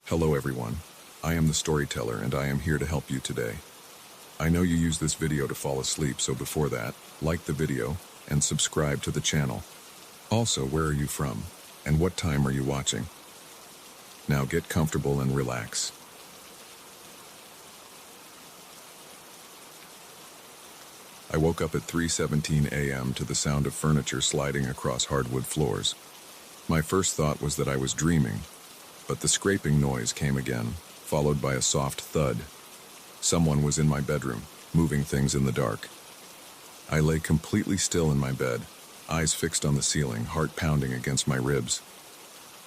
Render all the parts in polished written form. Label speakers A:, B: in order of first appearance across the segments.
A: Hello everyone, I am the storyteller and I am here to help you today. I know you use this video to fall asleep, so before that, like the video and subscribe to the channel. Also, where are you from and what time are you watching? Now get comfortable and relax. I woke up at 3:17 a.m. to the sound of furniture sliding across hardwood floors. My first thought was that I was dreaming, but the scraping noise came again, followed by a soft thud. Someone was in my bedroom, moving things in the dark. I lay completely still in my bed, eyes fixed on the ceiling, heart pounding against my ribs.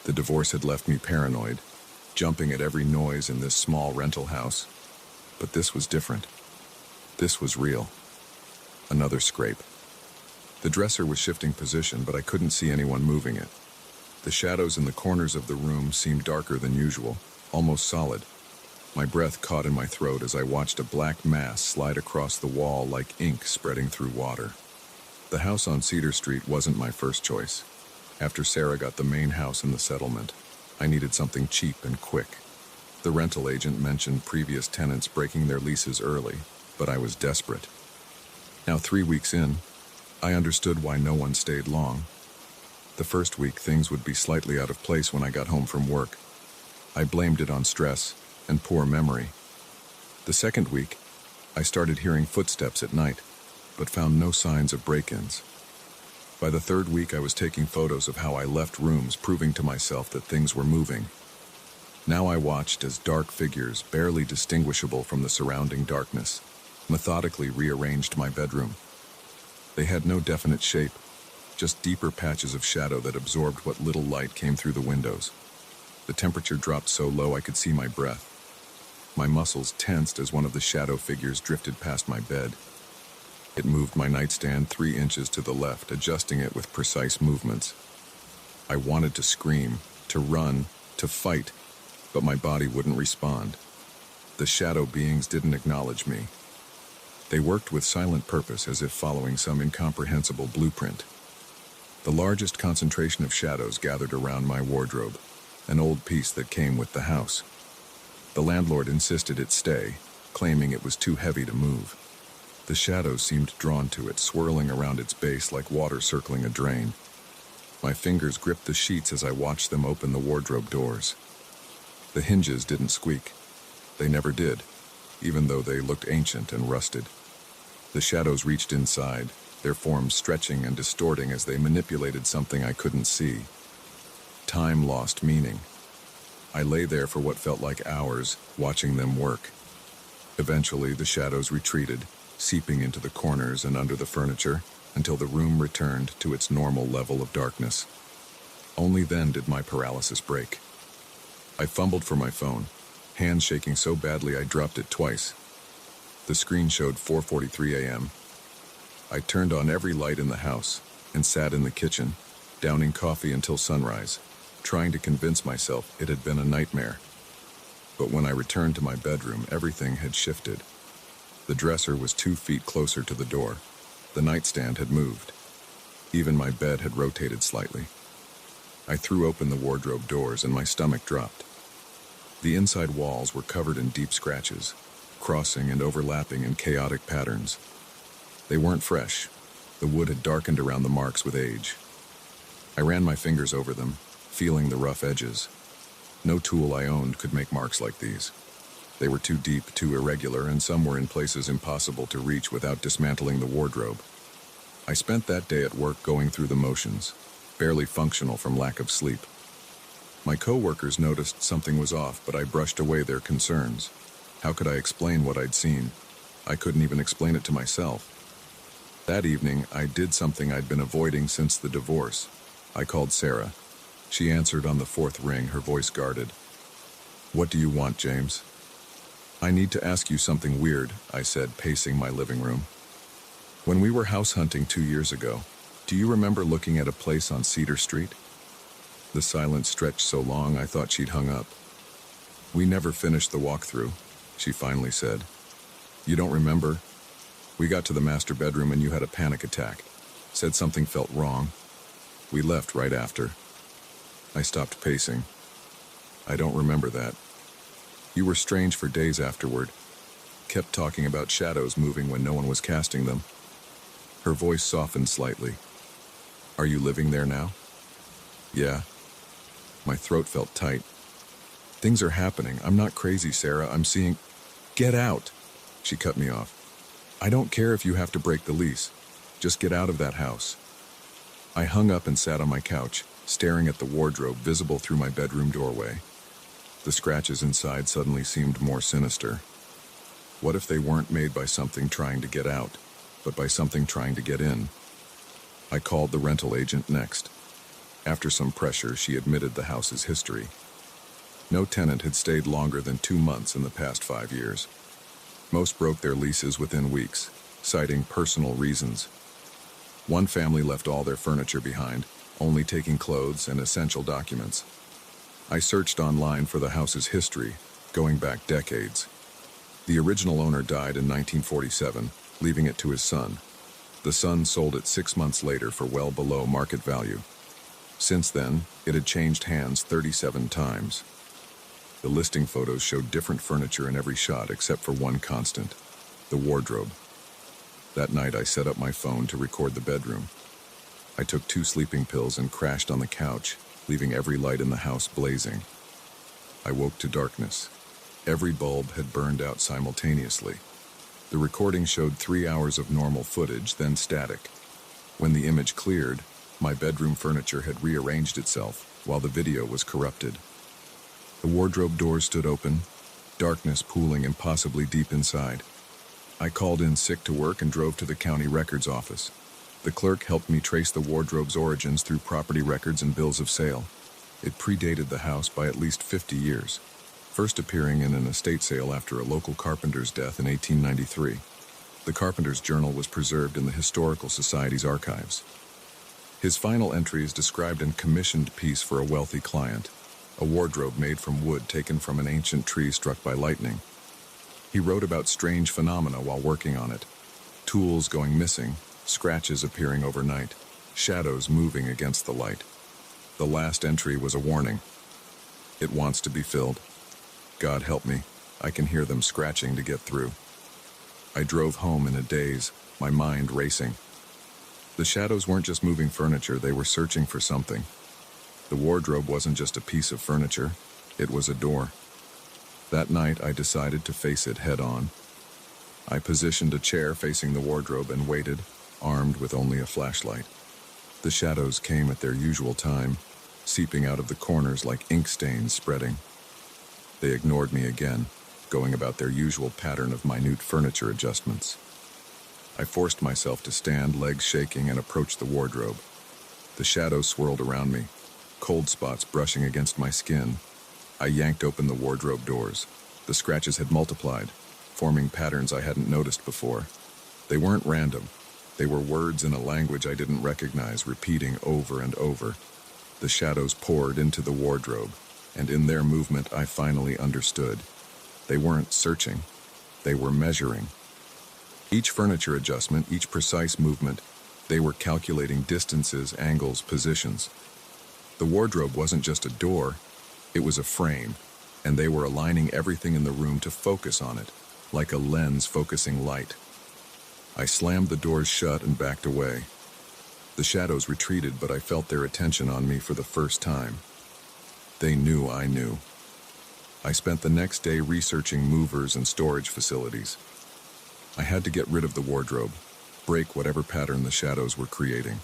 A: The divorce had left me paranoid, jumping at every noise in this small rental house. But this was different. This was real. Another scrape. The dresser was shifting position, but I couldn't see anyone moving it. The shadows in the corners of the room seemed darker than usual, almost solid. My breath caught in my throat as I watched a black mass slide across the wall like ink spreading through water. The house on Cedar Street wasn't my first choice. After Sarah got the main house in the settlement, I needed something cheap and quick. The rental agent mentioned previous tenants breaking their leases early, but I was desperate. Now 3 weeks in, I understood why no one stayed long. The first week, things would be slightly out of place when I got home from work. I blamed it on stress and poor memory. The second week, I started hearing footsteps at night, but found no signs of break-ins. By the third week, I was taking photos of how I left rooms, proving to myself that things were moving. Now I watched as dark figures, barely distinguishable from the surrounding darkness, methodically rearranged my bedroom. They had no definite shape, just deeper patches of shadow that absorbed what little light came through the windows. The temperature dropped so low I could see my breath. My muscles tensed as one of the shadow figures drifted past my bed. It moved my nightstand 3 inches to the left, adjusting it with precise movements. I wanted to scream, to run, to fight, but my body wouldn't respond. The shadow beings didn't acknowledge me. They worked with silent purpose, as if following some incomprehensible blueprint. The largest concentration of shadows gathered around my wardrobe, an old piece that came with the house. The landlord insisted it stay, claiming it was too heavy to move. The shadows seemed drawn to it, swirling around its base like water circling a drain. My fingers gripped the sheets as I watched them open the wardrobe doors. The hinges didn't squeak. They never did, even though they looked ancient and rusted. The shadows reached inside, their forms stretching and distorting as they manipulated something I couldn't see. Time lost meaning. I lay there for what felt like hours, watching them work. Eventually, the shadows retreated, seeping into the corners and under the furniture, until the room returned to its normal level of darkness. Only then did my paralysis break. I fumbled for my phone, hands shaking so badly I dropped it twice. The screen showed 4:43 a.m. I turned on every light in the house and sat in the kitchen, downing coffee until sunrise, trying to convince myself it had been a nightmare. But when I returned to my bedroom, everything had shifted. The dresser was 2 feet closer to the door. The nightstand had moved. Even my bed had rotated slightly. I threw open the wardrobe doors and my stomach dropped. The inside walls were covered in deep scratches, crossing and overlapping in chaotic patterns. They weren't fresh. The wood had darkened around the marks with age. I ran my fingers over them, feeling the rough edges. No tool I owned could make marks like these. They were too deep, too irregular, and some were in places impossible to reach without dismantling the wardrobe. I spent that day at work going through the motions, barely functional from lack of sleep. My co-workers noticed something was off, but I brushed away their concerns. How could I explain what I'd seen? I couldn't even explain it to myself. That evening, I did something I'd been avoiding since the divorce. I called Sarah. She answered on the 4th ring, her voice guarded. "What do you want, James?" "I need to ask you something weird," I said, pacing my living room. "When we were house hunting 2 years ago, do you remember looking at a place on Cedar Street?" The silence stretched so long I thought she'd hung up. "We never finished the walkthrough," she finally said. "You don't remember? We got to the master bedroom and you had a panic attack. Said something felt wrong. We left right after." I stopped pacing. I don't remember that. You were strange for days afterward. Kept talking about shadows moving when no one was casting them. Her voice softened slightly. Are you living there now? Yeah. My throat felt tight. Things are happening. I'm not crazy, Sarah. I'm seeing... Get out! She cut me off. I don't care if you have to break the lease. Just get out of that house. I hung up and sat on my couch, staring at the wardrobe visible through my bedroom doorway. The scratches inside suddenly seemed more sinister. What if they weren't made by something trying to get out, but by something trying to get in? I called the rental agent next. After some pressure, she admitted the house's history. No tenant had stayed longer than 2 months in the past 5 years. Most broke their leases within weeks, citing personal reasons. One family left all their furniture behind, only taking clothes and essential documents. I searched online for the house's history, going back decades. The original owner died in 1947, leaving it to his son. The son sold it 6 months later for well below market value. Since then, it had changed hands 37 times. The listing photos showed different furniture in every shot except for one constant: the wardrobe. That night I set up my phone to record the bedroom. I took 2 sleeping pills and crashed on the couch, leaving every light in the house blazing. I woke to darkness. Every bulb had burned out simultaneously. The recording showed 3 hours of normal footage, then static. When the image cleared, my bedroom furniture had rearranged itself, while the video was corrupted. The wardrobe doors stood open, darkness pooling impossibly deep inside. I called in sick to work and drove to the county records office. The clerk helped me trace the wardrobe's origins through property records and bills of sale. It predated the house by at least 50 years, first appearing in an estate sale after a local carpenter's death in 1893. The carpenter's journal was preserved in the Historical Society's archives. His final entry is described in a commissioned piece for a wealthy client, a wardrobe made from wood taken from an ancient tree struck by lightning. He wrote about strange phenomena while working on it: tools going missing, scratches appearing overnight, shadows moving against the light. The last entry was a warning. It wants to be filled. God help me, I can hear them scratching to get through. I drove home in a daze, my mind racing. The shadows weren't just moving furniture, they were searching for something. The wardrobe wasn't just a piece of furniture, it was a door. That night I decided to face it head on. I positioned a chair facing the wardrobe and waited, armed with only a flashlight. The shadows came at their usual time, seeping out of the corners like ink stains spreading. They ignored me again, going about their usual pattern of minute furniture adjustments. I forced myself to stand, legs shaking, and approach the wardrobe. The shadows swirled around me, cold spots brushing against my skin. I yanked open the wardrobe doors. The scratches had multiplied, forming patterns I hadn't noticed before. They weren't random. They were words in a language I didn't recognize, repeating over and over. The shadows poured into the wardrobe, and in their movement I finally understood. They weren't searching. They were measuring. Each furniture adjustment, each precise movement, they were calculating distances, angles, positions. The wardrobe wasn't just a door, it was a frame, and they were aligning everything in the room to focus on it, like a lens focusing light. I slammed the doors shut and backed away. The shadows retreated, but I felt their attention on me for the first time. They knew I knew. I spent the next day researching movers and storage facilities. I had to get rid of the wardrobe, break whatever pattern the shadows were creating.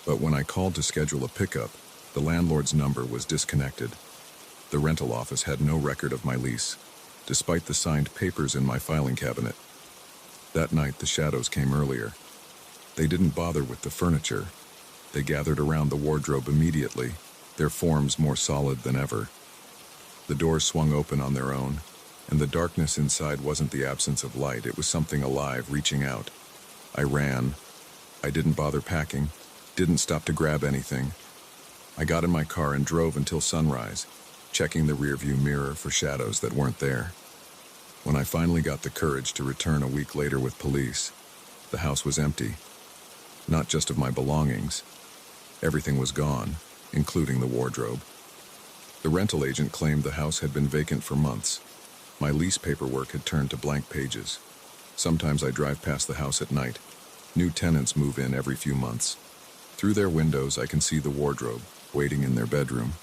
A: But when I called to schedule a pickup, the landlord's number was disconnected. The rental office had no record of my lease, despite the signed papers in my filing cabinet. That night, the shadows came earlier. They didn't bother with the furniture. They gathered around the wardrobe immediately, their forms more solid than ever. The doors swung open on their own, and the darkness inside wasn't the absence of light, it was something alive reaching out. I ran. I didn't bother packing, didn't stop to grab anything. I got in my car and drove until sunrise, checking the rearview mirror for shadows that weren't there. When I finally got the courage to return a week later with police, the house was empty. Not just of my belongings. Everything was gone, including the wardrobe. The rental agent claimed the house had been vacant for months. My lease paperwork had turned to blank pages. Sometimes I drive past the house at night. New tenants move in every few months. Through their windows, I can see the wardrobe, waiting in their bedroom.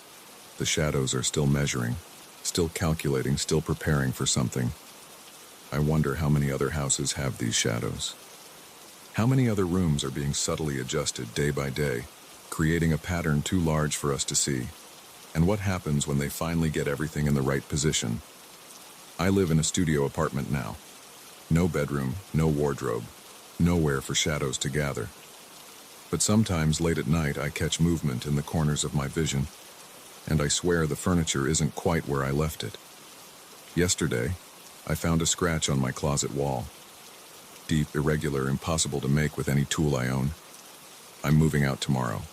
A: The shadows are still measuring, still calculating, still preparing for something. I wonder how many other houses have these shadows. How many other rooms are being subtly adjusted day by day, creating a pattern too large for us to see? And what happens when they finally get everything in the right position? I live in a studio apartment now. No bedroom, no wardrobe, nowhere for shadows to gather. But sometimes late at night I catch movement in the corners of my vision, and I swear the furniture isn't quite where I left it. Yesterday, I found a scratch on my closet wall. Deep, irregular, impossible to make with any tool I own. I'm moving out tomorrow.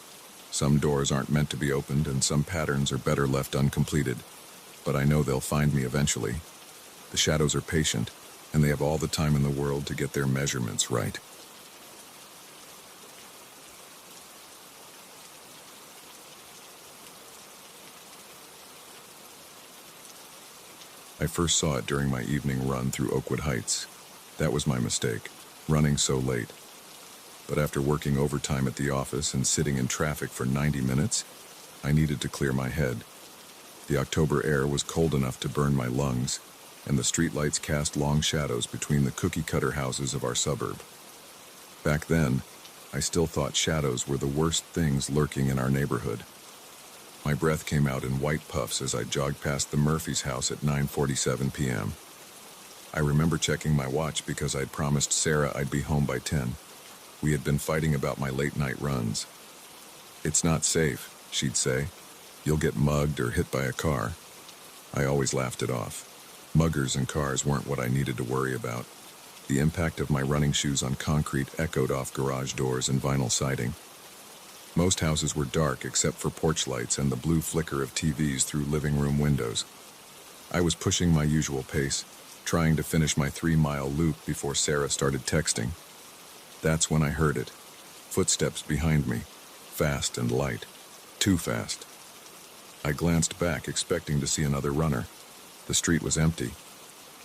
A: Some doors aren't meant to be opened and some patterns are better left uncompleted, but I know they'll find me eventually. The shadows are patient, and they have all the time in the world to get their measurements right. I first saw it during my evening run through Oakwood Heights. That was my mistake, running so late. But after working overtime at the office and sitting in traffic for 90 minutes, I needed to clear my head. The October air was cold enough to burn my lungs, and the streetlights cast long shadows between the cookie-cutter houses of our suburb. Back then, I still thought shadows were the worst things lurking in our neighborhood. My breath came out in white puffs as I jogged past the Murphy's house at 9:47 p.m. I remember checking my watch because I'd promised Sarah I'd be home by 10. We had been fighting about my late-night runs. "It's not safe," she'd say. "You'll get mugged or hit by a car." I always laughed it off. Muggers and cars weren't what I needed to worry about. The impact of my running shoes on concrete echoed off garage doors and vinyl siding. Most houses were dark except for porch lights and the blue flicker of TVs through living room windows. I was pushing my usual pace, trying to finish my 3-mile loop before Sarah started texting. That's when I heard it. Footsteps behind me, fast and light. Too fast. I glanced back, expecting to see another runner. The street was empty,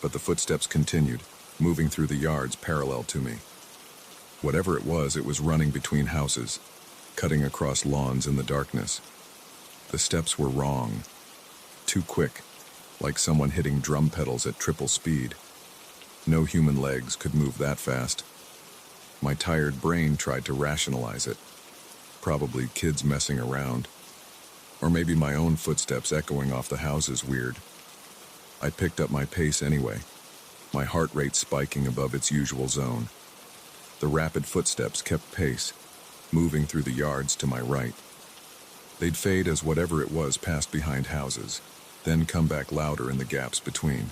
A: but the footsteps continued, moving through the yards parallel to me. Whatever it was running between houses, cutting across lawns in the darkness. The steps were wrong. Too quick, like someone hitting drum pedals at triple speed. No human legs could move that fast. My tired brain tried to rationalize it. Probably kids messing around. Or maybe my own footsteps echoing off the houses weird. I picked up my pace anyway, my heart rate spiking above its usual zone. The rapid footsteps kept pace, moving through the yards to my right. They'd fade as whatever it was passed behind houses, then come back louder in the gaps between.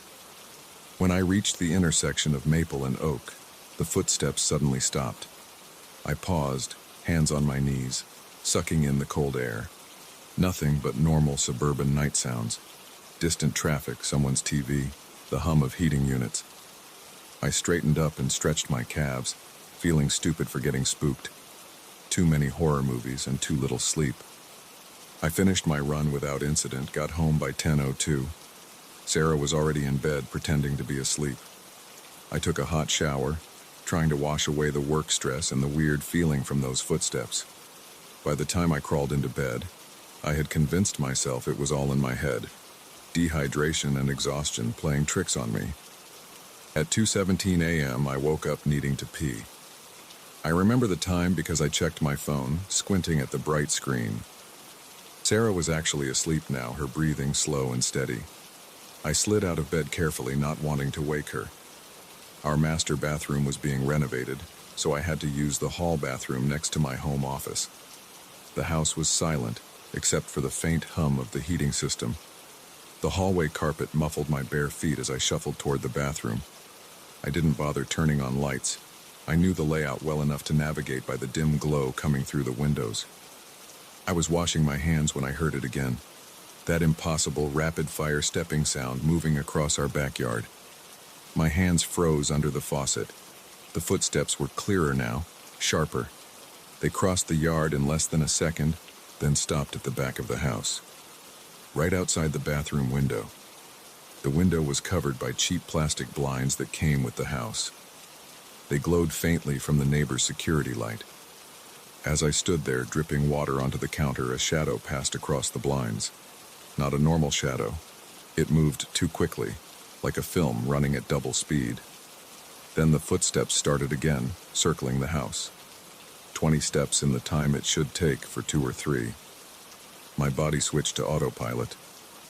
A: When I reached the intersection of Maple and Oak, the footsteps suddenly stopped. I paused, hands on my knees, sucking in the cold air. Nothing but normal suburban night sounds. Distant traffic, someone's TV, the hum of heating units. I straightened up and stretched my calves, feeling stupid for getting spooked. Too many horror movies and too little sleep. I finished my run without incident, got home by 10:02. Sarah was already in bed, pretending to be asleep. I took a hot shower, trying to wash away the work stress and the weird feeling from those footsteps. By the time I crawled into bed, I had convinced myself it was all in my head. Dehydration and exhaustion playing tricks on me. At 2:17 a.m., I woke up needing to pee. I remember the time because I checked my phone, squinting at the bright screen. Sarah was actually asleep now, her breathing slow and steady. I slid out of bed carefully, not wanting to wake her. Our master bathroom was being renovated, so I had to use the hall bathroom next to my home office. The house was silent, except for the faint hum of the heating system. The hallway carpet muffled my bare feet as I shuffled toward the bathroom. I didn't bother turning on lights. I knew the layout well enough to navigate by the dim glow coming through the windows. I was washing my hands when I heard it again. That impossible rapid-fire stepping sound moving across our backyard. My hands froze under the faucet. The footsteps were clearer now, sharper. They crossed the yard in less than a second, then stopped at the back of the house. right outside the bathroom window. The window was covered by cheap plastic blinds that came with the house. They glowed faintly from the neighbor's security light. As I stood there, dripping water onto the counter, a shadow passed across the blinds. Not a normal shadow. It moved too quickly, like a film running at double speed. Then the footsteps started again, circling the house. 20 steps in the time it should take for 2 or 3. My body switched to autopilot.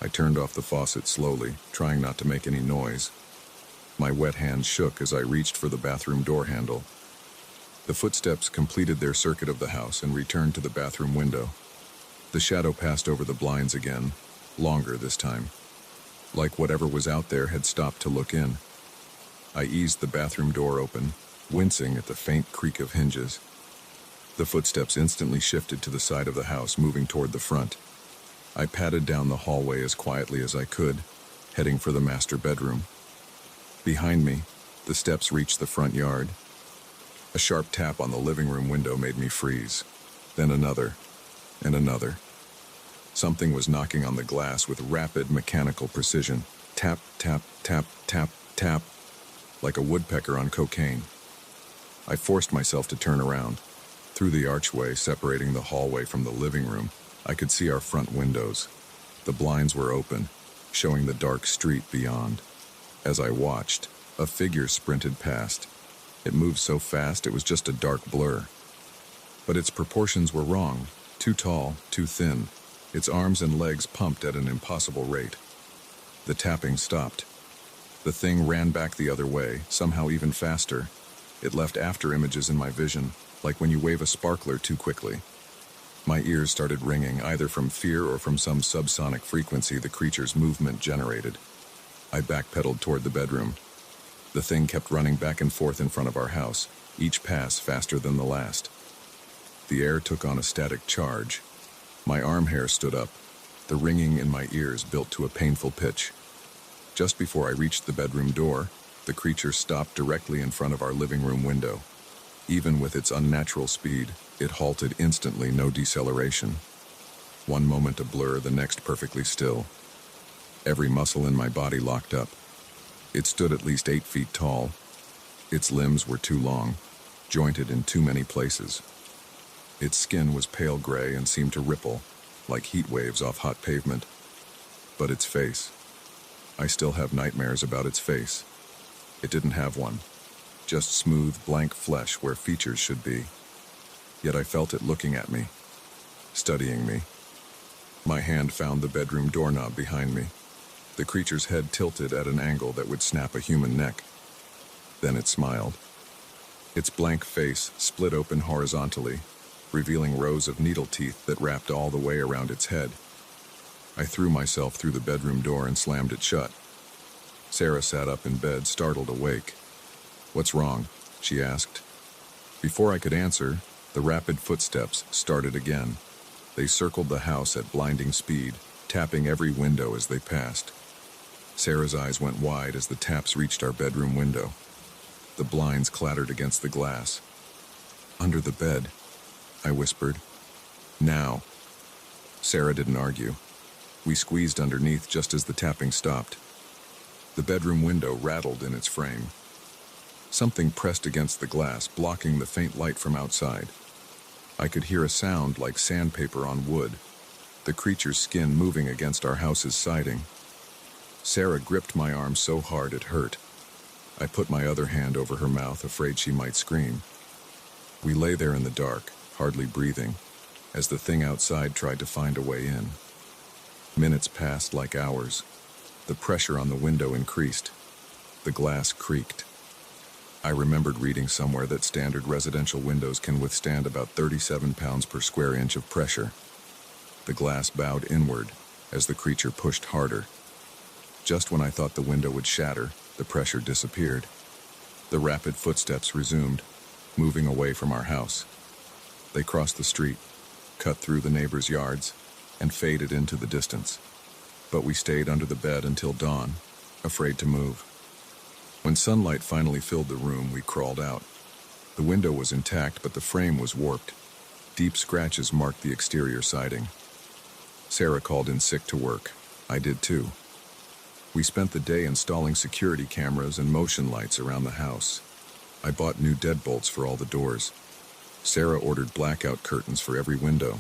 A: I turned off the faucet slowly, trying not to make any noise. My wet hand shook as I reached for the bathroom door handle. The footsteps completed their circuit of the house and returned to the bathroom window. The shadow passed over the blinds again, longer this time. Like whatever was out there had stopped to look in. I eased the bathroom door open, wincing at the faint creak of hinges. The footsteps instantly shifted to the side of the house, moving toward the front. I padded down the hallway as quietly as I could, heading for the master bedroom. Behind me, the steps reached the front yard. A sharp tap on the living room window made me freeze. Then another, and another. Something was knocking on the glass with rapid mechanical precision. Tap, tap, tap, tap, tap, like a woodpecker on cocaine. I forced myself to turn around. Through the archway separating the hallway from the living room, I could see our front windows. The blinds were open, showing the dark street beyond. As I watched, a figure sprinted past. It moved so fast it was just a dark blur. But its proportions were wrong. Too tall, too thin. Its arms and legs pumped at an impossible rate. The tapping stopped. The thing ran back the other way, somehow even faster. It left after images in my vision, like when you wave a sparkler too quickly. My ears started ringing, either from fear or from some subsonic frequency the creature's movement generated. I backpedaled toward the bedroom. The thing kept running back and forth in front of our house, each pass faster than the last. The air took on a static charge. My arm hair stood up. The ringing in my ears built to a painful pitch. Just before I reached the bedroom door, the creature stopped directly in front of our living room window. Even with its unnatural speed, it halted instantly, no deceleration. One moment a blur, the next perfectly still. Every muscle in my body locked up. It stood at least 8 feet tall. Its limbs were too long, jointed in too many places. Its skin was pale gray and seemed to ripple, like heat waves off hot pavement. But its face. I still have nightmares about its face. It didn't have one. Just smooth, blank flesh where features should be. Yet I felt it looking at me, studying me. My hand found the bedroom doorknob behind me. The creature's head tilted at an angle that would snap a human neck. Then it smiled. Its blank face split open horizontally, revealing rows of needle teeth that wrapped all the way around its head. I threw myself through the bedroom door and slammed it shut. Sarah sat up in bed, startled awake. "What's wrong?" she asked. Before I could answer, the rapid footsteps started again. They circled the house at blinding speed, tapping every window as they passed. Sarah's eyes went wide as the taps reached our bedroom window. The blinds clattered against the glass. "Under the bed," I whispered. "Now." Sarah didn't argue. We squeezed underneath just as the tapping stopped. The bedroom window rattled in its frame. Something pressed against the glass, blocking the faint light from outside. I could hear a sound like sandpaper on wood, the creature's skin moving against our house's siding. Sarah gripped my arm so hard it hurt. I put my other hand over her mouth, afraid she might scream. We lay there in the dark, hardly breathing, as the thing outside tried to find a way in. Minutes passed like hours. The pressure on the window increased. The glass creaked. I remembered reading somewhere that standard residential windows can withstand about 37 pounds per square inch of pressure. The glass bowed inward as the creature pushed harder. Just when I thought the window would shatter, the pressure disappeared. The rapid footsteps resumed, moving away from our house. They crossed the street, cut through the neighbors' yards, and faded into the distance. But we stayed under the bed until dawn, afraid to move. When sunlight finally filled the room, we crawled out. The window was intact, but the frame was warped. Deep scratches marked the exterior siding. Sarah called in sick to work. I did too. We spent the day installing security cameras and motion lights around the house. I bought new deadbolts for all the doors. Sarah ordered blackout curtains for every window.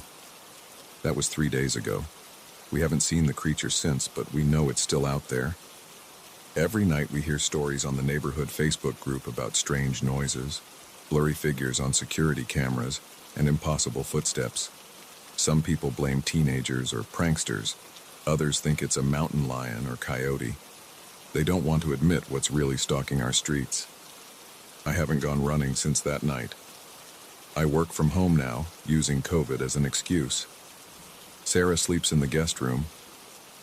A: That was 3 days ago. We haven't seen the creature since, but we know it's still out there. Every night we hear stories on the neighborhood Facebook group about strange noises, blurry figures on security cameras, and impossible footsteps. Some people blame teenagers or pranksters. Others think it's a mountain lion or coyote. They don't want to admit what's really stalking our streets. I haven't gone running since that night. I work from home now, using COVID as an excuse. Sarah sleeps in the guest room.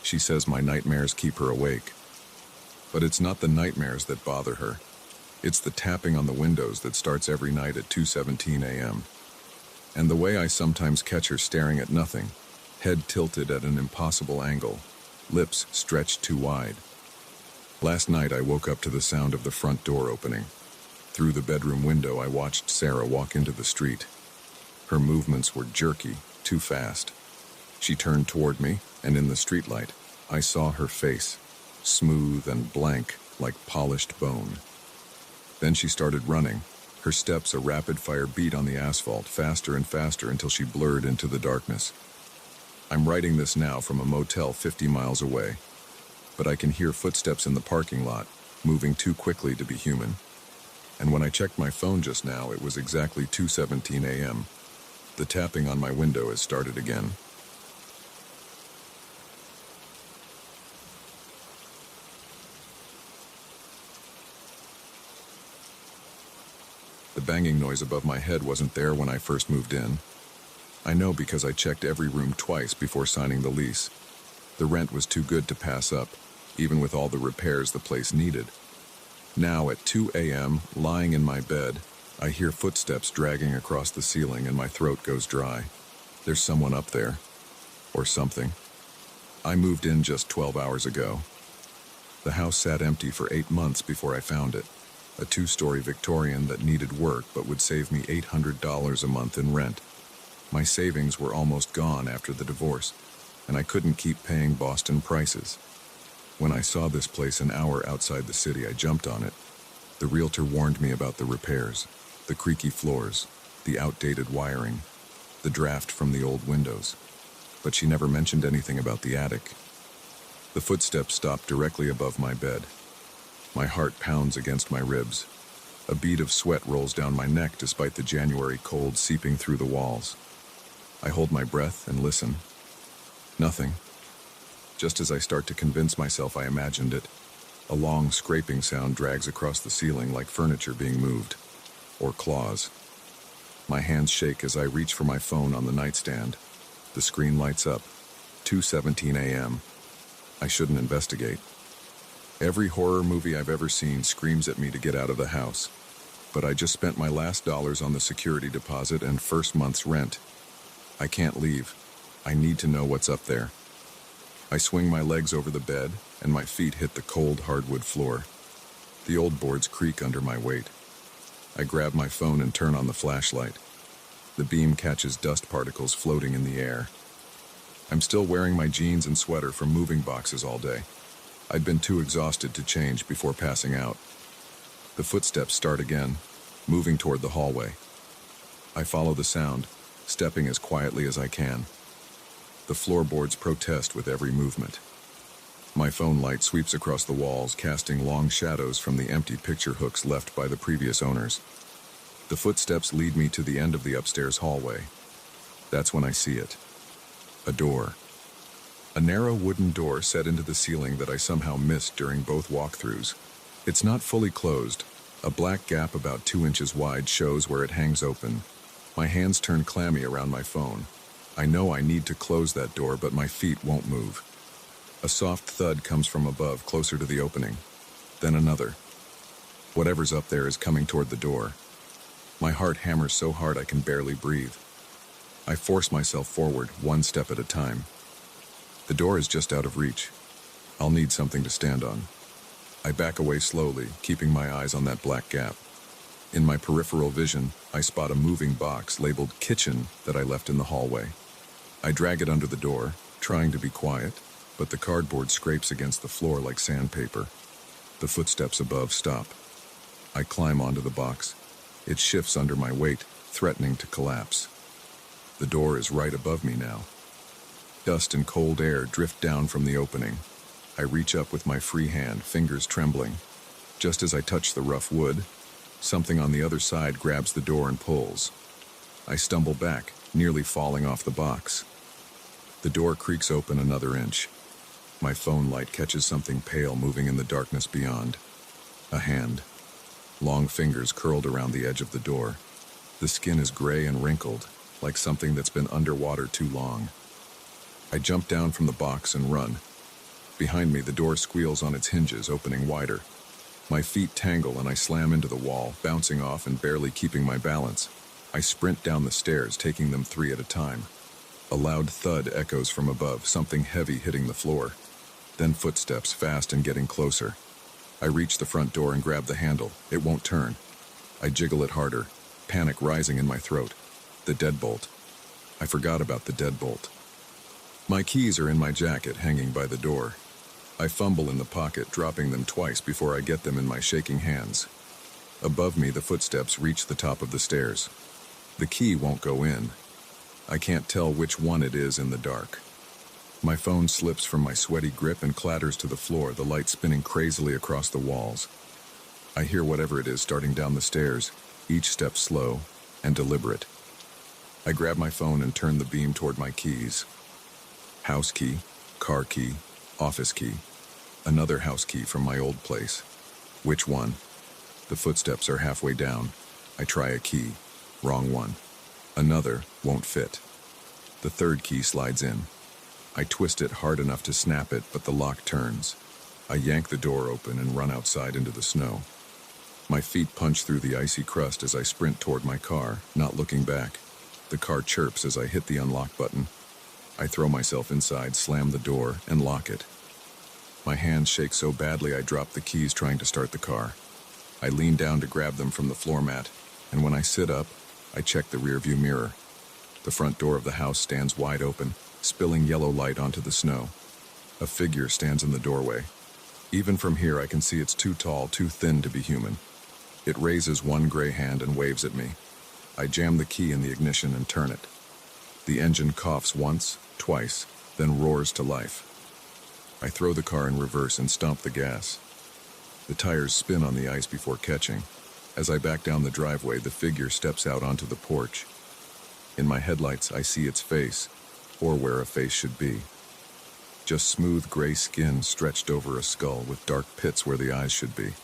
A: She says my nightmares keep her awake. But it's not the nightmares that bother her. It's the tapping on the windows that starts every night at 2:17 a.m. And the way I sometimes catch her staring at nothing, head tilted at an impossible angle, lips stretched too wide. Last night I woke up to the sound of the front door opening. Through the bedroom window I watched Sarah walk into the street. Her movements were jerky, too fast. She turned toward me, and in the streetlight, I saw her face, smooth and blank like polished bone. Then she started running, her steps a rapid-fire beat on the asphalt, faster and faster until she blurred into the darkness. I'm writing this now from a motel 50 miles away, but I can hear footsteps in the parking lot, moving too quickly to be human. And when I checked my phone just now, it was exactly 2:17 a.m. The tapping on my window has started again. The banging noise above my head wasn't there when I first moved in. I know because I checked every room twice before signing the lease. The rent was too good to pass up, even with all the repairs the place needed. Now at 2 a.m., lying in my bed, I hear footsteps dragging across the ceiling and my throat goes dry. There's someone up there. Or something. I moved in just 12 hours ago. The house sat empty for 8 months before I found it. A 2-story Victorian that needed work but would save me $800 a month in rent. My savings were almost gone after the divorce, and I couldn't keep paying Boston prices. When I saw this place an hour outside the city, I jumped on it. The realtor warned me about the repairs, the creaky floors, the outdated wiring, the draft from the old windows. But she never mentioned anything about the attic. The footsteps stopped directly above my bed. My heart pounds against my ribs. A bead of sweat rolls down my neck despite the January cold seeping through the walls. I hold my breath and listen. Nothing. Just as I start to convince myself I imagined it, a long scraping sound drags across the ceiling like furniture being moved. Or claws. My hands shake as I reach for my phone on the nightstand. The screen lights up. 2:17 a.m. I shouldn't investigate. Every horror movie I've ever seen screams at me to get out of the house. But I just spent my last dollars on the security deposit and first month's rent. I can't leave. I need to know what's up there. I swing my legs over the bed, and my feet hit the cold hardwood floor. The old boards creak under my weight. I grab my phone and turn on the flashlight. The beam catches dust particles floating in the air. I'm still wearing my jeans and sweater from moving boxes all day. I'd been too exhausted to change before passing out. The footsteps start again, moving toward the hallway. I follow the sound, stepping as quietly as I can. The floorboards protest with every movement. My phone light sweeps across the walls, casting long shadows from the empty picture hooks left by the previous owners. The footsteps lead me to the end of the upstairs hallway. That's when I see it. A door. A narrow wooden door set into the ceiling that I somehow missed during both walkthroughs. It's not fully closed. A black gap about 2 inches wide shows where it hangs open. My hands turn clammy around my phone. I know I need to close that door, but my feet won't move. A soft thud comes from above, closer to the opening. Then another. Whatever's up there is coming toward the door. My heart hammers so hard I can barely breathe. I force myself forward, one step at a time. The door is just out of reach. I'll need something to stand on. I back away slowly, keeping my eyes on that black gap. In my peripheral vision, I spot a moving box labeled kitchen that I left in the hallway. I drag it under the door, trying to be quiet, but the cardboard scrapes against the floor like sandpaper. The footsteps above stop. I climb onto the box. It shifts under my weight, threatening to collapse. The door is right above me now. Dust and cold air drift down from the opening. I reach up with my free hand, fingers trembling. Just as I touch the rough wood, something on the other side grabs the door and pulls. I stumble back, nearly falling off the box. The door creaks open another inch. My phone light catches something pale moving in the darkness beyond. A hand. Long fingers curled around the edge of the door. The skin is gray and wrinkled, like something that's been underwater too long. I jump down from the box and run. Behind me, the door squeals on its hinges, opening wider. My feet tangle and I slam into the wall, bouncing off and barely keeping my balance. I sprint down the stairs, taking them 3 at a time. A loud thud echoes from above, something heavy hitting the floor. Then footsteps, fast and getting closer. I reach the front door and grab the handle. It won't turn. I jiggle it harder, panic rising in my throat. The deadbolt. I forgot about the deadbolt. My keys are in my jacket, hanging by the door. I fumble in the pocket, dropping them twice before I get them in my shaking hands. Above me, the footsteps reach the top of the stairs. The key won't go in. I can't tell which one it is in the dark. My phone slips from my sweaty grip and clatters to the floor, the light spinning crazily across the walls. I hear whatever it is starting down the stairs, each step slow and deliberate. I grab my phone and turn the beam toward my keys. House key, car key, office key. Another house key from my old place. Which one? The footsteps are halfway down. I try a key. Wrong one. Another won't fit. The third key slides in. I twist it hard enough to snap it, but the lock turns. I yank the door open and run outside into the snow. My feet punch through the icy crust as I sprint toward my car, not looking back. The car chirps as I hit the unlock button. I throw myself inside, slam the door, and lock it. My hands shake so badly I drop the keys trying to start the car. I lean down to grab them from the floor mat, and when I sit up, I check the rearview mirror. The front door of the house stands wide open, spilling yellow light onto the snow. A figure stands in the doorway. Even from here, I can see it's too tall, too thin to be human. It raises one gray hand and waves at me. I jam the key in the ignition and turn it. The engine coughs once, twice, then roars to life. I throw the car in reverse and stomp the gas. The tires spin on the ice before catching. As I back down the driveway, the figure steps out onto the porch. In my headlights, I see its face, or where a face should be. Just smooth gray skin stretched over a skull with dark pits where the eyes should be.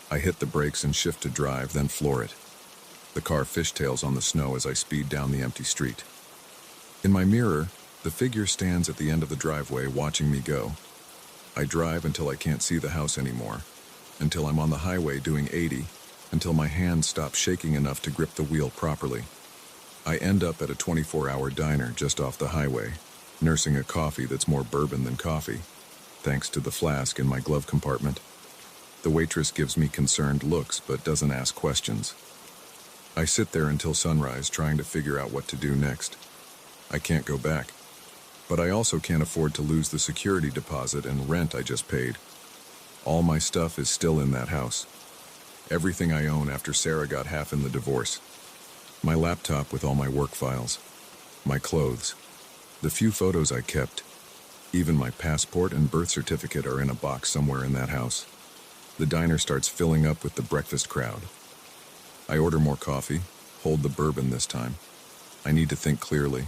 A: I hit the brakes and shift to drive, then floor it. The car fishtails on the snow as I speed down the empty street. In my mirror, the figure stands at the end of the driveway watching me go. I drive until I can't see the house anymore, until I'm on the highway doing 80, until my hands stop shaking enough to grip the wheel properly. I end up at a 24-hour diner just off the highway, nursing a coffee that's more bourbon than coffee, thanks to the flask in my glove compartment. The waitress gives me concerned looks but doesn't ask questions. I sit there until sunrise trying to figure out what to do next. I can't go back, but I also can't afford to lose the security deposit and rent I just paid. All my stuff is still in that house. Everything I own after Sarah got half in the divorce. My laptop with all my work files, my clothes, the few photos I kept, even my passport and birth certificate are in a box somewhere in that house. The diner starts filling up with the breakfast crowd. I order more coffee, hold the bourbon this time. I need to think clearly.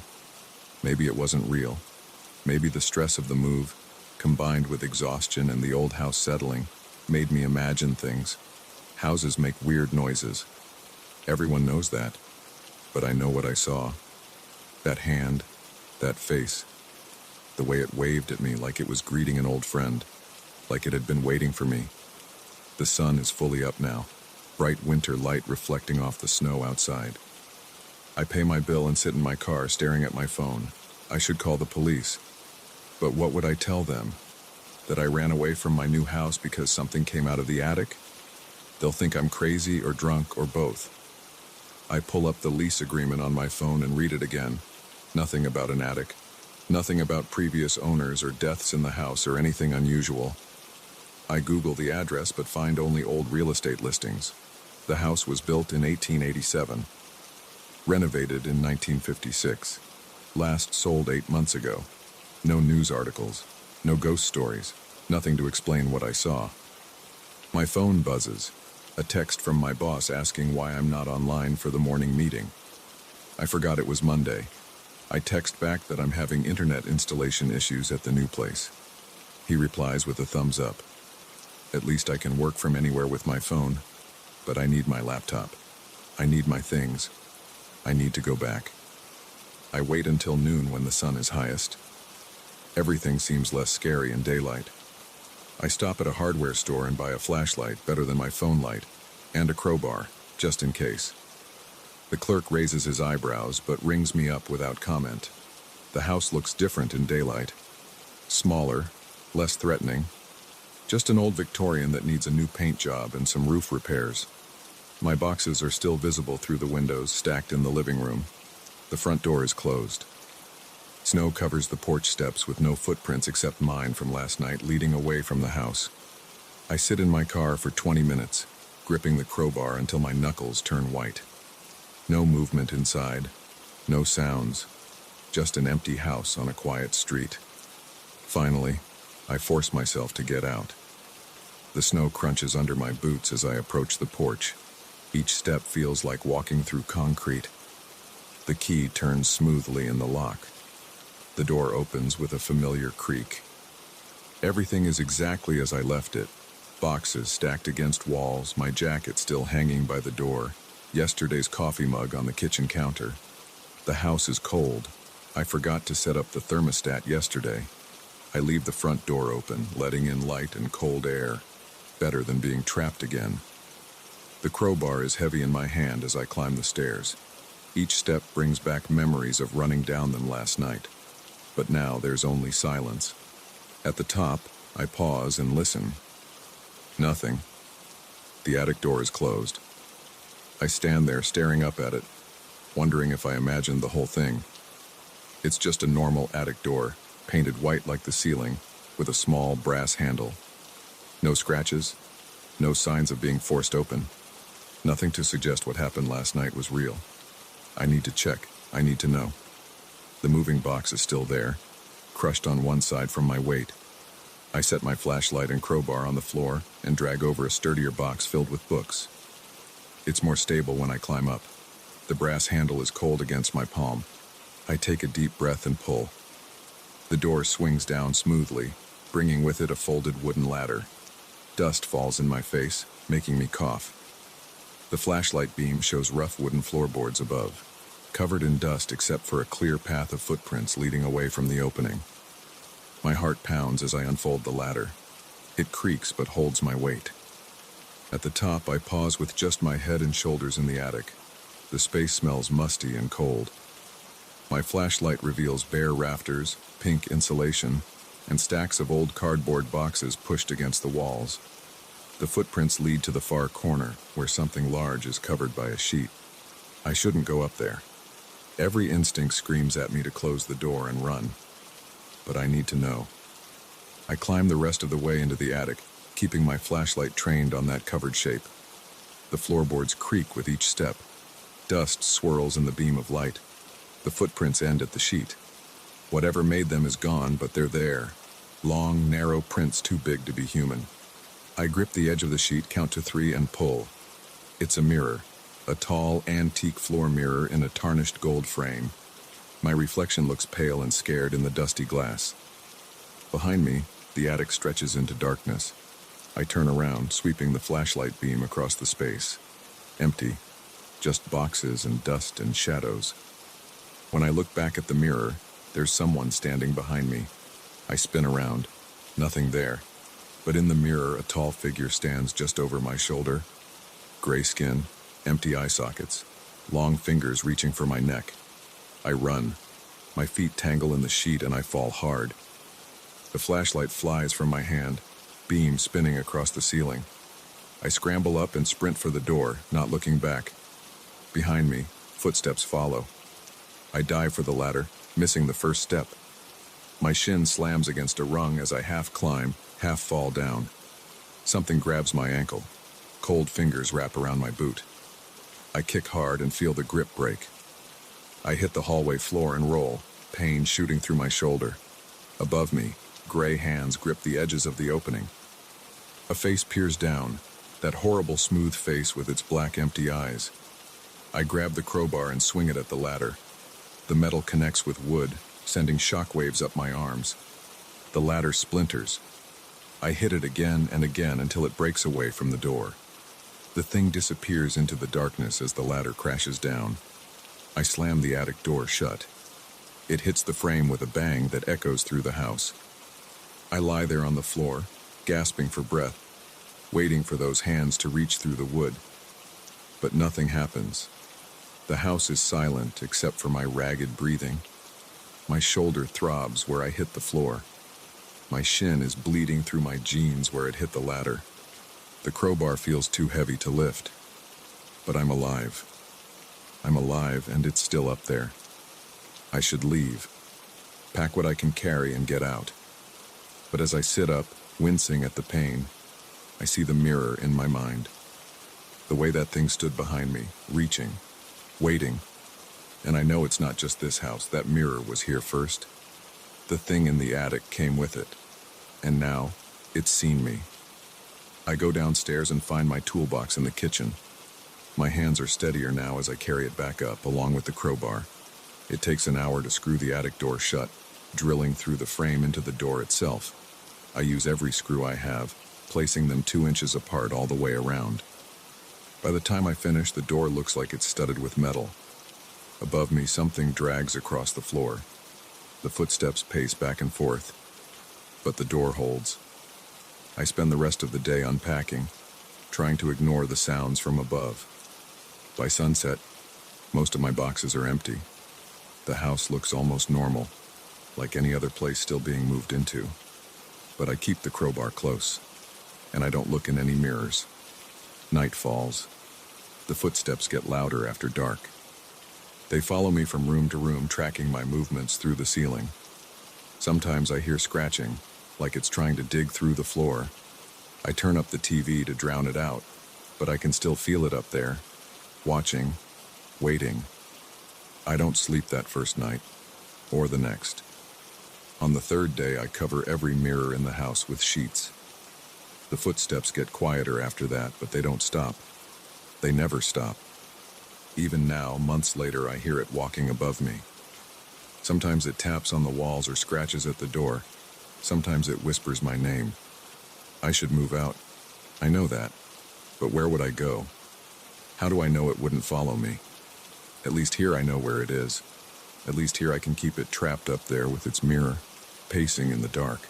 A: Maybe it wasn't real. Maybe the stress of the move, combined with exhaustion and the old house settling, made me imagine things. Houses make weird noises. Everyone knows that. But I know what I saw. That hand, that face, the way it waved at me like it was greeting an old friend, like it had been waiting for me. The sun is fully up now, bright winter light reflecting off the snow outside. I pay my bill and sit in my car staring at my phone. I should call the police. But what would I tell them? That I ran away from my new house because something came out of the attic? They'll think I'm crazy or drunk or both. I pull up the lease agreement on my phone and read it again. Nothing about an attic. Nothing about previous owners or deaths in the house or anything unusual. I Google the address but find only old real estate listings. The house was built in 1887, renovated in 1956, last sold 8 months ago. No news articles, no ghost stories, nothing to explain what I saw. My phone buzzes, a text from my boss asking why I'm not online for the morning meeting. I forgot it was Monday. I text back that I'm having internet installation issues at the new place. He replies with a thumbs up. At least I can work from anywhere with my phone, but I need my laptop. I need my things. I need to go back. I wait until noon when the sun is highest. Everything seems less scary in daylight. I stop at a hardware store and buy a flashlight better than my phone light, and a crowbar, just in case. The clerk raises his eyebrows but rings me up without comment. The house looks different in daylight. Smaller, less threatening. Just an old Victorian that needs a new paint job and some roof repairs. My boxes are still visible through the windows stacked in the living room. The front door is closed. Snow covers the porch steps with no footprints except mine from last night leading away from the house. I sit in my car for 20 minutes, gripping the crowbar until my knuckles turn white. No movement inside, no sounds, just an empty house on a quiet street. Finally, I force myself to get out. The snow crunches under my boots as I approach the porch. Each step feels like walking through concrete. The key turns smoothly in the lock. The door opens with a familiar creak. Everything is exactly as I left it. Boxes stacked against walls, my jacket still hanging by the door, yesterday's coffee mug on the kitchen counter. The house is cold. I forgot to set up the thermostat yesterday. I leave the front door open, letting in light and cold air. Better than being trapped again. The crowbar is heavy in my hand as I climb the stairs. Each step brings back memories of running down them last night. But now there's only silence. At the top, I pause and listen. Nothing. The attic door is closed. I stand there staring up at it, wondering if I imagined the whole thing. It's just a normal attic door, painted white like the ceiling, with a small brass handle. No scratches, no signs of being forced open. Nothing to suggest what happened last night was real. I need to check. I need to know. The moving box is still there, crushed on one side from my weight. I set my flashlight and crowbar on the floor and drag over a sturdier box filled with books. It's more stable when I climb up. The brass handle is cold against my palm. I take a deep breath and pull. The door swings down smoothly, bringing with it a folded wooden ladder. Dust falls in my face, making me cough. The flashlight beam shows rough wooden floorboards above, covered in dust except for a clear path of footprints leading away from the opening. My heart pounds as I unfold the ladder. It creaks but holds my weight. At the top, I pause with just my head and shoulders in the attic. The space smells musty and cold. My flashlight reveals bare rafters, pink insulation, and stacks of old cardboard boxes pushed against the walls. The footprints lead to the far corner, where something large is covered by a sheet. I shouldn't go up there. Every instinct screams at me to close the door and run. But I need to know. I climb the rest of the way into the attic, keeping my flashlight trained on that covered shape. The floorboards creak with each step. Dust swirls in the beam of light. The footprints end at the sheet. Whatever made them is gone, but they're there. Long, narrow prints too big to be human. I grip the edge of the sheet, count to 3, and pull. It's a mirror. A tall, antique floor mirror in a tarnished gold frame. My reflection looks pale and scared in the dusty glass. Behind me, the attic stretches into darkness. I turn around, sweeping the flashlight beam across the space. Empty. Just boxes and dust and shadows. When I look back at the mirror, there's someone standing behind me. I spin around. Nothing there. But in the mirror, a tall figure stands just over my shoulder. Gray skin, empty eye sockets, long fingers reaching for my neck. I run. My feet tangle in the sheet and I fall hard. The flashlight flies from my hand, beam spinning across the ceiling. I scramble up and sprint for the door, not looking back. Behind me, footsteps follow. I dive for the ladder, missing the first step. My shin slams against a rung as I half climb, half fall down. Something grabs my ankle. Cold fingers wrap around my boot. I kick hard and feel the grip break. I hit the hallway floor and roll, pain shooting through my shoulder. Above me, gray hands grip the edges of the opening. A face peers down, that horrible smooth face with its black empty eyes. I grab the crowbar and swing it at the ladder. The metal connects with wood, sending shockwaves up my arms. The ladder splinters. I hit it again and again until it breaks away from the door. The thing disappears into the darkness as the ladder crashes down. I slam the attic door shut. It hits the frame with a bang that echoes through the house. I lie there on the floor, gasping for breath, waiting for those hands to reach through the wood. But nothing happens. The house is silent except for my ragged breathing. My shoulder throbs where I hit the floor. My shin is bleeding through my jeans where it hit the ladder. The crowbar feels too heavy to lift. But I'm alive. I'm alive and it's still up there. I should leave. Pack what I can carry and get out. But as I sit up, wincing at the pain, I see the mirror in my mind. The way that thing stood behind me, reaching, waiting. And I know it's not just this house. That mirror was here first. The thing in the attic came with it. And now, it's seen me. I go downstairs and find my toolbox in the kitchen. My hands are steadier now as I carry it back up, along with the crowbar. It takes an hour to screw the attic door shut, drilling through the frame into the door itself. I use every screw I have, placing them 2 inches apart all the way around. By the time I finish, the door looks like it's studded with metal. Above me, something drags across the floor. The footsteps pace back and forth, but the door holds. I spend the rest of the day unpacking, trying to ignore the sounds from above. By sunset, most of my boxes are empty. The house looks almost normal, like any other place still being moved into. But I keep the crowbar close, and I don't look in any mirrors. Night falls. The footsteps get louder after dark. They follow me from room to room, tracking my movements through the ceiling. Sometimes I hear scratching, like it's trying to dig through the floor. I turn up the TV to drown it out, but I can still feel it up there, watching, waiting. I don't sleep that first night, or the next. On the third day, I cover every mirror in the house with sheets. The footsteps get quieter after that, but they don't stop. They never stop. Even now, months later, I hear it walking above me. Sometimes it taps on the walls or scratches at the door. Sometimes it whispers my name. I should move out. I know that. But where would I go? How do I know it wouldn't follow me? At least here I know where it is. At least here I can keep it trapped up there with its mirror, pacing in the dark.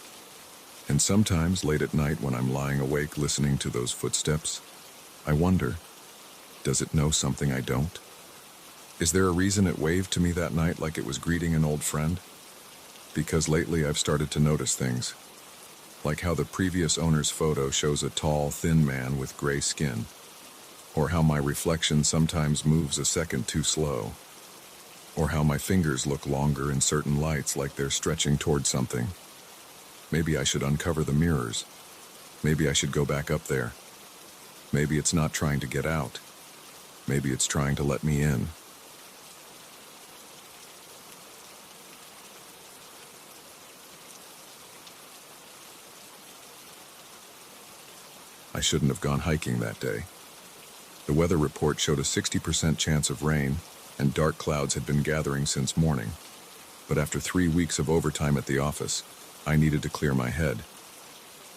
A: And sometimes, late at night when I'm lying awake listening to those footsteps, I wonder, does it know something I don't? Is there a reason it waved to me that night like it was greeting an old friend? Because lately I've started to notice things. Like how the previous owner's photo shows a tall, thin man with gray skin. Or how my reflection sometimes moves a second too slow. Or how my fingers look longer in certain lights like they're stretching toward something. Maybe I should uncover the mirrors. Maybe I should go back up there. Maybe it's not trying to get out. Maybe it's trying to let me in. I shouldn't have gone hiking that day. The weather report showed a 60% chance of rain, and dark clouds had been gathering since morning. But after 3 weeks of overtime at the office, I needed to clear my head.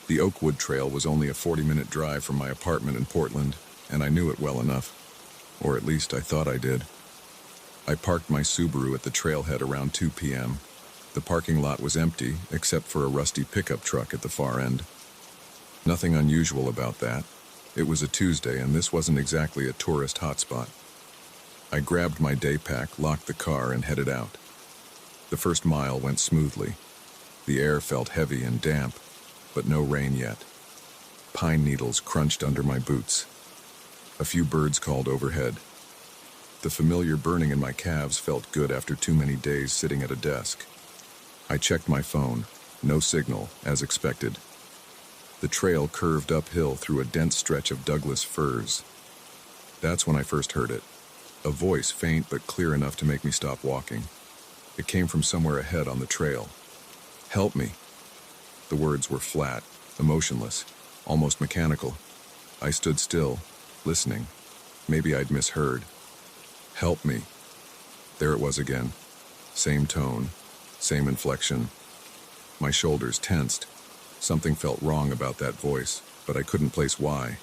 A: The Oakwood Trail was only a 40-minute drive from my apartment in Portland, and I knew it well enough. Or at least I thought I did. I parked my Subaru at the trailhead around 2 p.m. The parking lot was empty, except for a rusty pickup truck at the far end. Nothing unusual about that. It was a Tuesday, and this wasn't exactly a tourist hotspot. I grabbed my day pack, locked the car, and headed out. The first mile went smoothly. The air felt heavy and damp, but no rain yet. Pine needles crunched under my boots. A few birds called overhead. The familiar burning in my calves felt good after too many days sitting at a desk. I checked my phone. No signal, as expected. The trail curved uphill through a dense stretch of Douglas firs. That's when I first heard it. A voice, faint but clear enough to make me stop walking. It came from somewhere ahead on the trail. "Help me." The words were flat, emotionless, almost mechanical. I stood still, listening. Maybe I'd misheard. "Help me." There it was again. Same tone, same inflection. My shoulders tensed. Something felt wrong about that voice, but I couldn't place why.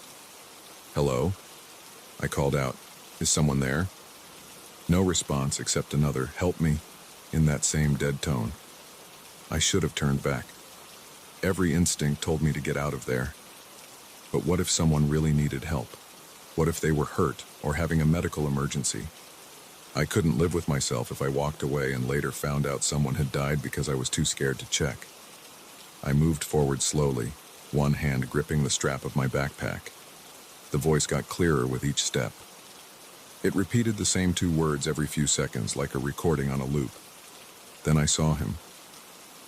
A: "Hello?" I called out. "Is someone there?" No response except another "help me" in that same dead tone. I should have turned back. Every instinct told me to get out of there. But what if someone really needed help? What if they were hurt or having a medical emergency? I couldn't live with myself if I walked away and later found out someone had died because I was too scared to check. I moved forward slowly, one hand gripping the strap of my backpack. The voice got clearer with each step. It repeated the same two words every few seconds, like a recording on a loop. Then I saw him.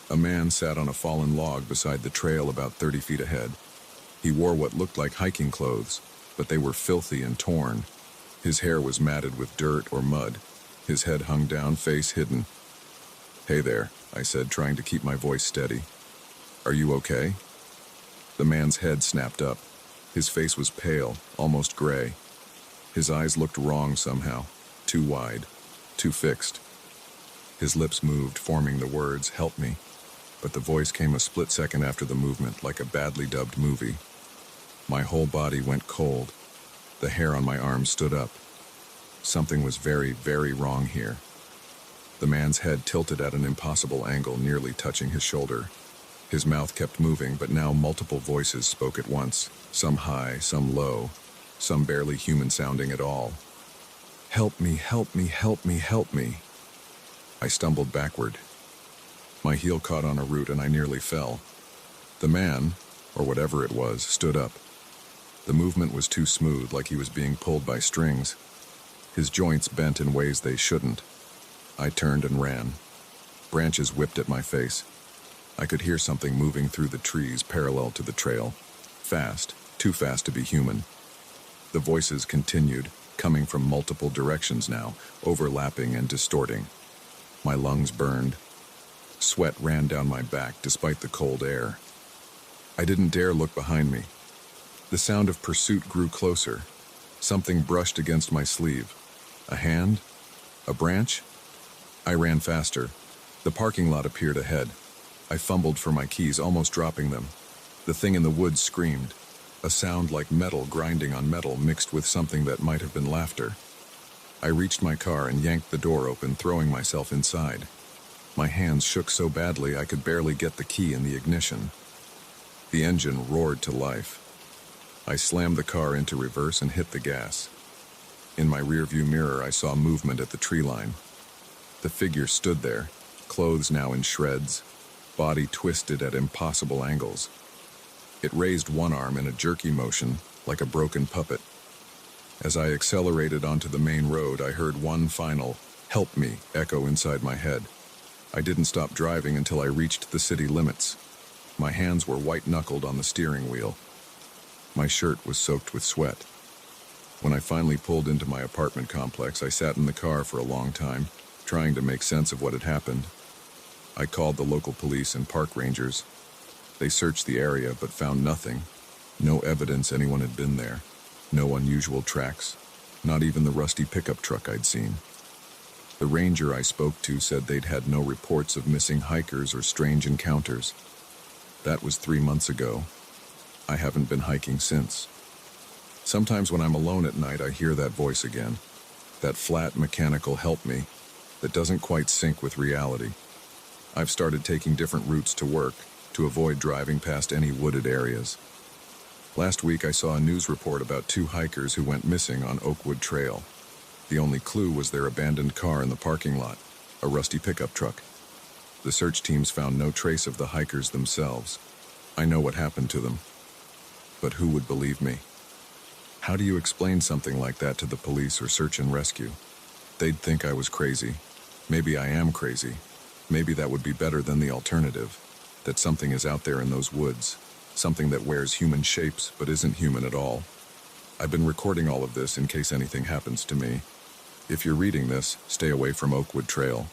A: A man sat on a fallen log beside the trail about 30 feet ahead. He wore what looked like hiking clothes, but they were filthy and torn. His hair was matted with dirt or mud. His head hung down, face hidden. "Hey there," I said, trying to keep my voice steady. "Are you okay?" The man's head snapped up. His face was pale, almost gray. His eyes looked wrong somehow, too wide, too fixed. His lips moved, forming the words, "Help me," but the voice came a split second after the movement, like a badly dubbed movie. My whole body went cold. The hair on my arms stood up. Something was very, very wrong here. The man's head tilted at an impossible angle, nearly touching his shoulder. His mouth kept moving, but now multiple voices spoke at once, some high, some low, some barely human sounding at all. "Help me, help me, help me, help me." I stumbled backward. My heel caught on a root and I nearly fell. The man, or whatever it was, stood up. The movement was too smooth, like he was being pulled by strings. His joints bent in ways they shouldn't. I turned and ran. Branches whipped at my face. I could hear something moving through the trees parallel to the trail. Fast, too fast to be human. The voices continued, coming from multiple directions now, overlapping and distorting. My lungs burned. Sweat ran down my back despite the cold air. I didn't dare look behind me. The sound of pursuit grew closer. Something brushed against my sleeve. A hand? A branch? I ran faster. The parking lot appeared ahead. I fumbled for my keys, almost dropping them. The thing in the woods screamed. A sound like metal grinding on metal mixed with something that might have been laughter. I reached my car and yanked the door open, throwing myself inside. My hands shook so badly I could barely get the key in the ignition. The engine roared to life. I slammed the car into reverse and hit the gas. In my rearview mirror, I saw movement at the tree line. The figure stood there, clothes now in shreds, body twisted at impossible angles. It raised one arm in a jerky motion, like a broken puppet. As I accelerated onto the main road, I heard one final, "Help me," echo inside my head. I didn't stop driving until I reached the city limits. My hands were white-knuckled on the steering wheel. My shirt was soaked with sweat. When I finally pulled into my apartment complex, I sat in the car for a long time, trying to make sense of what had happened. I called the local police and park rangers. They searched the area but found nothing. No evidence anyone had been there. No unusual tracks. Not even the rusty pickup truck I'd seen. The ranger I spoke to said they'd had no reports of missing hikers or strange encounters. That was 3 months ago. I haven't been hiking since. Sometimes when I'm alone at night, I hear that voice again. That flat, mechanical "help me" that doesn't quite sync with reality. I've started taking different routes to work to avoid driving past any wooded areas. Last week, I saw a news report about 2 hikers who went missing on Oakwood Trail. The only clue was their abandoned car in the parking lot, a rusty pickup truck. The search teams found no trace of the hikers themselves. I know what happened to them. But who would believe me? How do you explain something like that to the police or search and rescue? They'd think I was crazy. Maybe I am crazy. Maybe that would be better than the alternative, that something is out there in those woods, something that wears human shapes but isn't human at all. I've been recording all of this in case anything happens to me. If you're reading this, stay away from Oakwood Trail.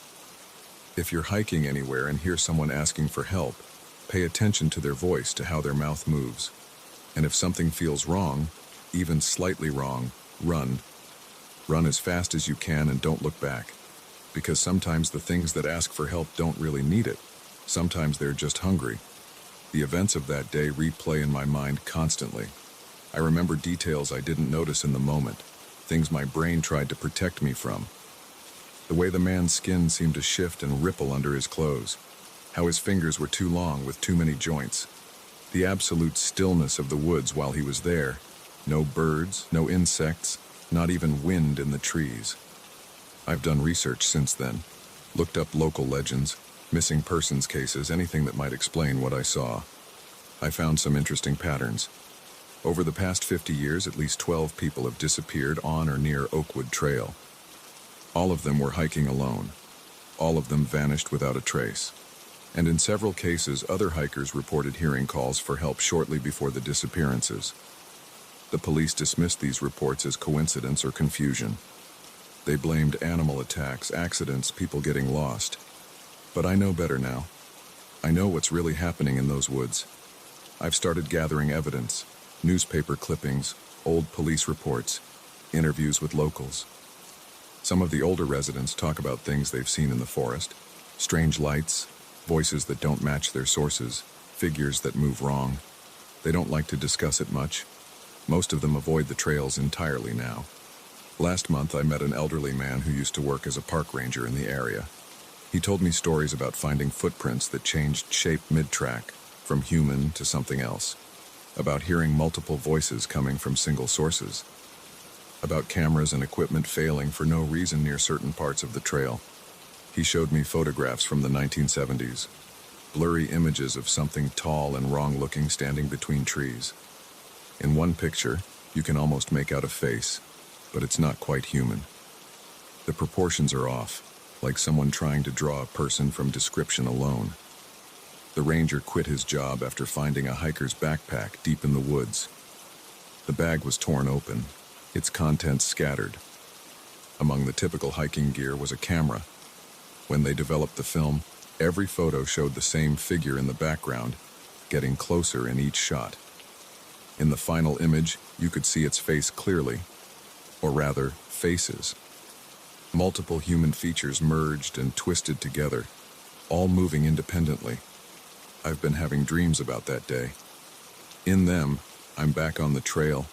A: If you're hiking anywhere and hear someone asking for help, pay attention to their voice, to how their mouth moves. And if something feels wrong, even slightly wrong, run. Run as fast as you can and don't look back. Because sometimes the things that ask for help don't really need it. Sometimes they're just hungry. The events of that day replay in my mind constantly. I remember details I didn't notice in the moment, things my brain tried to protect me from. The way the man's skin seemed to shift and ripple under his clothes, how his fingers were too long with too many joints, the absolute stillness of the woods while he was there, no birds, no insects, not even wind in the trees. I've done research since then, looked up local legends, missing persons cases, anything that might explain what I saw. I found some interesting patterns. Over the past 50 years, at least 12 people have disappeared on or near Oakwood Trail. All of them were hiking alone. All of them vanished without a trace. And in several cases, other hikers reported hearing calls for help shortly before the disappearances. The police dismissed these reports as coincidence or confusion. They blamed animal attacks, accidents, people getting lost. But I know better now. I know what's really happening in those woods. I've started gathering evidence, newspaper clippings, old police reports, interviews with locals. Some of the older residents talk about things they've seen in the forest, strange lights, voices that don't match their sources, figures that move wrong. They don't like to discuss it much. Most of them avoid the trails entirely now. Last month, I met an elderly man who used to work as a park ranger in the area. He told me stories about finding footprints that changed shape mid-track, from human to something else, about hearing multiple voices coming from single sources, about cameras and equipment failing for no reason near certain parts of the trail. He showed me photographs from the 1970s, blurry images of something tall and wrong-looking standing between trees. In one picture, you can almost make out a face, but it's not quite human. The proportions are off, like someone trying to draw a person from description alone. The ranger quit his job after finding a hiker's backpack deep in the woods. The bag was torn open, its contents scattered. Among the typical hiking gear was a camera. When they developed the film, every photo showed the same figure in the background, getting closer in each shot. In the final image, you could see its face clearly, or rather, faces. Multiple human features merged and twisted together, all moving independently. I've been having dreams about that day. In them, I'm back on the trail,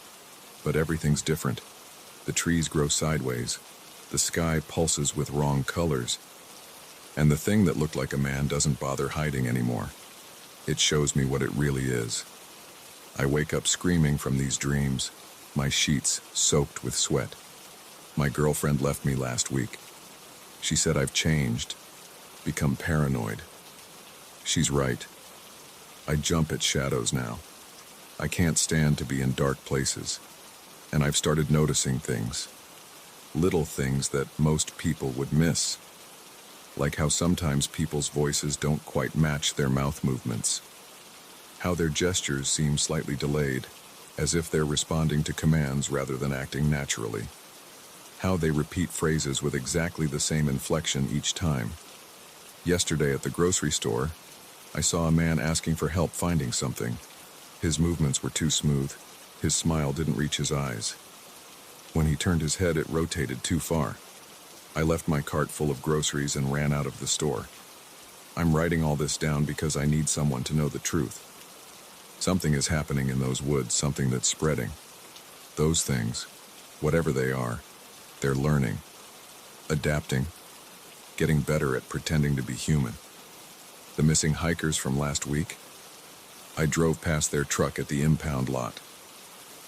A: but everything's different. The trees grow sideways, the sky pulses with wrong colors, and the thing that looked like a man doesn't bother hiding anymore. It shows me what it really is. I wake up screaming from these dreams, my sheets soaked with sweat. My girlfriend left me last week. She said I've changed, become paranoid. She's right. I jump at shadows now. I can't stand to be in dark places. And I've started noticing things. Little things that most people would miss. Like how sometimes people's voices don't quite match their mouth movements. How their gestures seem slightly delayed, as if they're responding to commands rather than acting naturally. How they repeat phrases with exactly the same inflection each time. Yesterday at the grocery store, I saw a man asking for help finding something. His movements were too smooth. His smile didn't reach his eyes. When he turned his head, it rotated too far. I left my cart full of groceries and ran out of the store. I'm writing all this down because I need someone to know the truth. Something is happening in those woods, something that's spreading. Those things, whatever they are, they're learning, adapting, getting better at pretending to be human. The missing hikers from last week? I drove past their truck at the impound lot.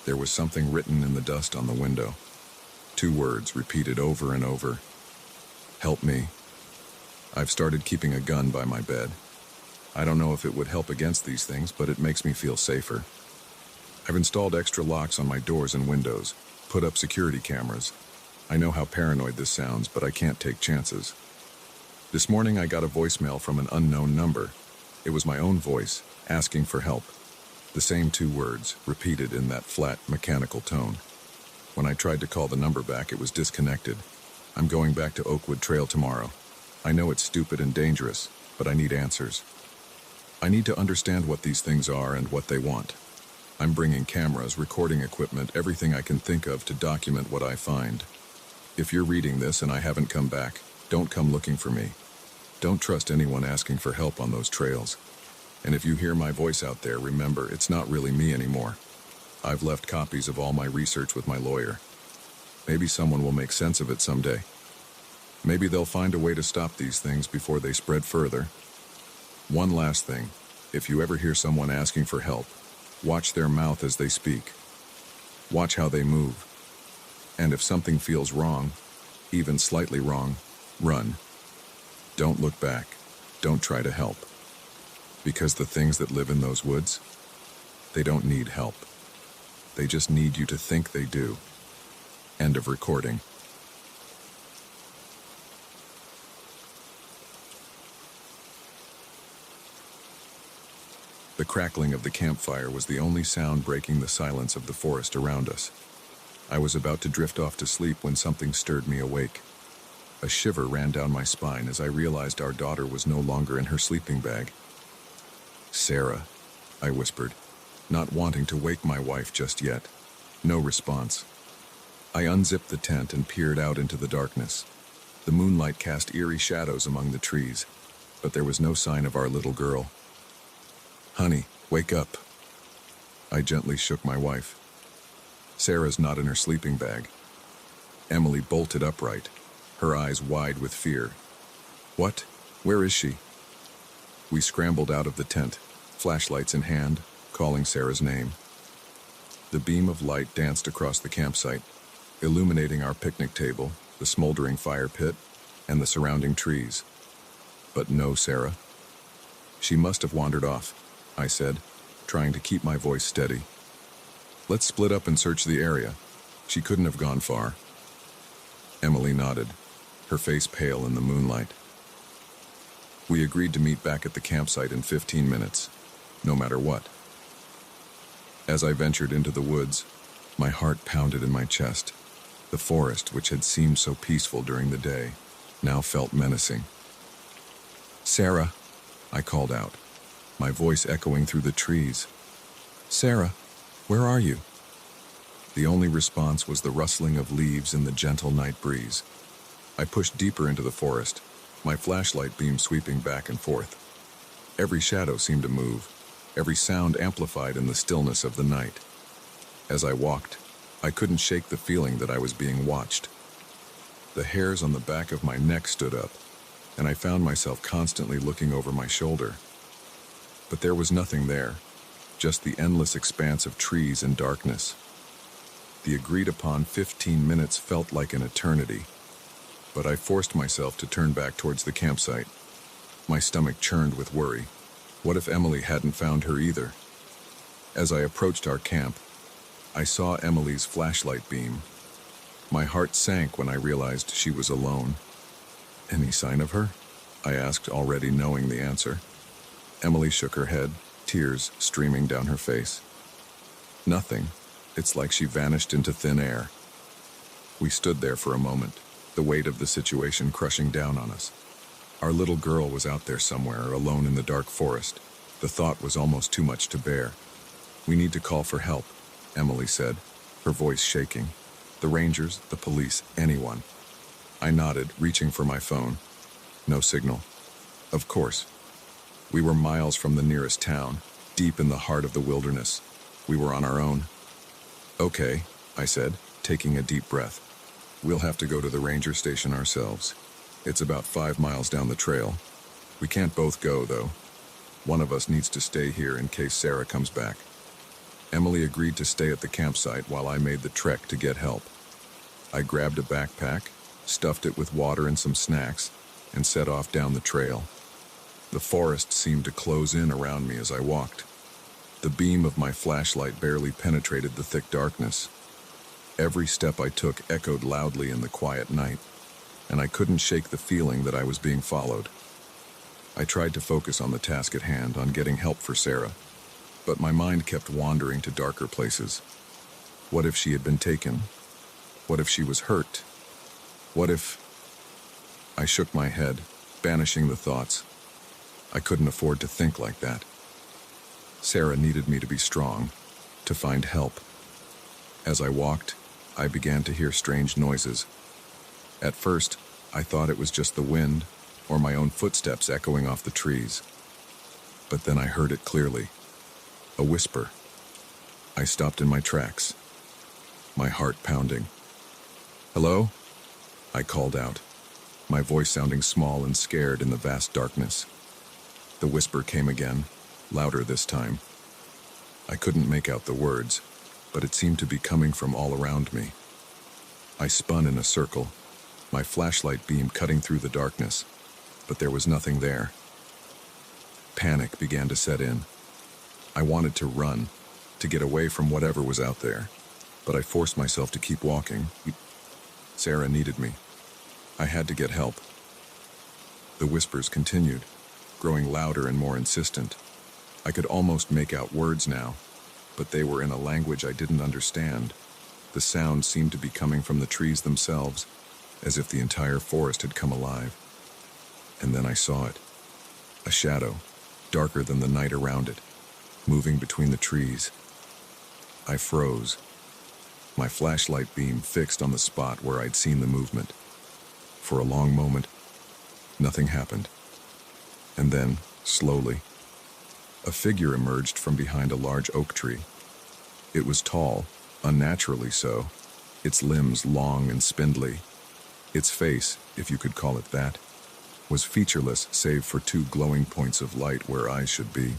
A: There was something written in the dust on the window. 2 words repeated over and over. Help me. I've started keeping a gun by my bed. I don't know if it would help against these things, but it makes me feel safer. I've installed extra locks on my doors and windows, put up security cameras. I know how paranoid this sounds, but I can't take chances. This morning I got a voicemail from an unknown number. It was my own voice, asking for help. The same two words, repeated in that flat, mechanical tone. When I tried to call the number back, it was disconnected. I'm going back to Oakwood Trail tomorrow. I know it's stupid and dangerous, but I need answers. I need to understand what these things are and what they want. I'm bringing cameras, recording equipment, everything I can think of to document what I find. If you're reading this and I haven't come back, don't come looking for me. Don't trust anyone asking for help on those trails. And if you hear my voice out there, remember, it's not really me anymore. I've left copies of all my research with my lawyer. Maybe someone will make sense of it someday. Maybe they'll find a way to stop these things before they spread further. One last thing. If you ever hear someone asking for help, watch their mouth as they speak. Watch how they move. And if something feels wrong, even slightly wrong, run. Don't look back. Don't try to help. Because the things that live in those woods, they don't need help. They just need you to think they do. End of recording. The crackling of the campfire was the only sound breaking the silence of the forest around us. I was about to drift off to sleep when something stirred me awake. A shiver ran down my spine as I realized our daughter was no longer in her sleeping bag. "Sarah," I whispered, not wanting to wake my wife just yet. No response. I unzipped the tent and peered out into the darkness. The moonlight cast eerie shadows among the trees, but there was no sign of our little girl. "Honey, wake up." I gently shook my wife. Sarah's not in her sleeping bag. Emily bolted upright, her eyes wide with fear. "What? Where is she?" We scrambled out of the tent, flashlights in hand, calling Sarah's name. The beam of light danced across the campsite, illuminating our picnic table, the smoldering fire pit, and the surrounding trees. But no Sarah. "She must have wandered off," I said, trying to keep my voice steady. "Let's split up and search the area. She couldn't have gone far." Emily nodded, her face pale in the moonlight. We agreed to meet back at the campsite in 15 minutes, no matter what. As I ventured into the woods, my heart pounded in my chest. The forest, which had seemed so peaceful during the day, now felt menacing. "Sarah," I called out, my voice echoing through the trees. "Sarah, where are you?" The only response was the rustling of leaves in the gentle night breeze. I pushed deeper into the forest, my flashlight beam sweeping back and forth. Every shadow seemed to move, every sound amplified in the stillness of the night. As I walked, I couldn't shake the feeling that I was being watched. The hairs on the back of my neck stood up, and I found myself constantly looking over my shoulder. But there was nothing there, just the endless expanse of trees and darkness. The agreed-upon 15 minutes felt like an eternity, but I forced myself to turn back towards the campsite. My stomach churned with worry. What if Emily hadn't found her either? As I approached our camp, I saw Emily's flashlight beam. My heart sank when I realized she was alone. "Any sign of her?" I asked, already knowing the answer. Emily shook her head, tears streaming down her face. "Nothing. It's like she vanished into thin air." We stood there for a moment, the weight of the situation crushing down on us. Our little girl was out there somewhere, alone in the dark forest. The thought was almost too much to bear. "We need to call for help," Emily said, her voice shaking. "The rangers, the police, anyone." I nodded, reaching for my phone. No signal. Of course. We were miles from the nearest town, deep in the heart of the wilderness. We were on our own. "Okay," I said, taking a deep breath. "We'll have to go to the ranger station ourselves. It's about 5 miles down the trail. We can't both go, though. One of us needs to stay here in case Sarah comes back." Emily agreed to stay at the campsite while I made the trek to get help. I grabbed a backpack, stuffed it with water and some snacks, and set off down the trail. The forest seemed to close in around me as I walked. The beam of my flashlight barely penetrated the thick darkness. Every step I took echoed loudly in the quiet night. and I couldn't shake the feeling that I was being followed. I tried to focus on the task at hand, on getting help for Sarah, but my mind kept wandering to darker places. What if she had been taken? What if she was hurt? What if... I shook my head, banishing the thoughts. I couldn't afford to think like that. Sarah needed me to be strong, to find help. As I walked, I began to hear strange noises. At first, I thought it was just the wind or my own footsteps echoing off the trees. But then I heard it clearly. A whisper. I stopped in my tracks, my heart pounding. "Hello?" I called out, my voice sounding small and scared in the vast darkness. The whisper came again, louder this time. I couldn't make out the words, but it seemed to be coming from all around me. I spun in a circle, my flashlight beam cutting through the darkness, but there was nothing there. Panic began to set in. I wanted to run, to get away from whatever was out there, but I forced myself to keep walking. Sarah needed me. I had to get help. The whispers continued, growing louder and more insistent. I could almost make out words now, but they were in a language I didn't understand. The sound seemed to be coming from the trees themselves, as if the entire forest had come alive. And then I saw it. A shadow, darker than the night around it, moving between the trees. I froze, my flashlight beam fixed on the spot where I'd seen the movement. For a long moment, nothing happened. And then, slowly, a figure emerged from behind a large oak tree. It was tall, unnaturally so, its limbs long and spindly. Its face, if you could call it that, was featureless save for two glowing points of light where eyes should be.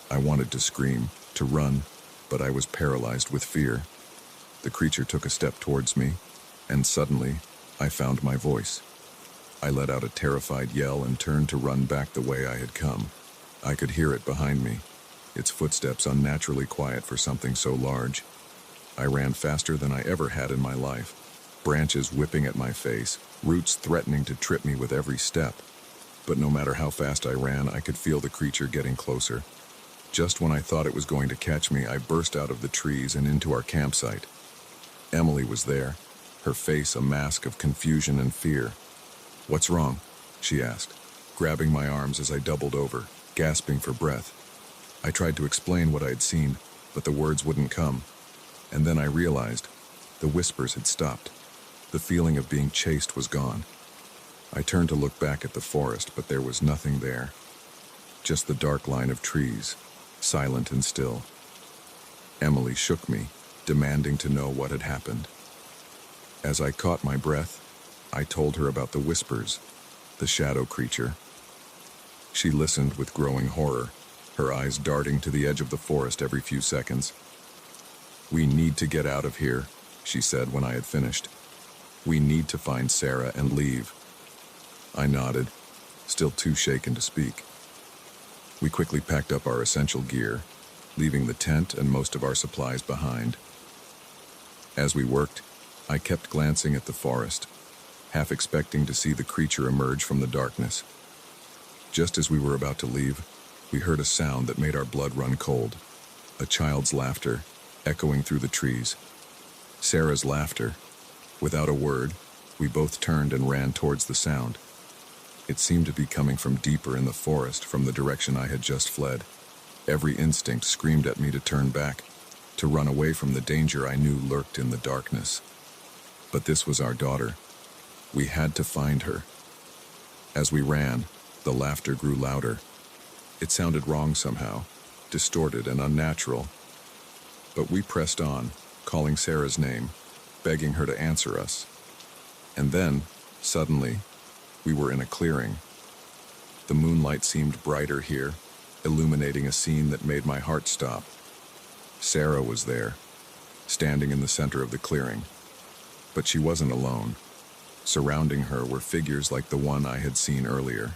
A: I wanted to scream, to run, but I was paralyzed with fear. The creature took a step towards me, and suddenly, I found my voice. I let out a terrified yell and turned to run back the way I had come. I could hear it behind me, its footsteps unnaturally quiet for something so large. I ran faster than I ever had in my life, branches whipping at my face, roots threatening to trip me with every step. But no matter how fast I ran, I could feel the creature getting closer. Just when I thought it was going to catch me, I burst out of the trees and into our campsite. Emily was there, her face a mask of confusion and fear. "What's wrong?" she asked, grabbing my arms as I doubled over, gasping for breath. I tried to explain what I had seen, but the words wouldn't come. And then I realized the whispers had stopped. The feeling of being chased was gone. I turned to look back at the forest, but there was nothing there. Just the dark line of trees, silent and still. Emily shook me, demanding to know what had happened. As I caught my breath, I told her about the whispers, the shadow creature. She listened with growing horror, her eyes darting to the edge of the forest every few seconds. "We need to get out of here," she said when I had finished. "We need to find Sarah and leave." I nodded, still too shaken to speak. We quickly packed up our essential gear, leaving the tent and most of our supplies behind. As we worked, I kept glancing at the forest, half expecting to see the creature emerge from the darkness. Just as we were about to leave, we heard a sound that made our blood run cold. A child's laughter, echoing through the trees. Sarah's laughter. Without a word, we both turned and ran towards the sound. It seemed to be coming from deeper in the forest, from the direction I had just fled. Every instinct screamed at me to turn back, to run away from the danger I knew lurked in the darkness. But this was our daughter. We had to find her. As we ran, the laughter grew louder. It sounded wrong somehow, distorted and unnatural. But we pressed on, calling Sarah's name, begging her to answer us. And then, suddenly, we were in a clearing. The moonlight seemed brighter here, illuminating a scene that made my heart stop. Sarah was there, standing in the center of the clearing. But she wasn't alone. Surrounding her were figures like the one I had seen earlier.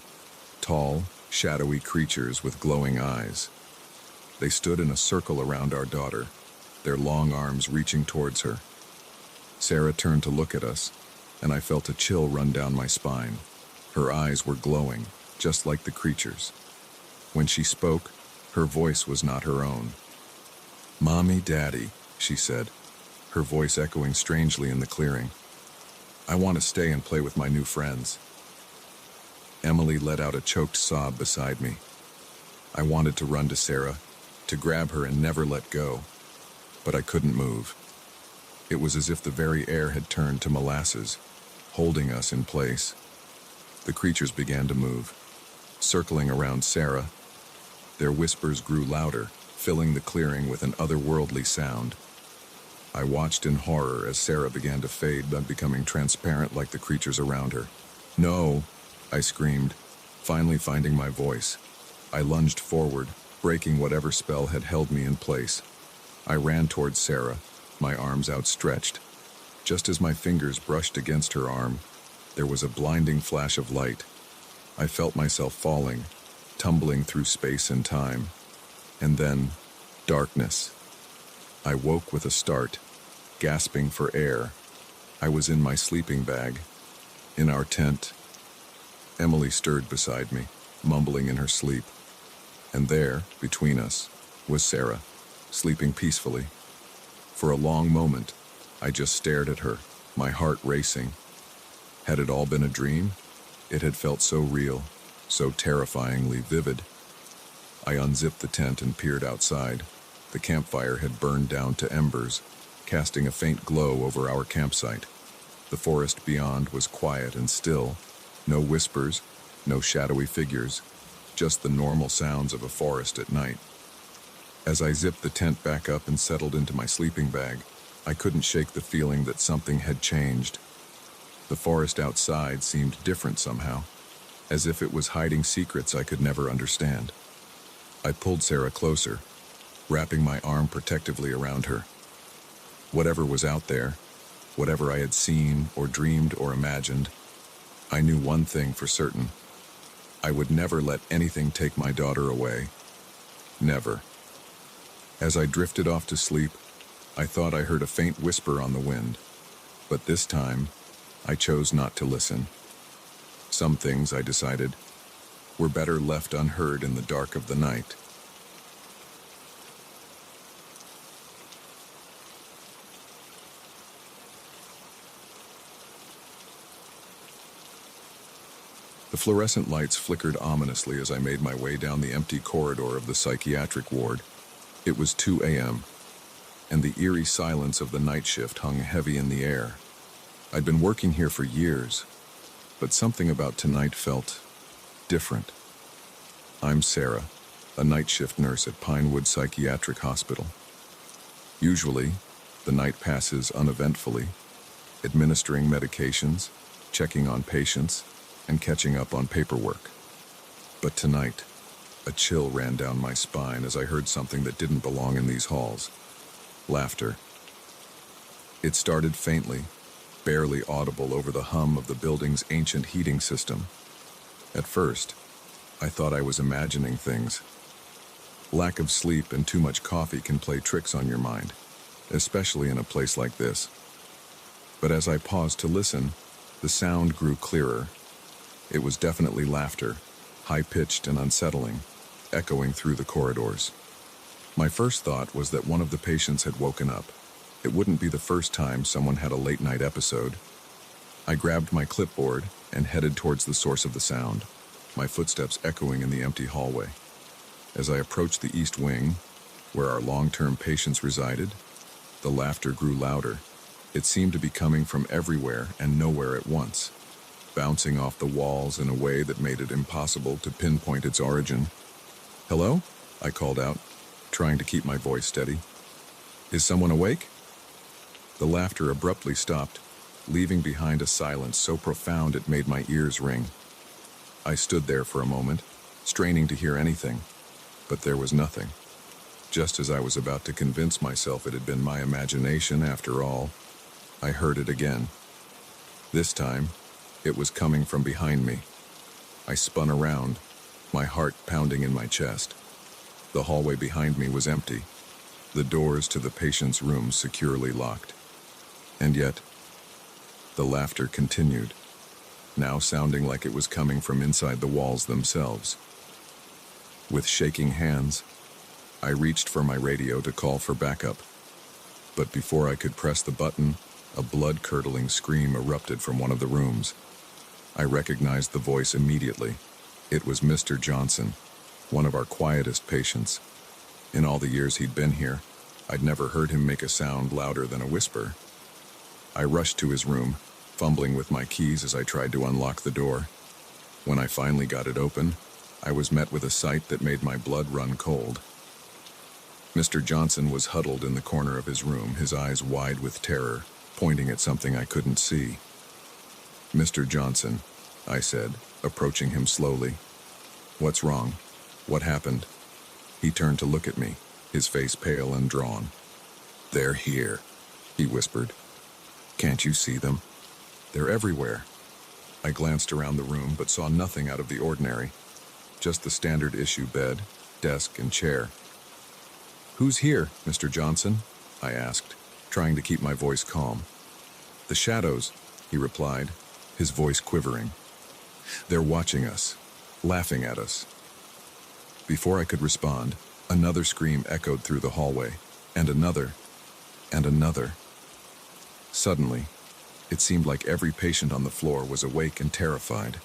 A: Tall, shadowy creatures with glowing eyes. They stood in a circle around our daughter, their long arms reaching towards her. Sarah turned to look at us, and I felt a chill run down my spine. Her eyes were glowing, just like the creature's. When she spoke, her voice was not her own. "Mommy, Daddy," she said, her voice echoing strangely in the clearing. "I want to stay and play with my new friends." Emily let out a choked sob beside me. I wanted to run to Sarah, to grab her and never let go, but I couldn't move. It was as if the very air had turned to molasses, holding us in place. The creatures began to move, circling around Sarah. Their whispers grew louder, filling the clearing with an otherworldly sound. I watched in horror as Sarah began to fade by becoming transparent like the creatures around her. "No!" I screamed, finally finding my voice. I lunged forward, breaking whatever spell had held me in place. I ran towards Sarah, my arms outstretched. Just as my fingers brushed against her arm, there was a blinding flash of light. I felt myself falling, tumbling through space and time. And then, darkness. I woke with a start, gasping for air. I was in my sleeping bag, in our tent. Emily stirred beside me, mumbling in her sleep. And there, between us, was Sarah, sleeping peacefully. For a long moment, I just stared at her, my heart racing. Had it all been a dream? It had felt so real, so terrifyingly vivid. I unzipped the tent and peered outside. The campfire had burned down to embers, casting a faint glow over our campsite. The forest beyond was quiet and still. No whispers, no shadowy figures, just the normal sounds of a forest at night. As I zipped the tent back up and settled into my sleeping bag, I couldn't shake the feeling that something had changed. The forest outside seemed different somehow, as if it was hiding secrets I could never understand. I pulled Sarah closer, wrapping my arm protectively around her. Whatever was out there, whatever I had seen or dreamed or imagined, I knew one thing for certain. I would never let anything take my daughter away. Never. As I drifted off to sleep, I thought I heard a faint whisper on the wind, but this time, I chose not to listen. Some things, I decided, were better left unheard in the dark of the night. The fluorescent lights flickered ominously as I made my way down the empty corridor of the psychiatric ward. It was 2 a.m., and the eerie silence of the night shift hung heavy in the air. I'd been working here for years, but something about tonight felt different. I'm Sarah, a night shift nurse at Pinewood Psychiatric Hospital. Usually, the night passes uneventfully, administering medications, checking on patients, and catching up on paperwork. But tonight, a chill ran down my spine as I heard something that didn't belong in these halls. Laughter. It started faintly, barely audible over the hum of the building's ancient heating system. At first, I thought I was imagining things. Lack of sleep and too much coffee can play tricks on your mind, especially in a place like this. But as I paused to listen, the sound grew clearer. It was definitely laughter, high-pitched and unsettling, echoing through the corridors. My first thought was that one of the patients had woken up. It wouldn't be the first time someone had a late-night episode. I grabbed my clipboard and headed towards the source of the sound, my footsteps echoing in the empty hallway. As I approached the east wing, where our long-term patients resided, the laughter grew louder. It seemed to be coming from everywhere and nowhere at once, bouncing off the walls in a way that made it impossible to pinpoint its origin. "Hello?" I called out, trying to keep my voice steady. "Is someone awake?" The laughter abruptly stopped, leaving behind a silence so profound it made my ears ring. I stood there for a moment, straining to hear anything, but there was nothing. Just as I was about to convince myself it had been my imagination after all, I heard it again. This time, it was coming from behind me. I spun around, my heart pounding in my chest. The hallway behind me was empty, the doors to the patient's rooms securely locked. And yet, The laughter continued, now sounding like it was coming from inside the walls themselves. With shaking hands, I reached for my radio to call for backup. But before I could press the button, a blood-curdling scream erupted from one of the rooms. I recognized the voice immediately. It was Mr. Johnson, one of our quietest patients. In all the years he'd been here, I'd never heard him make a sound louder than a whisper. I rushed to his room, fumbling with my keys as I tried to unlock the door. When I finally got it open, I was met with a sight that made my blood run cold. Mr. Johnson was huddled in the corner of his room, his eyes wide with terror, pointing at something I couldn't see. "Mr. Johnson," I said, approaching him slowly. "What's wrong? What happened?" He turned to look at me, his face pale and drawn. "They're here," he whispered. "Can't you see them? They're everywhere." I glanced around the room but saw nothing out of the ordinary, just the standard issue bed, desk, and chair. "Who's here, Mr. Johnson?" I asked, trying to keep my voice calm. "The shadows," he replied, his voice quivering. "They're watching us, laughing at us." Before I could respond, another scream echoed through the hallway, and another, and another. Suddenly, it seemed like every patient on the floor was awake and terrified.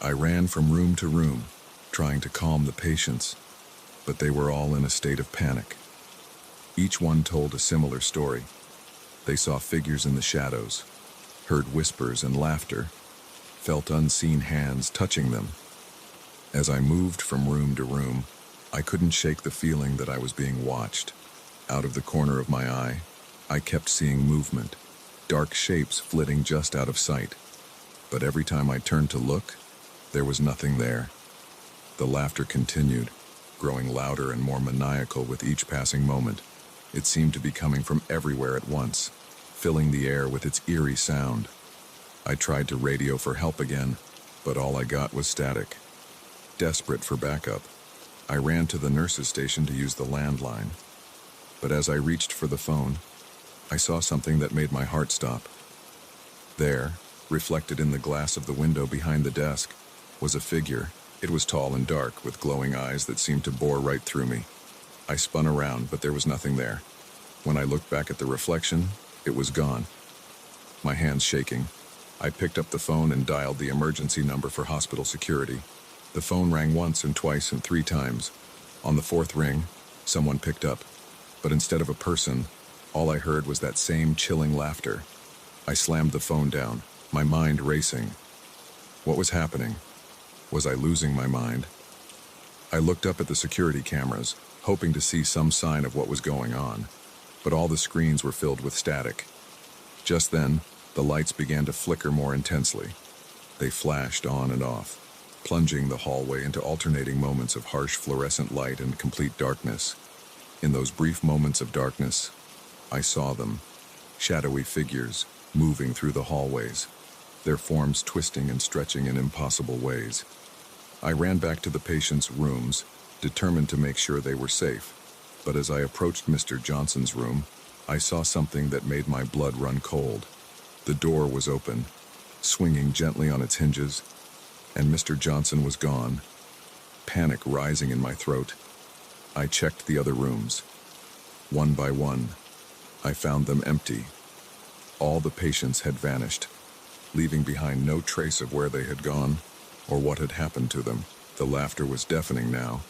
A: I ran from room to room, trying to calm the patients, but they were all in a state of panic. Each one told a similar story. They saw figures in the shadows, heard whispers and laughter, felt unseen hands touching them. As I moved from room to room, I couldn't shake the feeling that I was being watched. Out of the corner of my eye, I kept seeing movement, dark shapes flitting just out of sight. But every time I turned to look, there was nothing there. The laughter continued, growing louder and more maniacal with each passing moment. It seemed to be coming from everywhere at once, filling the air with its eerie sound. I tried to radio for help again, but all I got was static. Desperate for backup, I ran to the nurse's station to use the landline. But as I reached for the phone, I saw something that made my heart stop. There, reflected in the glass of the window behind the desk, was a figure. It was tall and dark, with glowing eyes that seemed to bore right through me. I spun around, but there was nothing there. When I looked back at the reflection, it was gone. My hands shaking, I picked up the phone and dialed the emergency number for hospital security. The phone rang once and twice and 3 times. On the 4th ring, someone picked up, but instead of a person, all I heard was that same chilling laughter. I slammed the phone down, my mind racing. What was happening? Was I losing my mind? I looked up at the security cameras, hoping to see some sign of what was going on, but all the screens were filled with static. Just then, the lights began to flicker more intensely. They flashed on and off, plunging the hallway into alternating moments of harsh fluorescent light and complete darkness. In those brief moments of darkness, I saw them, shadowy figures, moving through the hallways, their forms twisting and stretching in impossible ways. I ran back to the patients' rooms, determined to make sure they were safe, but as I approached Mr. Johnson's room, I saw something that made my blood run cold. The door was open, swinging gently on its hinges, and Mr. Johnson was gone, panic rising in my throat. I checked the other rooms. One by one, I found them empty. All the patients had vanished, leaving behind no trace of where they had gone or what had happened to them. The laughter was deafening now,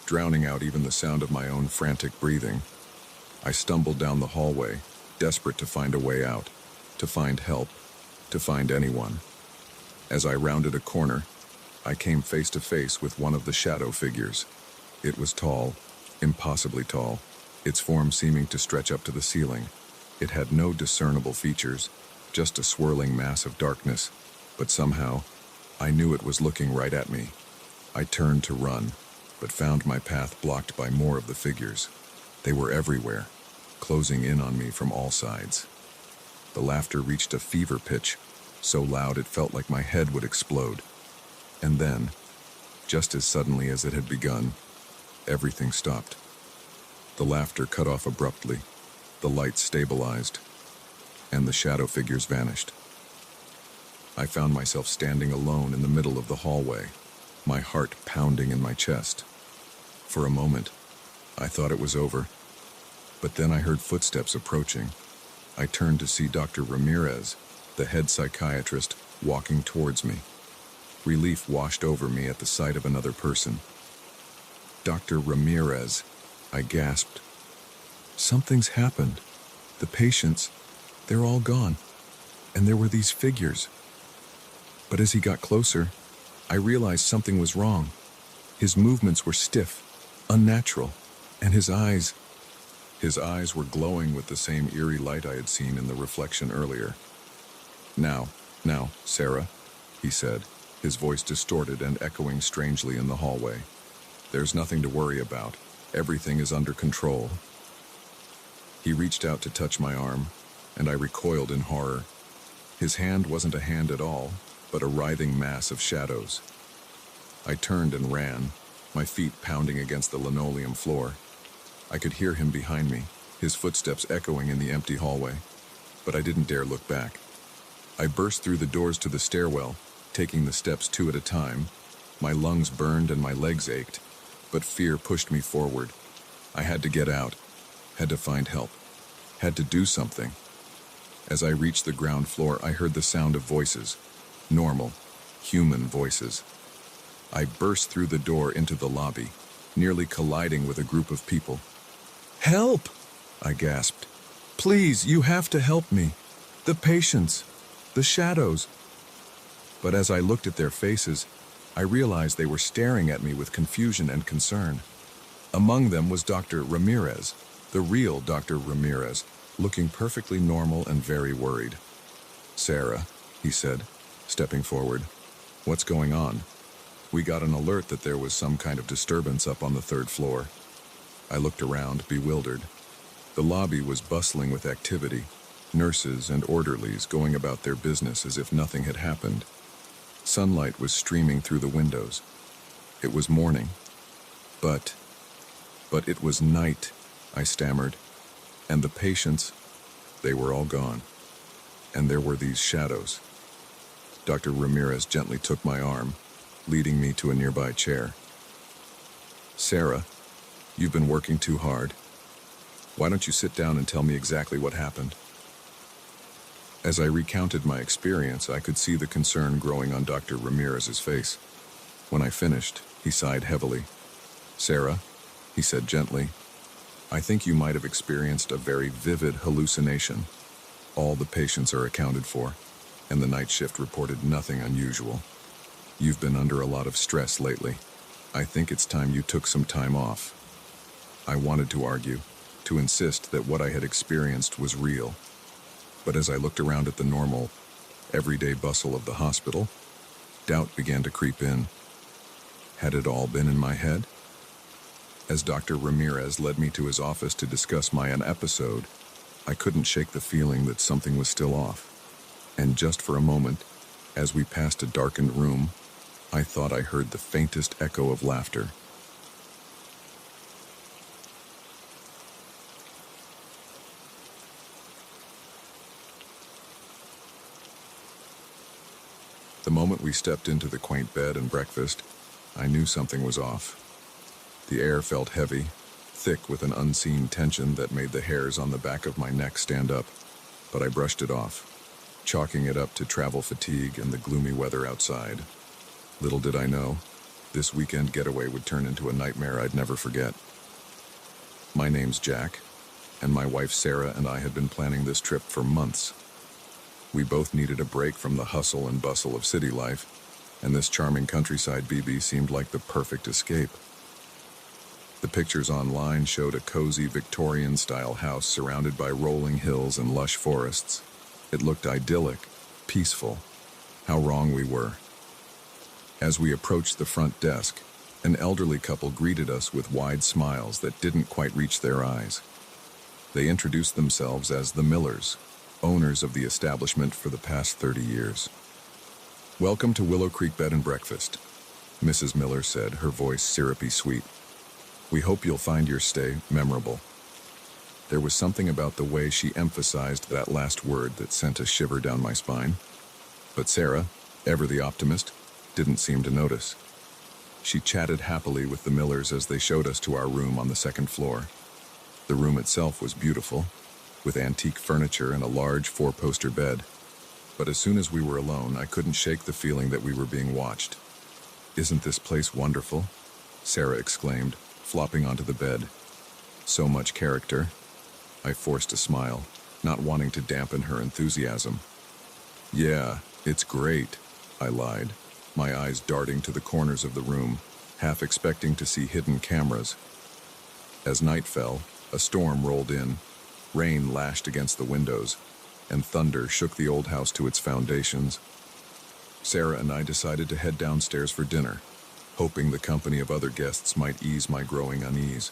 A: drowning out even the sound of my own frantic breathing. I stumbled down the hallway, desperate to find a way out, to find help, to find anyone. As I rounded a corner, I came face to face with one of the shadow figures. It was tall, impossibly tall, its form seeming to stretch up to the ceiling. It had no discernible features, just a swirling mass of darkness, but somehow, I knew it was looking right at me. I turned to run, but found my path blocked by more of the figures. They were everywhere, closing in on me from all sides. The laughter reached a fever pitch, so loud it felt like my head would explode. And then, just as suddenly as it had begun, everything stopped. The laughter cut off abruptly, the lights stabilized, and the shadow figures vanished. I found myself standing alone in the middle of the hallway, my heart pounding in my chest. For a moment, I thought it was over, but then I heard footsteps approaching. I turned to see Dr. Ramirez, the head psychiatrist, walking towards me. Relief washed over me at the sight of another person. "Dr. Ramirez," I gasped. "Something's happened. The patients, they're all gone. And there were these figures." But as he got closer, I realized something was wrong. His movements were stiff, unnatural, and his eyes were glowing with the same eerie light I had seen in the reflection earlier. Now, Sarah," he said, his voice distorted and echoing strangely in the hallway. "There's nothing to worry about. Everything is under control." He reached out to touch my arm, and I recoiled in horror. His hand wasn't a hand at all, but a writhing mass of shadows. I turned and ran, my feet pounding against the linoleum floor. I could hear him behind me, his footsteps echoing in the empty hallway, but I didn't dare look back. I burst through the doors to the stairwell, taking the steps 2 at a time. My lungs burned and my legs ached, but fear pushed me forward. I had to get out, had to find help, had to do something. As I reached the ground floor, I heard the sound of voices, normal, human voices. I burst through the door into the lobby, nearly colliding with a group of people. "Help!" I gasped. "Please, you have to help me. The patients, the shadows." But as I looked at their faces, I realized they were staring at me with confusion and concern. Among them was Dr. Ramirez, the real Dr. Ramirez, looking perfectly normal and very worried. "Sarah," he said, stepping forward, "what's going on? We got an alert that there was some kind of disturbance up on the 3rd floor." I looked around, bewildered. The lobby was bustling with activity, nurses and orderlies going about their business as if nothing had happened. Sunlight was streaming through the windows. It was morning. But it was night, I stammered. And the patients, they were all gone. And there were these shadows. Dr. Ramirez gently took my arm, leading me to a nearby chair. "Sarah, you've been working too hard. Why don't you sit down and tell me exactly what happened?" As I recounted my experience, I could see the concern growing on Dr. Ramirez's face. When I finished, he sighed heavily. "Sarah," he said gently, "I think you might have experienced a very vivid hallucination. All the patients are accounted for, and the night shift reported nothing unusual. You've been under a lot of stress lately. I think it's time you took some time off." I wanted to argue, to insist that what I had experienced was real. But as I looked around at the normal, everyday bustle of the hospital, doubt began to creep in. Had it all been in my head? As Dr. Ramirez led me to his office to discuss my episode, I couldn't shake the feeling that something was still off. And just for a moment, as we passed a darkened room, I thought I heard the faintest echo of laughter. The moment we stepped into the quaint bed and breakfast, I knew something was off. The air felt heavy, thick with an unseen tension that made the hairs on the back of my neck stand up, but I brushed it off, chalking it up to travel fatigue and the gloomy weather outside. Little did I know, this weekend getaway would turn into a nightmare I'd never forget. My name's Jack, and my wife Sarah and I had been planning this trip for months. We both needed a break from the hustle and bustle of city life, and this charming countryside BB seemed like the perfect escape. The pictures online showed a cozy Victorian-style house surrounded by rolling hills and lush forests. It looked idyllic, peaceful. How wrong we were. As we approached the front desk, an elderly couple greeted us with wide smiles that didn't quite reach their eyes. They introduced themselves as the Millers, owners of the establishment for the past 30 years. "Welcome to Willow Creek Bed and Breakfast," Mrs. Miller said, her voice syrupy sweet. "We hope you'll find your stay memorable." There was something about the way she emphasized that last word that sent a shiver down my spine. But Sarah, ever the optimist, didn't seem to notice. She chatted happily with the Millers as they showed us to our room on the second floor. The room itself was beautiful, with antique furniture and a large four-poster bed. But as soon as we were alone, I couldn't shake the feeling that we were being watched. "Isn't this place wonderful?" Sarah exclaimed, flopping onto the bed. "So much character." I forced a smile, not wanting to dampen her enthusiasm. "Yeah, it's great," I lied, my eyes darting to the corners of the room, half expecting to see hidden cameras. As night fell, a storm rolled in. Rain lashed against the windows, and thunder shook the old house to its foundations. Sarah and I decided to head downstairs for dinner, hoping the company of other guests might ease my growing unease.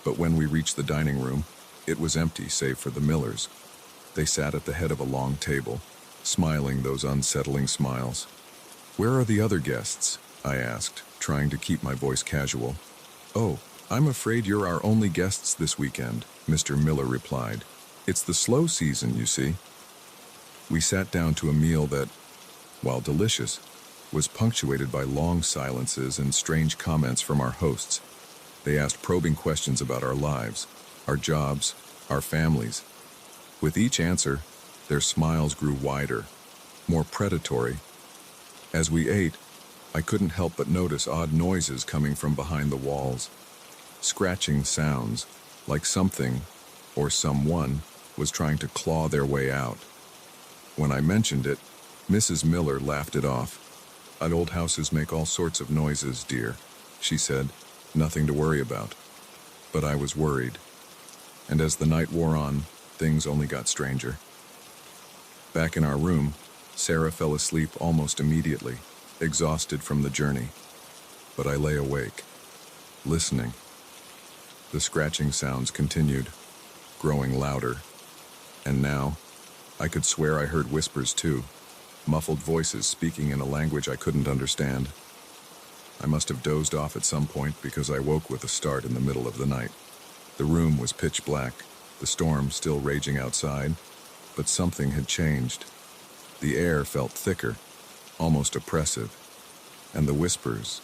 A: But when we reached the dining room, it was empty save for the Millers. They sat at the head of a long table, smiling those unsettling smiles. "Where are the other guests?" I asked, trying to keep my voice casual. "Oh, I'm afraid you're our only guests this weekend," Mr. Miller replied. "It's the slow season, you see." We sat down to a meal that, while delicious, was punctuated by long silences and strange comments from our hosts. They asked probing questions about our lives, our jobs, our families. With each answer, their smiles grew wider, more predatory. As we ate, I couldn't help but notice odd noises coming from behind the walls. Scratching sounds, like something, or someone, was trying to claw their way out. When I mentioned it, Mrs. Miller laughed it off. "Old houses make all sorts of noises, dear," she said. "Nothing to worry about." But I was worried. And as the night wore on, things only got stranger. Back in our room, Sarah fell asleep almost immediately, exhausted from the journey. But I lay awake, listening. The scratching sounds continued, growing louder. And now, I could swear I heard whispers too, muffled voices speaking in a language I couldn't understand. I must have dozed off at some point because I woke with a start in the middle of the night. The room was pitch black, the storm still raging outside, but something had changed. The air felt thicker, almost oppressive, and the whispers,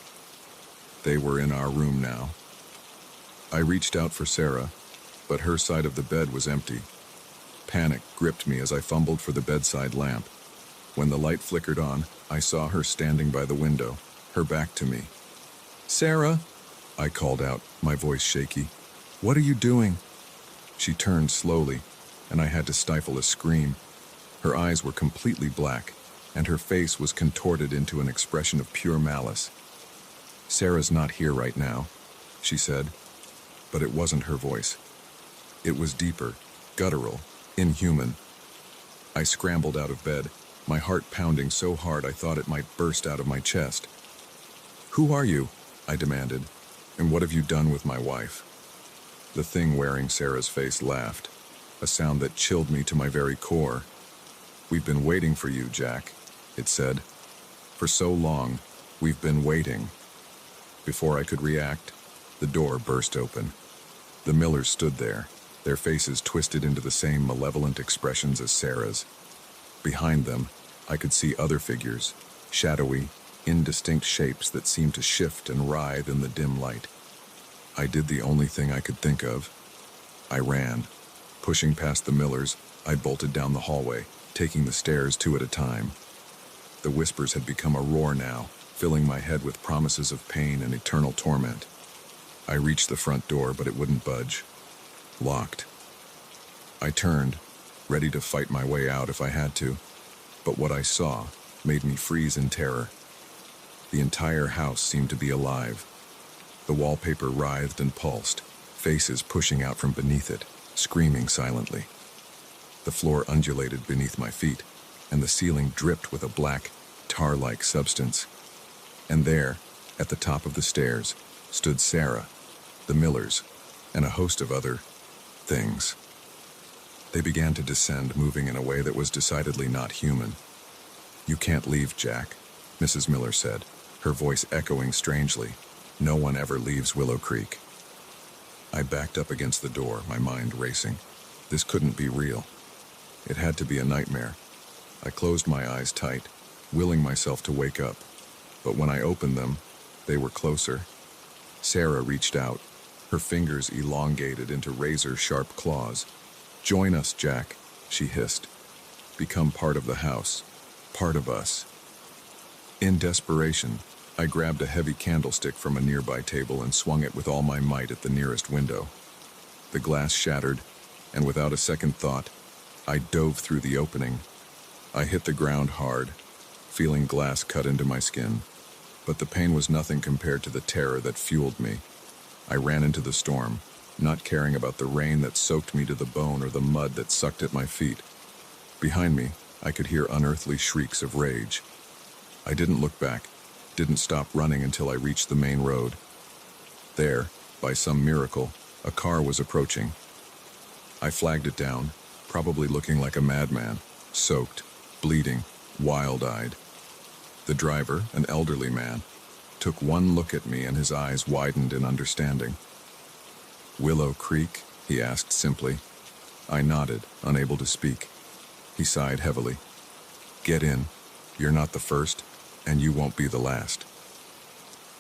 A: they were in our room now. I reached out for Sarah, but her side of the bed was empty. Panic gripped me as I fumbled for the bedside lamp. When the light flickered on, I saw her standing by the window, her back to me. "Sarah," I called out, my voice shaky. "What are you doing?" She turned slowly, and I had to stifle a scream. Her eyes were completely black, and her face was contorted into an expression of pure malice. "Sarah's not here right now," she said, but it wasn't her voice. It was deeper, guttural, inhuman. I scrambled out of bed, my heart pounding so hard I thought it might burst out of my chest. "Who are you?" I demanded, "and what have you done with my wife?" The thing wearing Sarah's face laughed, a sound that chilled me to my very core. "We've been waiting for you, Jack," it said. "For so long, we've been waiting." Before I could react, the door burst open. The Millers stood there, their faces twisted into the same malevolent expressions as Sarah's. Behind them, I could see other figures, shadowy, indistinct shapes that seemed to shift and writhe in the dim light. I did the only thing I could think of. I ran. Pushing past the Millers, I bolted down the hallway, taking the stairs two at a time. The whispers had become a roar now, filling my head with promises of pain and eternal torment. I reached the front door, but it wouldn't budge. Locked. I turned, ready to fight my way out if I had to, but what I saw made me freeze in terror. The entire house seemed to be alive. The wallpaper writhed and pulsed, faces pushing out from beneath it, screaming silently. The floor undulated beneath my feet, and the ceiling dripped with a black, tar-like substance. And there, at the top of the stairs, stood Sarah, the Millers, and a host of other things. They began to descend, moving in a way that was decidedly not human. "You can't leave, Jack," Mrs. Miller said, her voice echoing strangely. "No one ever leaves Willow Creek." I backed up against the door, my mind racing. This couldn't be real. It had to be a nightmare. I closed my eyes tight, willing myself to wake up. But when I opened them, they were closer. Sarah reached out, her fingers elongated into razor-sharp claws. "Join us, Jack," she hissed. "Become part of the house, part of us." In desperation, I grabbed a heavy candlestick from a nearby table and swung it with all my might at the nearest window. The glass shattered, and without a second thought, I dove through the opening. I hit the ground hard, feeling glass cut into my skin. But the pain was nothing compared to the terror that fueled me. I ran into the storm, not caring about the rain that soaked me to the bone or the mud that sucked at my feet. Behind me, I could hear unearthly shrieks of rage. I didn't look back, didn't stop running until I reached the main road. There, by some miracle, a car was approaching. I flagged it down, probably looking like a madman, soaked, bleeding, wild-eyed. The driver, an elderly man, took one look at me and his eyes widened in understanding. "Willow Creek?" he asked simply. I nodded, unable to speak. He sighed heavily. "Get in. You're not the first, and you won't be the last."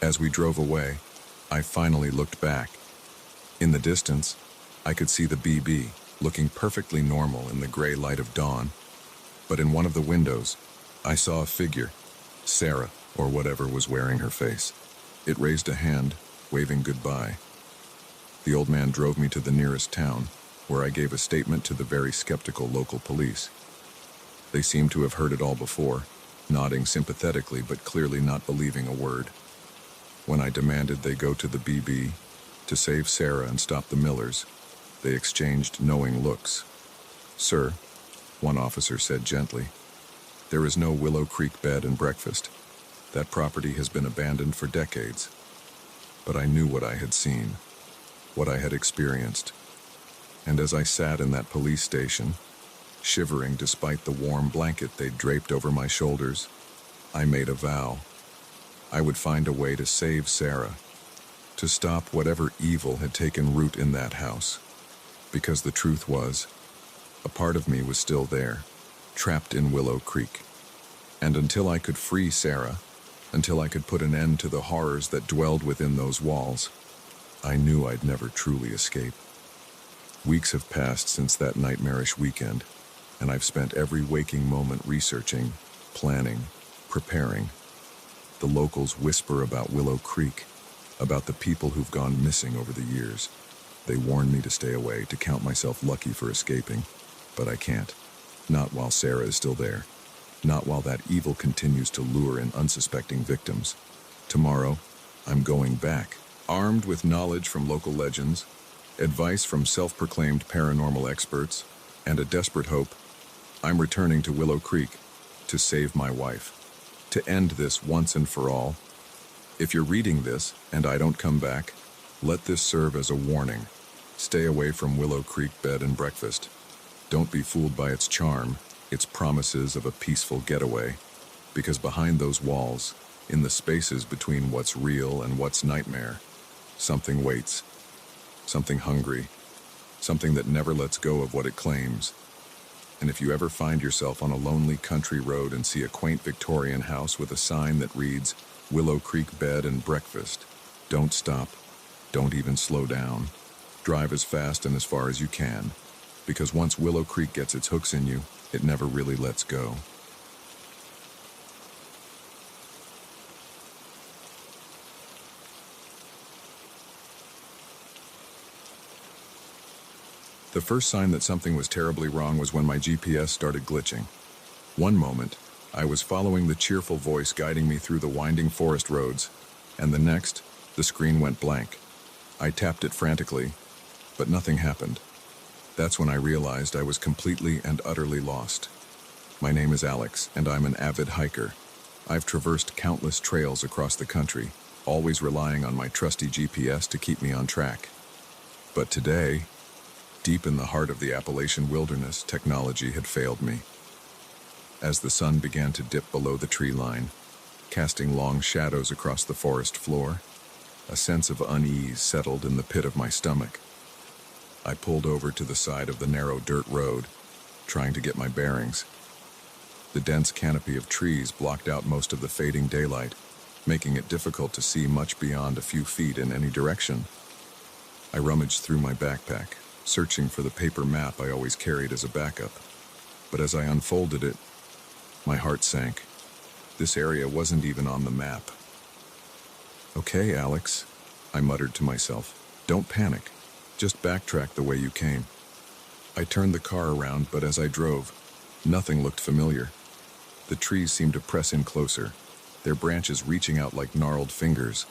A: As we drove away, I finally looked back. In the distance, I could see the BB, looking perfectly normal in the gray light of dawn. But in one of the windows, I saw a figure, Sarah, or whatever was wearing her face. It raised a hand, waving goodbye. The old man drove me to the nearest town, where I gave a statement to the very skeptical local police. They seemed to have heard it all before, nodding sympathetically but clearly not believing a word. When I demanded they go to the BB to save Sarah and stop the Millers, they exchanged knowing looks. "Sir," one officer said gently, "there is no Willow Creek bed and breakfast. That property has been abandoned for decades." But I knew what I had seen, what I had experienced. And as I sat in that police station, shivering despite the warm blanket they'd draped over my shoulders, I made a vow. I would find a way to save Sarah, to stop whatever evil had taken root in that house. Because the truth was, a part of me was still there, trapped in Willow Creek. And until I could free Sarah, until I could put an end to the horrors that dwelled within those walls, I knew I'd never truly escape. Weeks have passed since that nightmarish weekend, and I've spent every waking moment researching, planning, preparing. The locals whisper about Willow Creek, about the people who've gone missing over the years. They warn me to stay away, to count myself lucky for escaping. But I can't. Not while Sarah is still there. Not while that evil continues to lure in unsuspecting victims. Tomorrow, I'm going back, armed with knowledge from local legends, advice from self-proclaimed paranormal experts, and a desperate hope. I'm returning to Willow Creek to save my wife, to end this once and for all. If you're reading this and I don't come back, let this serve as a warning. Stay away from Willow Creek bed and breakfast. Don't be fooled by its charm, its promises of a peaceful getaway, because behind those walls, in the spaces between what's real and what's nightmare, something waits. Something hungry, something that never lets go of what it claims. And if you ever find yourself on a lonely country road and see a quaint Victorian house with a sign that reads, "Willow Creek Bed and Breakfast," don't stop, don't even slow down. Drive as fast and as far as you can, because once Willow Creek gets its hooks in you, it never really lets go. The first sign that something was terribly wrong was when my GPS started glitching. One moment, I was following the cheerful voice guiding me through the winding forest roads, and the next, the screen went blank. I tapped it frantically, but nothing happened. That's when I realized I was completely and utterly lost. My name is Alex, and I'm an avid hiker. I've traversed countless trails across the country, always relying on my trusty GPS to keep me on track. But today, deep in the heart of the Appalachian wilderness, technology had failed me. As the sun began to dip below the tree line, casting long shadows across the forest floor, a sense of unease settled in the pit of my stomach. I pulled over to the side of the narrow dirt road, trying to get my bearings. The dense canopy of trees blocked out most of the fading daylight, making it difficult to see much beyond a few feet in any direction. I rummaged through my backpack, searching for the paper map I always carried as a backup. But as I unfolded it, my heart sank. This area wasn't even on the map. "Okay, Alex," I muttered to myself. "Don't panic. Just backtrack the way you came." I turned the car around, but as I drove, nothing looked familiar. The trees seemed to press in closer, their branches reaching out like gnarled fingers.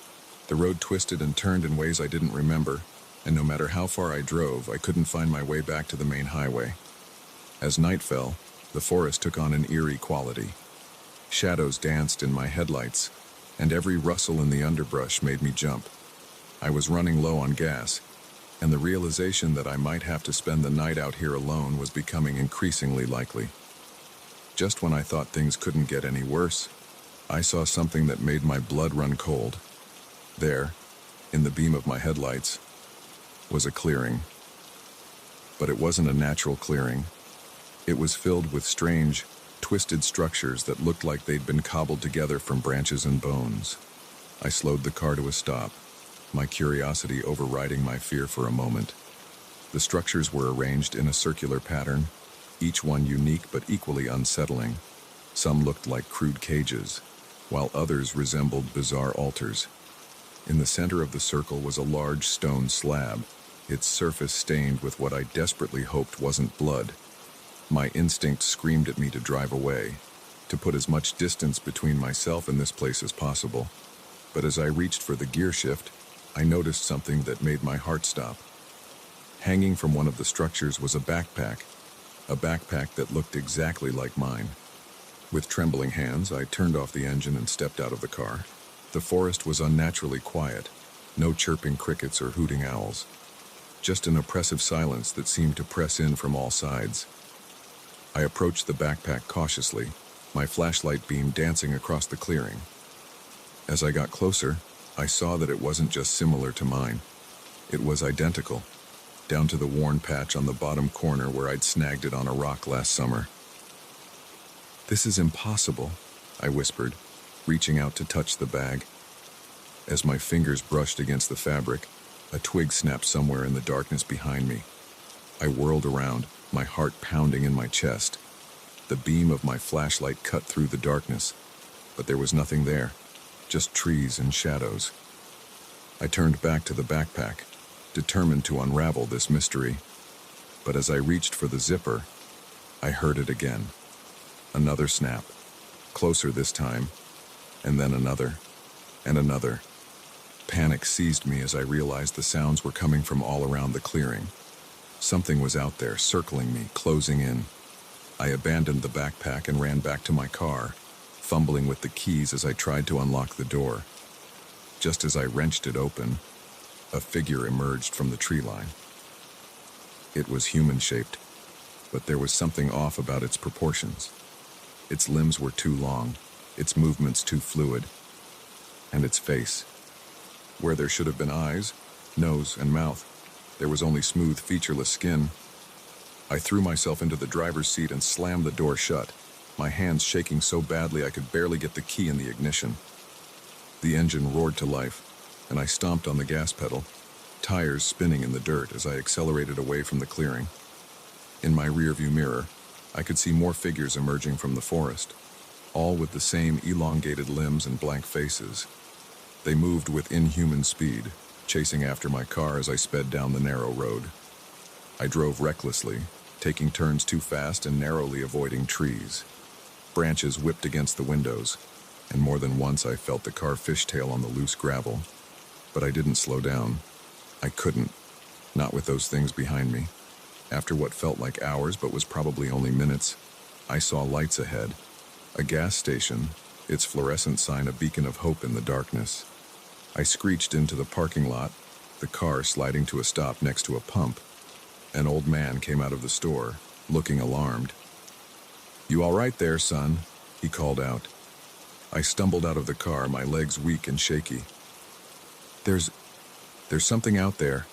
A: The road twisted and turned in ways I didn't remember, and no matter how far I drove, I couldn't find my way back to the main highway. As night fell, the forest took on an eerie quality. Shadows danced in my headlights, and every rustle in the underbrush made me jump. I was running low on gas, and the realization that I might have to spend the night out here alone was becoming increasingly likely. Just when I thought things couldn't get any worse, I saw something that made my blood run cold. There, in the beam of my headlights, was a clearing. But it wasn't a natural clearing. It was filled with strange, twisted structures that looked like they'd been cobbled together from branches and bones. I slowed the car to a stop, my curiosity overriding my fear for a moment. The structures were arranged in a circular pattern, each one unique but equally unsettling. Some looked like crude cages, while others resembled bizarre altars. In the center of the circle was a large stone slab, its surface stained with what I desperately hoped wasn't blood. My instinct screamed at me to drive away, to put as much distance between myself and this place as possible. But as I reached for the gear shift, I noticed something that made my heart stop. Hanging from one of the structures was a backpack that looked exactly like mine. With trembling hands, I turned off the engine and stepped out of the car. The forest was unnaturally quiet, no chirping crickets or hooting owls. Just an oppressive silence that seemed to press in from all sides. I approached the backpack cautiously, my flashlight beam dancing across the clearing. As I got closer, I saw that it wasn't just similar to mine. It was identical, down to the worn patch on the bottom corner where I'd snagged it on a rock last summer. "This is impossible," I whispered, reaching out to touch the bag. As my fingers brushed against the fabric, a twig snapped somewhere in the darkness behind me. I whirled around, my heart pounding in my chest. The beam of my flashlight cut through the darkness, but there was nothing there, just trees and shadows. I turned back to the backpack, determined to unravel this mystery. But as I reached for the zipper, I heard it again. Another snap, closer this time, and then another, and another. Panic seized me as I realized the sounds were coming from all around the clearing. Something was out there, circling me, closing in. I abandoned the backpack and ran back to my car, fumbling with the keys as I tried to unlock the door. Just as I wrenched it open, a figure emerged from the tree line. It was human-shaped, but there was something off about its proportions. Its limbs were too long, its movements too fluid, and its face. Where there should have been eyes, nose, and mouth, there was only smooth, featureless skin. I threw myself into the driver's seat and slammed the door shut, my hands shaking so badly I could barely get the key in the ignition. The engine roared to life, and I stomped on the gas pedal, tires spinning in the dirt as I accelerated away from the clearing. In my rearview mirror, I could see more figures emerging from the forest, all with the same elongated limbs and blank faces. They moved with inhuman speed, chasing after my car as I sped down the narrow road. I drove recklessly, taking turns too fast and narrowly avoiding trees. Branches whipped against the windows, and more than once I felt the car fishtail on the loose gravel. But I didn't slow down. I couldn't, not with those things behind me. After what felt like hours but was probably only minutes, I saw lights ahead. A gas station, its fluorescent sign a beacon of hope in the darkness. I screeched into the parking lot, the car sliding to a stop next to a pump. An old man came out of the store, looking alarmed. "You all right there, son?" he called out. I stumbled out of the car, my legs weak and shaky. There's something out there,"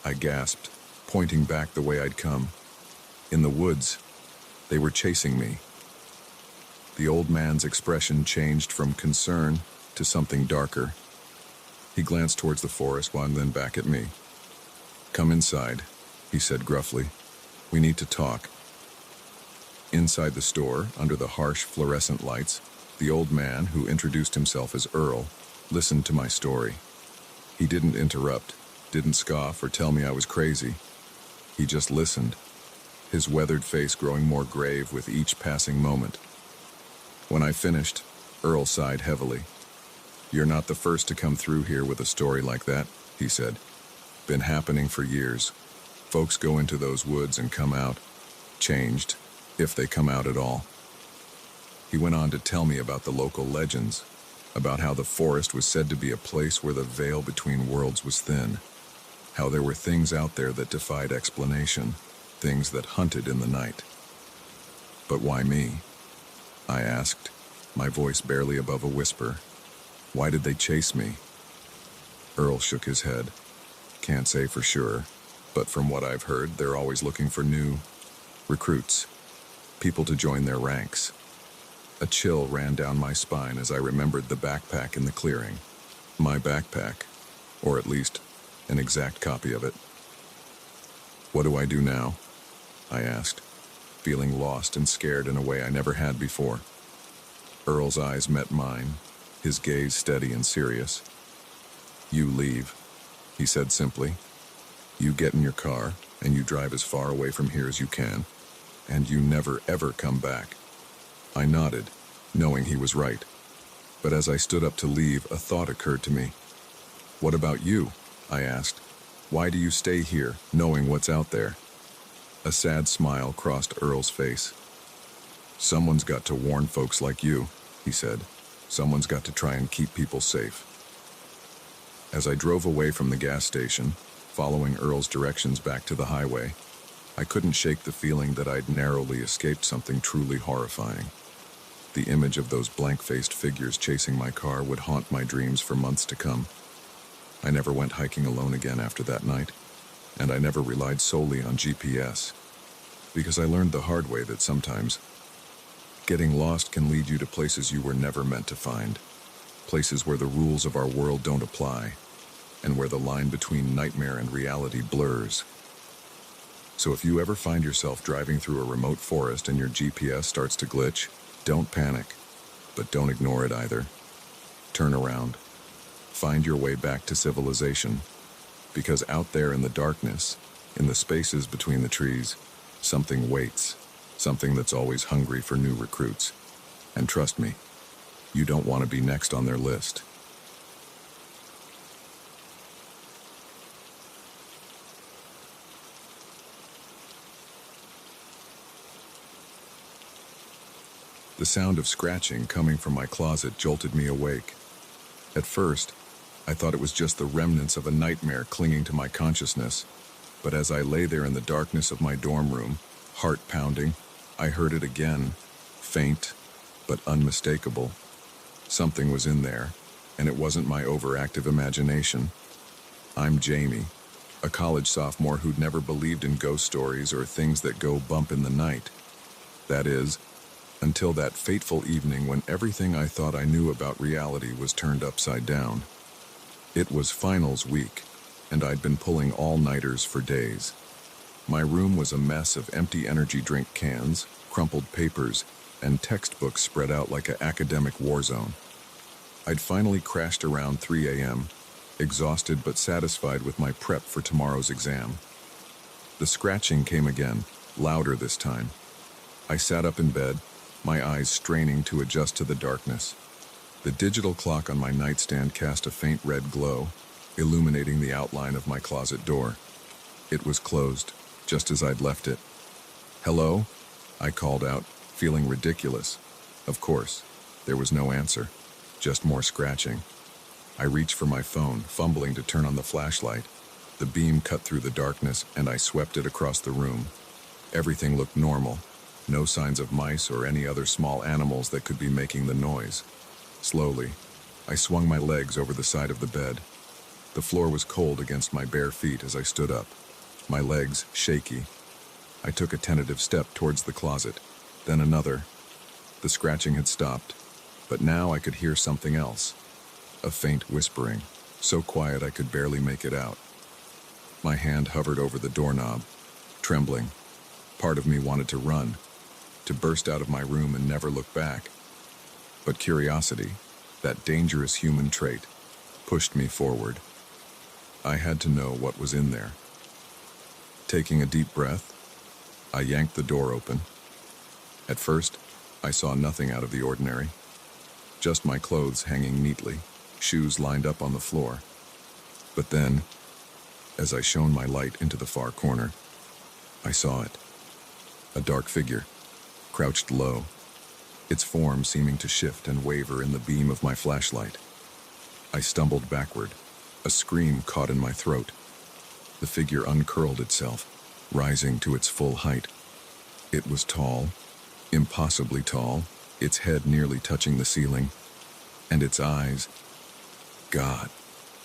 A: I gasped, pointing back the way I'd come. In the woods, they were chasing me. The old man's expression changed from concern to something darker. He glanced towards the forest and then back at me. "Come inside," he said gruffly. "We need to talk." Inside the store, under the harsh fluorescent lights, the old man, who introduced himself as Earl, listened to my story. He didn't interrupt, didn't scoff or tell me I was crazy. He just listened, his weathered face growing more grave with each passing moment. When I finished, Earl sighed heavily. "You're not the first to come through here with a story like that," he said. "Been happening for years. Folks go into those woods and come out changed, if they come out at all." He went on to tell me about the local legends, about how the forest was said to be a place where the veil between worlds was thin, how there were things out there that defied explanation, things that hunted in the night. "But why me?" I asked, my voice barely above a whisper. "Why did they chase me?" Earl shook his head. "Can't say for sure, but from what I've heard, they're always looking for new recruits, people to join their ranks." A chill ran down my spine as I remembered the backpack in the clearing. My backpack, or at least an exact copy of it. "What do I do now?" I asked, feeling lost and scared in a way I never had before. Earl's eyes met mine, his gaze steady and serious. "You leave," he said simply. "You get in your car, and you drive as far away from here as you can, and you never ever come back." I nodded, knowing he was right. But as I stood up to leave, a thought occurred to me. "What about you?" I asked. "Why do you stay here, knowing what's out there?" A sad smile crossed Earl's face. "Someone's got to warn folks like you," he said. "Someone's got to try and keep people safe." As I drove away from the gas station, following Earl's directions back to the highway, I couldn't shake the feeling that I'd narrowly escaped something truly horrifying. The image of those blank-faced figures chasing my car would haunt my dreams for months to come. I never went hiking alone again after that night, and I never relied solely on GPS, because I learned the hard way that sometimes getting lost can lead you to places you were never meant to find, places where the rules of our world don't apply, and where the line between nightmare and reality blurs. So if you ever find yourself driving through a remote forest and your GPS starts to glitch, don't panic, but don't ignore it either. Turn around. Find your way back to civilization, because out there in the darkness, in the spaces between the trees, something waits, something that's always hungry for new recruits. And trust me, you don't want to be next on their list. The sound of scratching coming from my closet jolted me awake. At first, I thought it was just the remnants of a nightmare clinging to my consciousness, but as I lay there in the darkness of my dorm room, heart pounding, I heard it again, faint but unmistakable. Something was in there, and it wasn't my overactive imagination. I'm Jamie, a college sophomore who'd never believed in ghost stories or things that go bump in the night. That is, until that fateful evening when everything I thought I knew about reality was turned upside down. It was finals week, and I'd been pulling all-nighters for days. My room was a mess of empty energy drink cans, crumpled papers, and textbooks spread out like an academic war zone. I'd finally crashed around 3 a.m., exhausted but satisfied with my prep for tomorrow's exam. The scratching came again, louder this time. I sat up in bed, my eyes straining to adjust to the darkness. The digital clock on my nightstand cast a faint red glow, illuminating the outline of my closet door. It was closed, just as I'd left it. "Hello?" I called out, feeling ridiculous. Of course, there was no answer, just more scratching. I reached for my phone, fumbling to turn on the flashlight. The beam cut through the darkness, and I swept it across the room. Everything looked normal. No signs of mice or any other small animals that could be making the noise. Slowly, I swung my legs over the side of the bed. The floor was cold against my bare feet as I stood up, my legs shaky. I took a tentative step towards the closet, then another. The scratching had stopped, but now I could hear something else. A faint whispering, so quiet I could barely make it out. My hand hovered over the doorknob, trembling. Part of me wanted to run, to burst out of my room and never look back. But curiosity, that dangerous human trait, pushed me forward. I had to know what was in there. Taking a deep breath, I yanked the door open. At first, I saw nothing out of the ordinary. Just my clothes hanging neatly, shoes lined up on the floor. But then, as I shone my light into the far corner, I saw it. A dark figure, crouched low, its form seeming to shift and waver in the beam of my flashlight. I stumbled backward, a scream caught in my throat. The figure uncurled itself, rising to its full height. It was tall, impossibly tall, its head nearly touching the ceiling, and its eyes, God,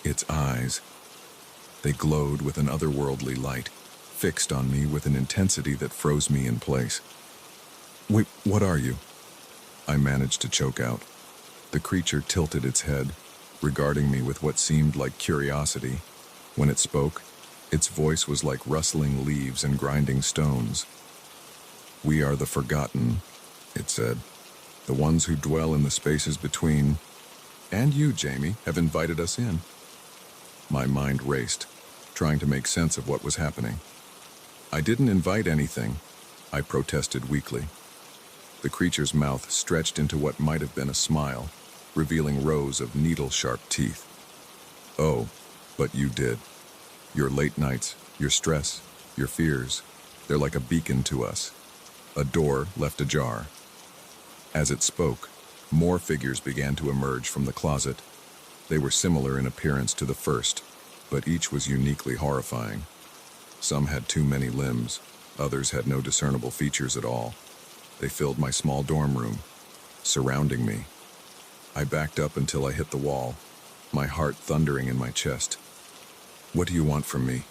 A: its eyes, they glowed with an otherworldly light, fixed on me with an intensity that froze me in place. "Wait, what are you?" I managed to choke out. The creature tilted its head, regarding me with what seemed like curiosity. When it spoke, its voice was like rustling leaves and grinding stones. "We are the forgotten," it said. "The ones who dwell in the spaces between. And you, Jamie, have invited us in." My mind raced, trying to make sense of what was happening. "I didn't invite anything," I protested weakly. The creature's mouth stretched into what might have been a smile, revealing rows of needle-sharp teeth. "Oh, but you did. Your late nights, your stress, your fears, they're like a beacon to us." A door left ajar. As it spoke, more figures began to emerge from the closet. They were similar in appearance to the first, but each was uniquely horrifying. Some had too many limbs, others had no discernible features at all. They filled my small dorm room, surrounding me. I backed up until I hit the wall, my heart thundering in my chest. "What do you want from me?"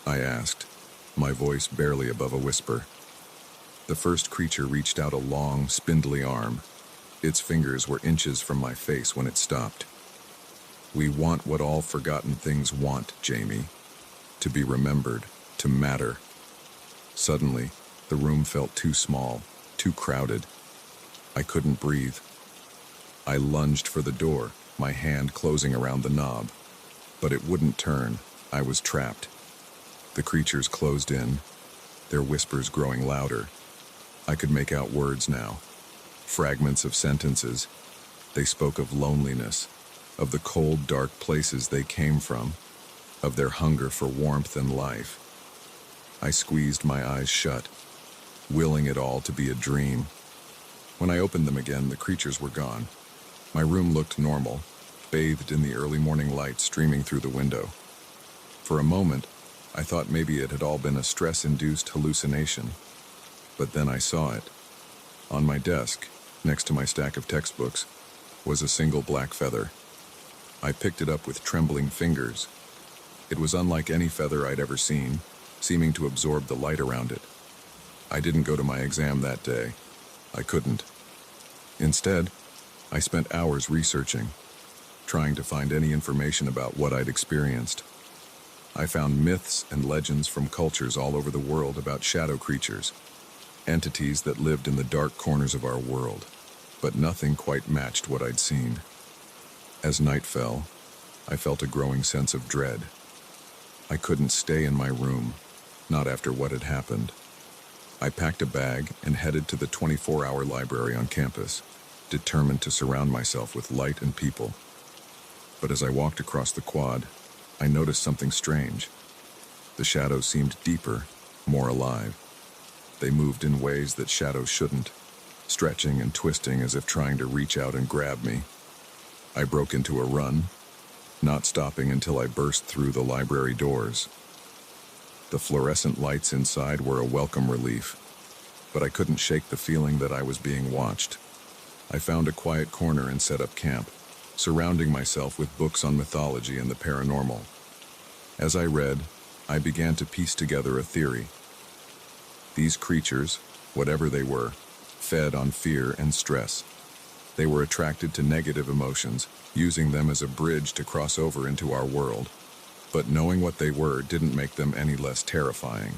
A: I asked, my voice barely above a whisper. The first creature reached out a long, spindly arm. Its fingers were inches from my face when it stopped. "We want what all forgotten things want, Jamie. To be remembered, to matter." Suddenly, the room felt too small, too crowded. I couldn't breathe. I lunged for the door, my hand closing around the knob. But it wouldn't turn. I was trapped. The creatures closed in, their whispers growing louder. I could make out words now, fragments of sentences. They spoke of loneliness, of the cold, dark places they came from, of their hunger for warmth and life. I squeezed my eyes shut, willing it all to be a dream. When I opened them again, the creatures were gone. My room looked normal, bathed in the early morning light streaming through the window. For a moment, I thought maybe it had all been a stress-induced hallucination. But then I saw it. On my desk, next to my stack of textbooks, was a single black feather. I picked it up with trembling fingers. It was unlike any feather I'd ever seen, seeming to absorb the light around it. I didn't go to my exam that day. I couldn't. Instead, I spent hours researching, trying to find any information about what I'd experienced. I found myths and legends from cultures all over the world about shadow creatures, entities that lived in the dark corners of our world, but nothing quite matched what I'd seen. As night fell, I felt a growing sense of dread. I couldn't stay in my room, not after what had happened. I packed a bag and headed to the 24-hour library on campus, determined to surround myself with light and people. But as I walked across the quad, I noticed something strange. The shadows seemed deeper, more alive. They moved in ways that shadows shouldn't, stretching and twisting as if trying to reach out and grab me. I broke into a run, not stopping until I burst through the library doors. The fluorescent lights inside were a welcome relief, but I couldn't shake the feeling that I was being watched. I found a quiet corner and set up camp, surrounding myself with books on mythology and the paranormal. As I read, I began to piece together a theory. These creatures, whatever they were, fed on fear and stress. They were attracted to negative emotions, using them as a bridge to cross over into our world. But knowing what they were didn't make them any less terrifying.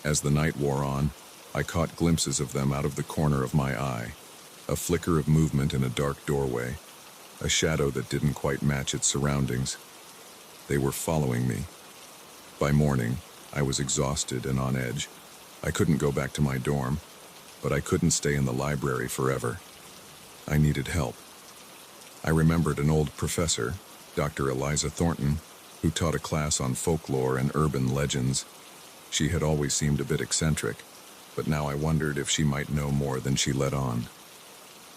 A: As the night wore on, I caught glimpses of them out of the corner of my eye. A flicker of movement in a dark doorway, a shadow that didn't quite match its surroundings. They were following me. By morning, I was exhausted and on edge. I couldn't go back to my dorm, but I couldn't stay in the library forever. I needed help. I remembered an old professor, Dr. Eliza Thornton, who taught a class on folklore and urban legends. She had always seemed a bit eccentric, but now I wondered if she might know more than she let on.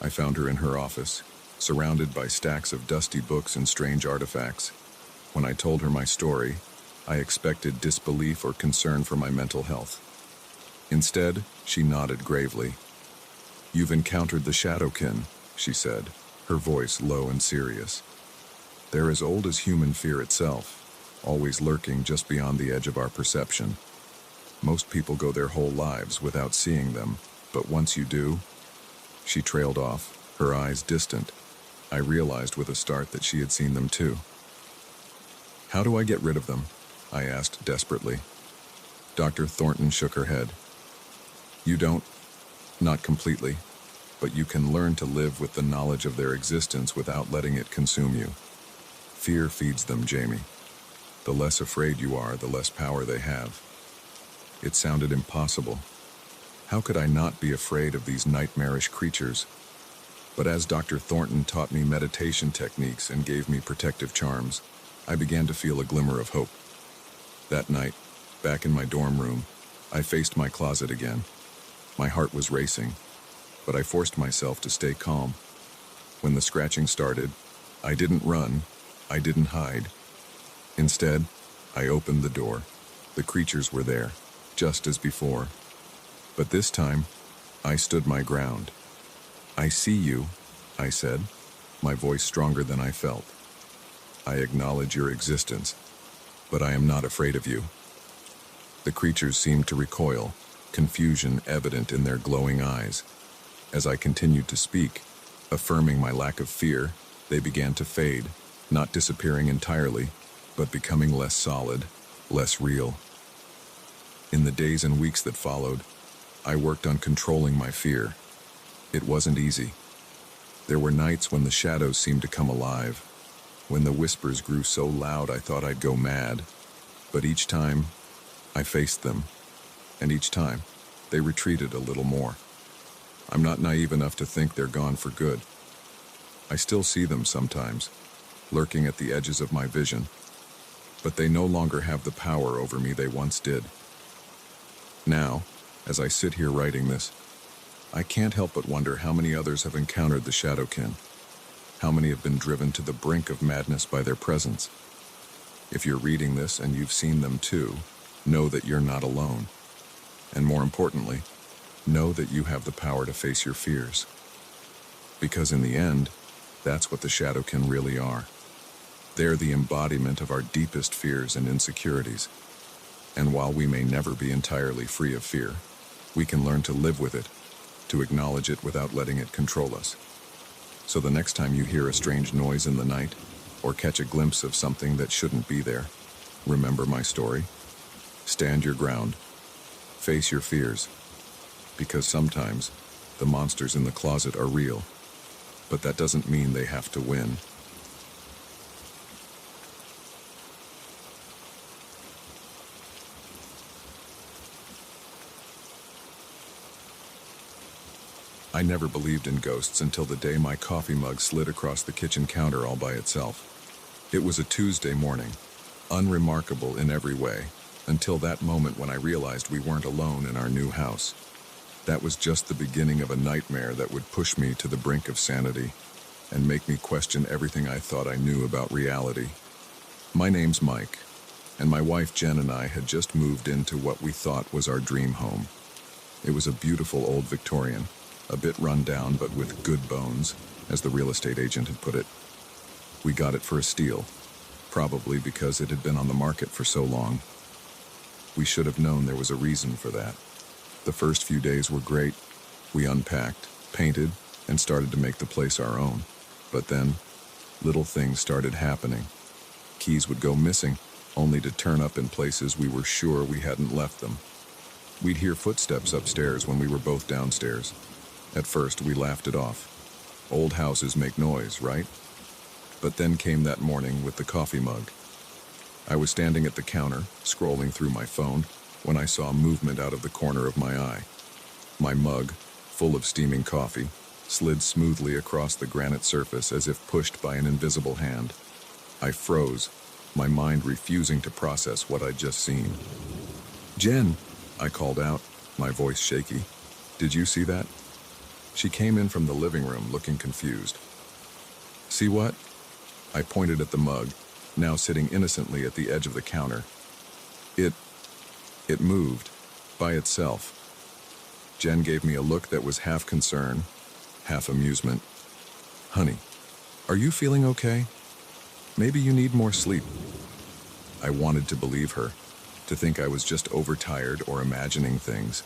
A: I found her in her office, surrounded by stacks of dusty books and strange artifacts. When I told her my story, I expected disbelief or concern for my mental health. Instead, she nodded gravely. "You've encountered the Shadowkin," she said, her voice low and serious. "They're as old as human fear itself, always lurking just beyond the edge of our perception. Most people go their whole lives without seeing them, but once you do..." She trailed off, her eyes distant. I realized with a start that she had seen them too. "How do I get rid of them?" I asked desperately. Dr. Thornton shook her head. "You don't, not completely, but you can learn to live with the knowledge of their existence without letting it consume you. Fear feeds them, Jamie. The less afraid you are, the less power they have." It sounded impossible. How could I not be afraid of these nightmarish creatures? But as Dr. Thornton taught me meditation techniques and gave me protective charms, I began to feel a glimmer of hope. That night, back in my dorm room, I faced my closet again. My heart was racing, but I forced myself to stay calm. When the scratching started, I didn't run, I didn't hide. Instead, I opened the door. The creatures were there, just as before. But this time, I stood my ground. "I see you," I said, my voice stronger than I felt. "I acknowledge your existence, but I am not afraid of you." The creatures seemed to recoil, confusion evident in their glowing eyes. As I continued to speak, affirming my lack of fear, they began to fade, not disappearing entirely, but becoming less solid, less real. In the days and weeks that followed, I worked on controlling my fear. It wasn't easy. There were nights when the shadows seemed to come alive, when the whispers grew so loud I thought I'd go mad. But each time, I faced them, and each time, they retreated a little more. I'm not naive enough to think they're gone for good. I still see them sometimes, lurking at the edges of my vision, but they no longer have the power over me they once did. Now, as I sit here writing this, I can't help but wonder how many others have encountered the Shadowkin. How many have been driven to the brink of madness by their presence? If you're reading this and you've seen them too, know that you're not alone. And more importantly, know that you have the power to face your fears. Because in the end, that's what the Shadowkin really are. They're the embodiment of our deepest fears and insecurities. And while we may never be entirely free of fear, we can learn to live with it, to acknowledge it without letting it control us. So the next time you hear a strange noise in the night, or catch a glimpse of something that shouldn't be there, remember my story. Stand your ground. Face your fears. Because sometimes, the monsters in the closet are real, but that doesn't mean they have to win. I never believed in ghosts until the day my coffee mug slid across the kitchen counter all by itself. It was a Tuesday morning, unremarkable in every way, until that moment when I realized we weren't alone in our new house. That was just the beginning of a nightmare that would push me to the brink of sanity and make me question everything I thought I knew about reality. My name's Mike, and my wife Jen and I had just moved into what we thought was our dream home. It was a beautiful old Victorian, a bit run down but with good bones, as the real estate agent had put it. We got it for a steal, probably because it had been on the market for so long. We should have known there was a reason for that. The first few days were great. We unpacked, painted, and started to make the place our own. But then, little things started happening. Keys would go missing, only to turn up in places we were sure we hadn't left them. We'd hear footsteps upstairs when we were both downstairs. At first, we laughed it off. Old houses make noise, right? But then came that morning with the coffee mug. I was standing at the counter, scrolling through my phone, when I saw movement out of the corner of my eye. My mug, full of steaming coffee, slid smoothly across the granite surface as if pushed by an invisible hand. I froze, my mind refusing to process what I'd just seen. "Jen," I called out, my voice shaky. "Did you see that?" She came in from the living room looking confused. "See what?" I pointed at the mug, now sitting innocently at the edge of the counter. It moved, by itself. Jen gave me a look that was half concern, half amusement. "Honey, are you feeling okay? Maybe you need more sleep." I wanted to believe her, to think I was just overtired or imagining things.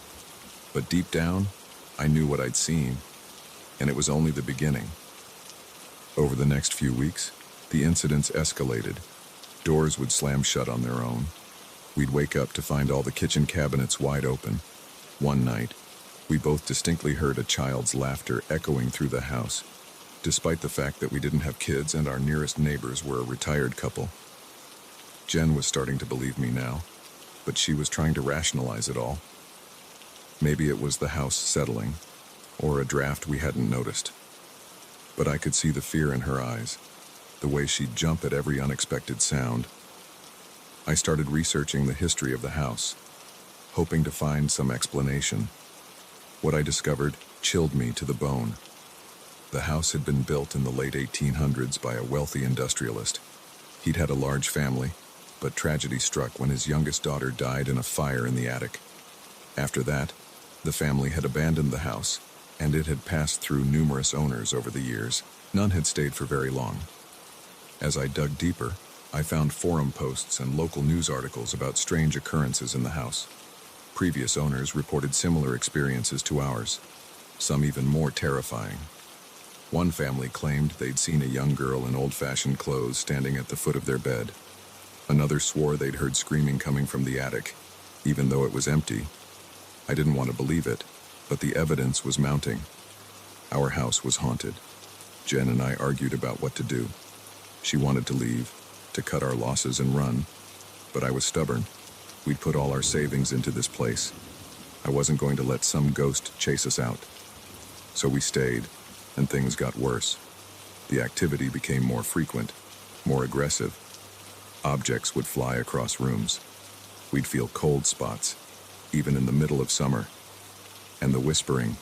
A: But deep down, I knew what I'd seen, and it was only the beginning. Over the next few weeks, the incidents escalated. Doors would slam shut on their own. We'd wake up to find all the kitchen cabinets wide open. One night, we both distinctly heard a child's laughter echoing through the house, despite the fact that we didn't have kids and our nearest neighbors were a retired couple. Jen was starting to believe me now, but she was trying to rationalize it all. Maybe it was the house settling, or a draft we hadn't noticed. But I could see the fear in her eyes, the way she'd jump at every unexpected sound. I started researching the history of the house, hoping to find some explanation. What I discovered chilled me to the bone. The house had been built in the late 1800s by a wealthy industrialist. He'd had a large family, but tragedy struck when his youngest daughter died in a fire in the attic. After that, the family had abandoned the house, and it had passed through numerous owners over the years. None had stayed for very long. As I dug deeper, I found forum posts and local news articles about strange occurrences in the house. Previous owners reported similar experiences to ours, some even more terrifying. One family claimed they'd seen a young girl in old-fashioned clothes standing at the foot of their bed. Another swore they'd heard screaming coming from the attic, even though it was empty. I didn't want to believe it, but the evidence was mounting. Our house was haunted. Jen and I argued about what to do. She wanted to leave, to cut our losses and run, but I was stubborn. We'd put all our savings into this place. I wasn't going to let some ghost chase us out. So we stayed, and things got worse. The activity became more frequent, more aggressive. Objects would fly across rooms. We'd feel cold spots, even in the middle of summer. And the whispering.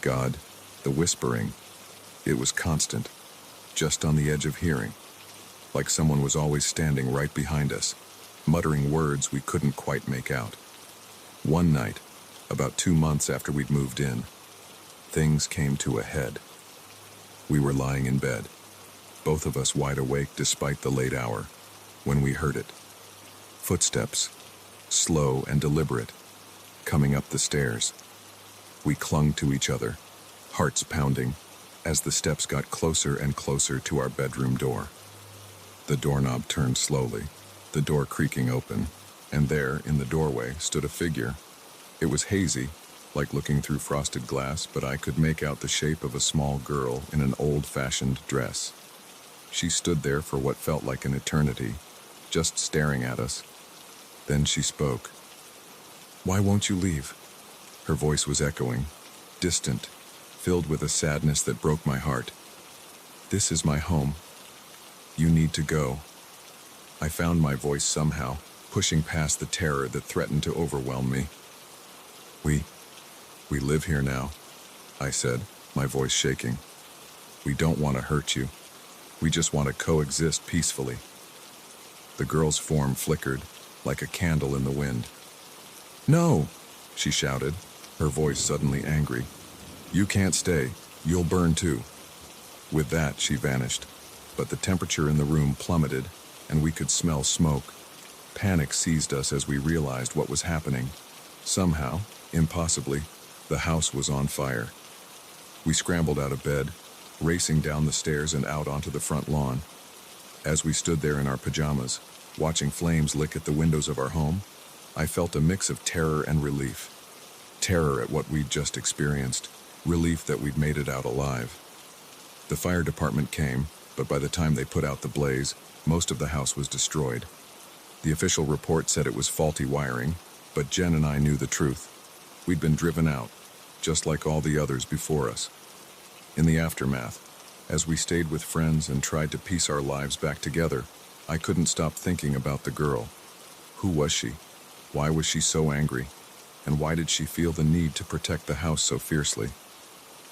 A: God, the whispering. It was constant, just on the edge of hearing. Like someone was always standing right behind us, muttering words we couldn't quite make out. One night, about 2 months after we'd moved in, things came to a head. We were lying in bed, both of us wide awake despite the late hour, when we heard it. Footsteps, slow and deliberate, coming up the stairs. We clung to each other, hearts pounding, as the steps got closer and closer to our bedroom door. The doorknob turned slowly, the door creaking open, and there, in the doorway, stood a figure. It was hazy, like looking through frosted glass, but I could make out the shape of a small girl in an old-fashioned dress. She stood there for what felt like an eternity, just staring at us. Then she spoke. "Why won't you leave?" Her voice was echoing, distant, filled with a sadness that broke my heart. "This is my home. You need to go." I found my voice somehow, pushing past the terror that threatened to overwhelm me. We live here now," I said, my voice shaking. "We don't want to hurt you. We just want to coexist peacefully." The girl's form flickered, like a candle in the wind. "No!" she shouted, her voice suddenly angry. "You can't stay. You'll burn too." With that, she vanished, but the temperature in the room plummeted, and we could smell smoke. Panic seized us as we realized what was happening. Somehow, impossibly, The house was on fire. We scrambled out of bed, racing down the stairs and out onto the front lawn. As we stood there in our pajamas, watching flames lick at the windows of our home, I felt a mix of terror and relief. Terror at what we'd just experienced, relief that we'd made it out alive. The fire department came, but by the time they put out the blaze, most of the house was destroyed. The official report said it was faulty wiring, but Jen and I knew the truth. We'd been driven out, just like all the others before us. In the aftermath, as we stayed with friends and tried to piece our lives back together, I couldn't stop thinking about the girl. Who was she? Why was she so angry? And why did she feel the need to protect the house so fiercely?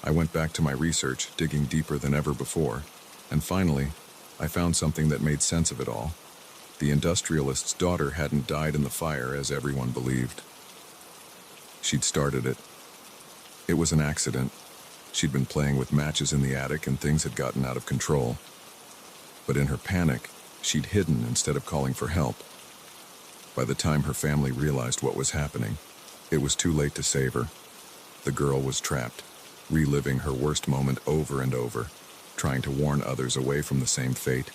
A: I went back to my research, digging deeper than ever before, and finally, I found something that made sense of it all. The industrialist's daughter hadn't died in the fire as everyone believed. She'd started it. It was an accident. She'd been playing with matches in the attic and things had gotten out of control. But in her panic, she'd hidden instead of calling for help. By the time her family realized what was happening, it was too late to save her. The girl was trapped, reliving her worst moment over and over, trying to warn others away from the same fate.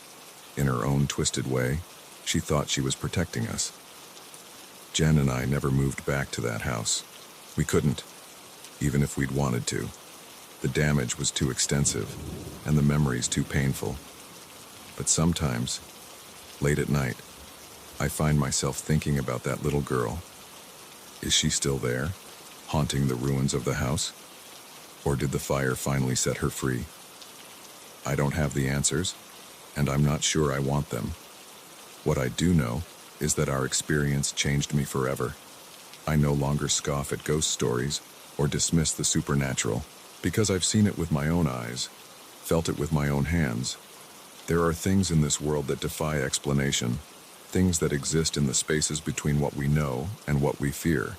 A: In her own twisted way, she thought she was protecting us. Jen and I never moved back to that house. We couldn't, even if we'd wanted to. The damage was too extensive, and the memories too painful. But sometimes, late at night, I find myself thinking about that little girl. Is she still there, haunting the ruins of the house? Or did the fire finally set her free? I don't have the answers, and I'm not sure I want them. What I do know is that our experience changed me forever. I no longer scoff at ghost stories or dismiss the supernatural, because I've seen it with my own eyes, felt it with my own hands. There are things in this world that defy explanation, things that exist in the spaces between what we know and what we fear.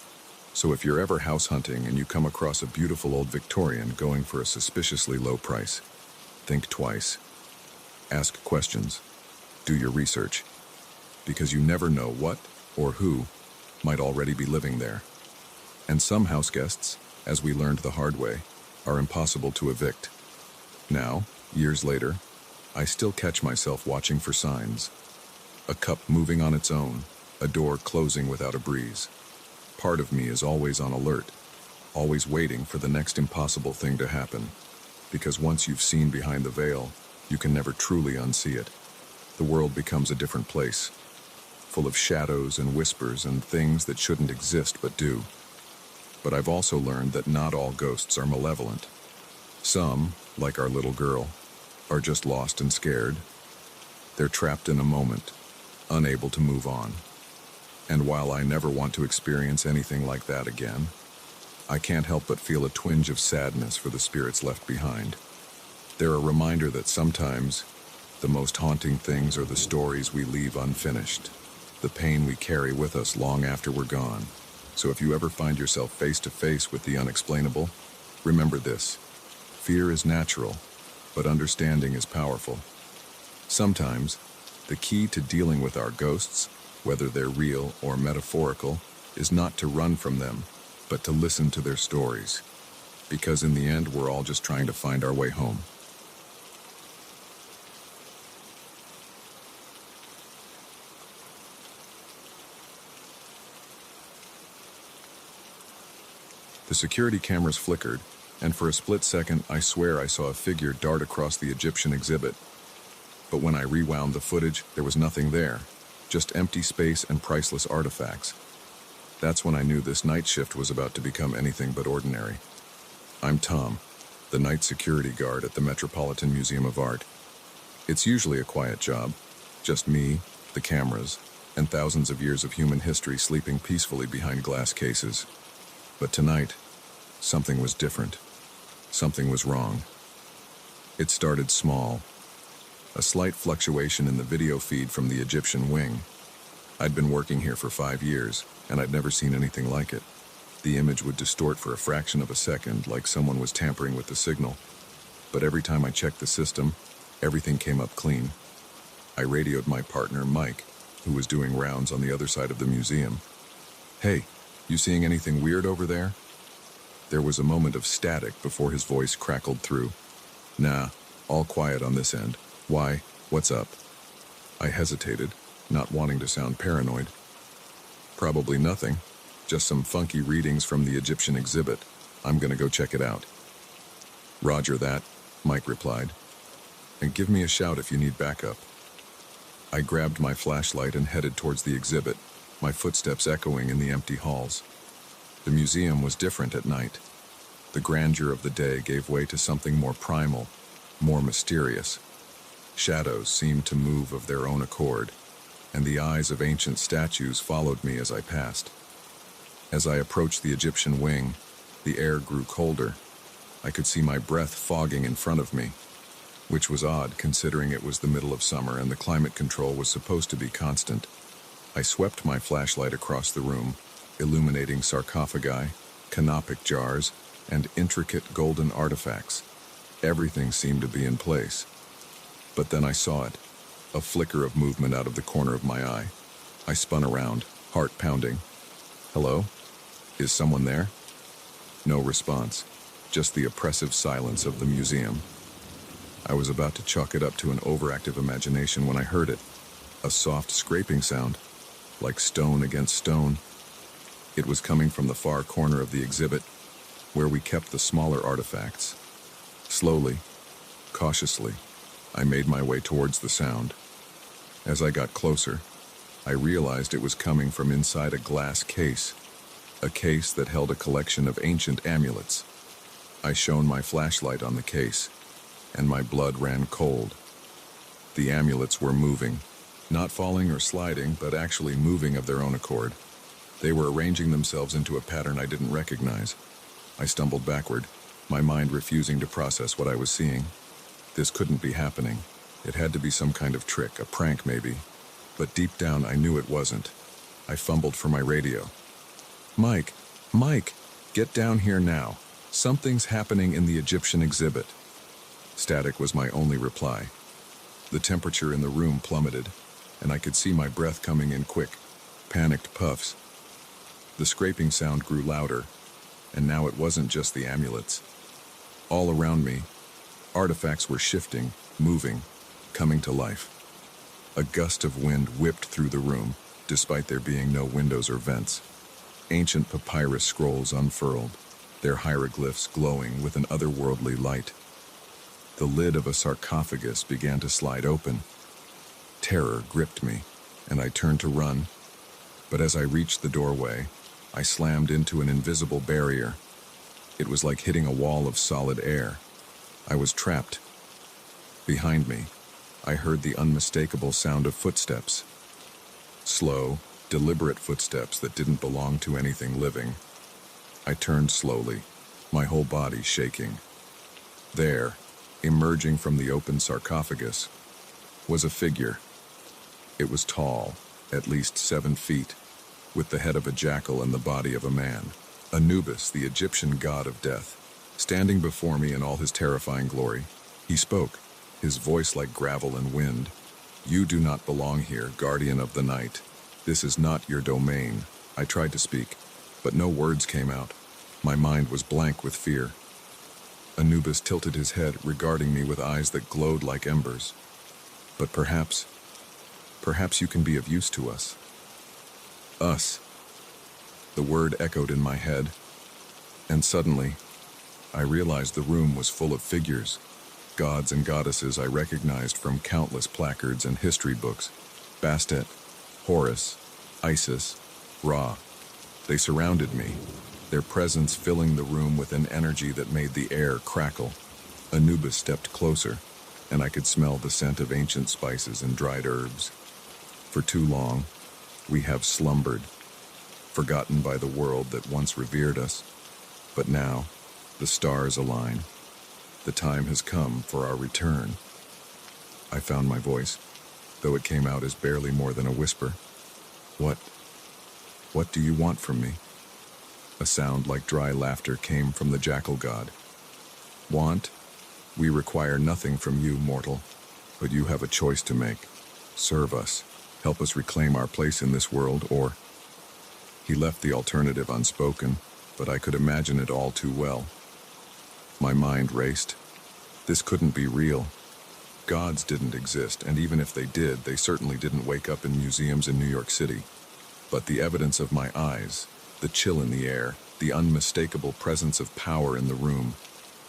A: So if you're ever house hunting and you come across a beautiful old Victorian going for a suspiciously low price, think twice. Ask questions. Do your research. Because you never know what or who might already be living there. And some house guests, as we learned the hard way, are impossible to evict. Now, years later, I still catch myself watching for signs. A cup moving on its own, a door closing without a breeze. Part of me is always on alert, always waiting for the next impossible thing to happen. Because once you've seen behind the veil, you can never truly unsee it. The world becomes a different place, full of shadows and whispers and things that shouldn't exist but do. But I've also learned that not all ghosts are malevolent. Some, like our little girl, are just lost and scared. They're trapped in a moment, unable to move on. And while I never want to experience anything like that again, I can't help but feel a twinge of sadness for the spirits left behind. They're a reminder that sometimes the most haunting things are the stories we leave unfinished, the pain we carry with us long after we're gone. So if you ever find yourself face to face with the unexplainable, remember this: fear is natural, but understanding is powerful. Sometimes, the key to dealing with our ghosts, whether they're real or metaphorical, is not to run from them, but to listen to their stories. Because in the end, we're all just trying to find our way home. The security cameras flickered, and for a split second, I swear I saw a figure dart across the Egyptian exhibit. But when I rewound the footage, there was nothing there, just empty space and priceless artifacts. That's when I knew this night shift was about to become anything but ordinary. I'm Tom, the night security guard at the Metropolitan Museum of Art. It's usually a quiet job, just me, the cameras, and thousands of years of human history sleeping peacefully behind glass cases. But tonight, something was different. Something was wrong. It started small. A slight fluctuation in the video feed from the Egyptian wing. I'd been working here for 5 years, and I'd never seen anything like it. The image would distort for a fraction of a second, like someone was tampering with the signal. But every time I checked the system, everything came up clean. I radioed my partner, Mike, who was doing rounds on the other side of the museum. "Hey, you seeing anything weird over there?" There was a moment of static before his voice crackled through. Nah, all quiet on this end. Why? What's up? I hesitated, not wanting to sound paranoid. Probably nothing. Just some funky readings from the Egyptian exhibit. I'm gonna go check it out. Roger that, Mike replied. And give me a shout if you need backup. I grabbed my flashlight and headed towards the exhibit, my footsteps echoing in the empty halls. The museum was different at night. The grandeur of the day gave way to something more primal, more mysterious. Shadows seemed to move of their own accord, and the eyes of ancient statues followed me as I passed. As I approached the Egyptian wing, the air grew colder. I could see my breath fogging in front of me, which was odd considering it was the middle of summer and the climate control was supposed to be constant. I swept my flashlight across the room, illuminating sarcophagi, canopic jars, and intricate golden artifacts. Everything seemed to be in place. But then I saw it, a flicker of movement out of the corner of my eye. I spun around, heart pounding. Hello? Is someone there? No response, just the oppressive silence of the museum. I was about to chalk it up to an overactive imagination when I heard it, a soft scraping sound, like stone against stone. It was coming from the far corner of the exhibit, where we kept the smaller artifacts. Slowly, cautiously, I made my way towards the sound. As I got closer, I realized it was coming from inside a glass case, a case that held a collection of ancient amulets. I shone my flashlight on the case, and my blood ran cold. The amulets were moving, not falling or sliding, but actually moving of their own accord. They were arranging themselves into a pattern I didn't recognize. I stumbled backward, my mind refusing to process what I was seeing. This couldn't be happening. It had to be some kind of trick, a prank maybe. But deep down I knew it wasn't. I fumbled for my radio. Mike, get down here now. Something's happening in the Egyptian exhibit. Static was my only reply. The temperature in the room plummeted, and I could see my breath coming in quick, panicked puffs. The scraping sound grew louder, and now it wasn't just the amulets. All around me, artifacts were shifting, moving, coming to life. A gust of wind whipped through the room, despite there being no windows or vents. Ancient papyrus scrolls unfurled, their hieroglyphs glowing with an otherworldly light. The lid of a sarcophagus began to slide open. Terror gripped me, and I turned to run. But as I reached the doorway, I slammed into an invisible barrier. It was like hitting a wall of solid air. I was trapped. Behind me, I heard the unmistakable sound of footsteps. Slow, deliberate footsteps that didn't belong to anything living. I turned slowly, my whole body shaking. There, emerging from the open sarcophagus, was a figure. It was tall, at least 7 feet, with the head of a jackal and the body of a man. Anubis, the Egyptian god of death, standing before me in all his terrifying glory. He spoke, his voice like gravel and wind. You do not belong here, guardian of the night. This is not your domain. I tried to speak, but no words came out. My mind was blank with fear. Anubis tilted his head, regarding me with eyes that glowed like embers. But perhaps you can be of use to us. Us. The word echoed in my head, and suddenly, I realized the room was full of figures, gods and goddesses I recognized from countless placards and history books. Bastet, Horus, Isis, Ra. They surrounded me, their presence filling the room with an energy that made the air crackle. Anubis stepped closer, and I could smell the scent of ancient spices and dried herbs. For too long, we have slumbered, forgotten by the world that once revered us. But now, the stars align. The time has come for our return. I found my voice, though it came out as barely more than a whisper. What do you want from me? A sound like dry laughter came from the jackal god. Want? We require nothing from you, mortal, but you have a choice to make. Serve us, help us reclaim our place in this world, or... He left the alternative unspoken, but I could imagine it all too well. My mind raced. This couldn't be real. Gods didn't exist, and even if they did, they certainly didn't wake up in museums in New York City. But the evidence of my eyes, the chill in the air, the unmistakable presence of power in the room,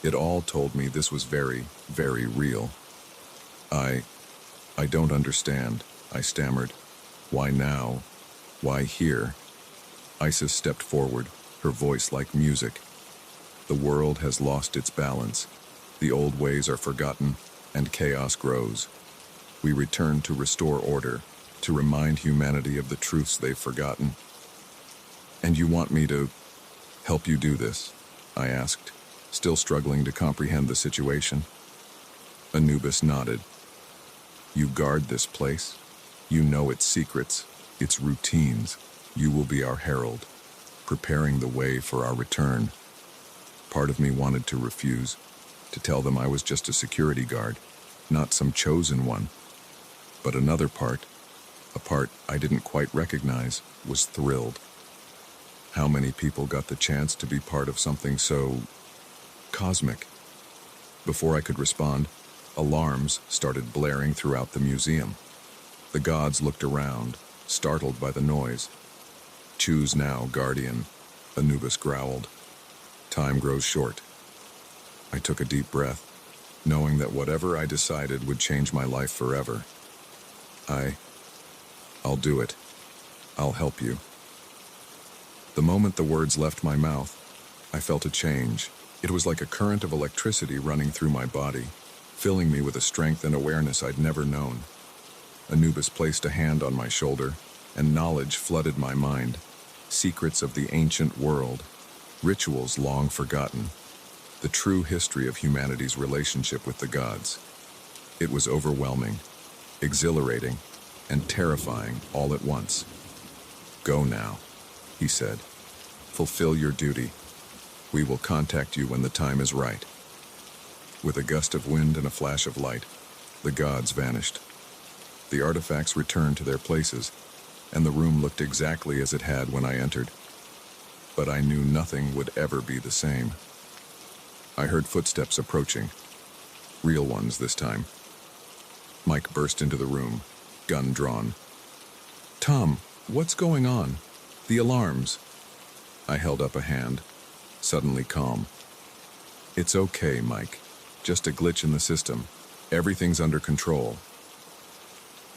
A: it all told me this was very, very real. I don't understand, I stammered. Why now? Why here? Isis stepped forward, her voice like music. The world has lost its balance. The old ways are forgotten, and chaos grows. We return to restore order, to remind humanity of the truths they've forgotten. And you want me to help you do this? I asked, still struggling to comprehend the situation. Anubis nodded. You guard this place. You know its secrets, its routines. You will be our herald, preparing the way for our return. Part of me wanted to refuse, to tell them I was just a security guard, not some chosen one. But another part, a part I didn't quite recognize, was thrilled. How many people got the chance to be part of something so cosmic? Before I could respond, alarms started blaring throughout the museum. The gods looked around, startled by the noise. Choose now, guardian, Anubis growled. Time grows short. I took a deep breath, knowing that whatever I decided would change my life forever. I'll do it. I'll help you. The moment the words left my mouth, I felt a change. It was like a current of electricity running through my body, filling me with a strength and awareness I'd never known. Anubis placed a hand on my shoulder, and knowledge flooded my mind. Secrets of the ancient world, rituals long forgotten, the true history of humanity's relationship with the gods. It was overwhelming, exhilarating, and terrifying all at once. Go now, he said. Fulfill your duty. We will contact you when the time is right. With a gust of wind and a flash of light, the gods vanished. The artifacts returned to their places, and the room looked exactly as it had when I entered. But I knew nothing would ever be the same. I heard footsteps approaching. Real ones this time. Mike burst into the room, gun drawn. Tom, what's going on? The alarms. I held up a hand, suddenly calm. It's okay, Mike. Just a glitch in the system. Everything's under control.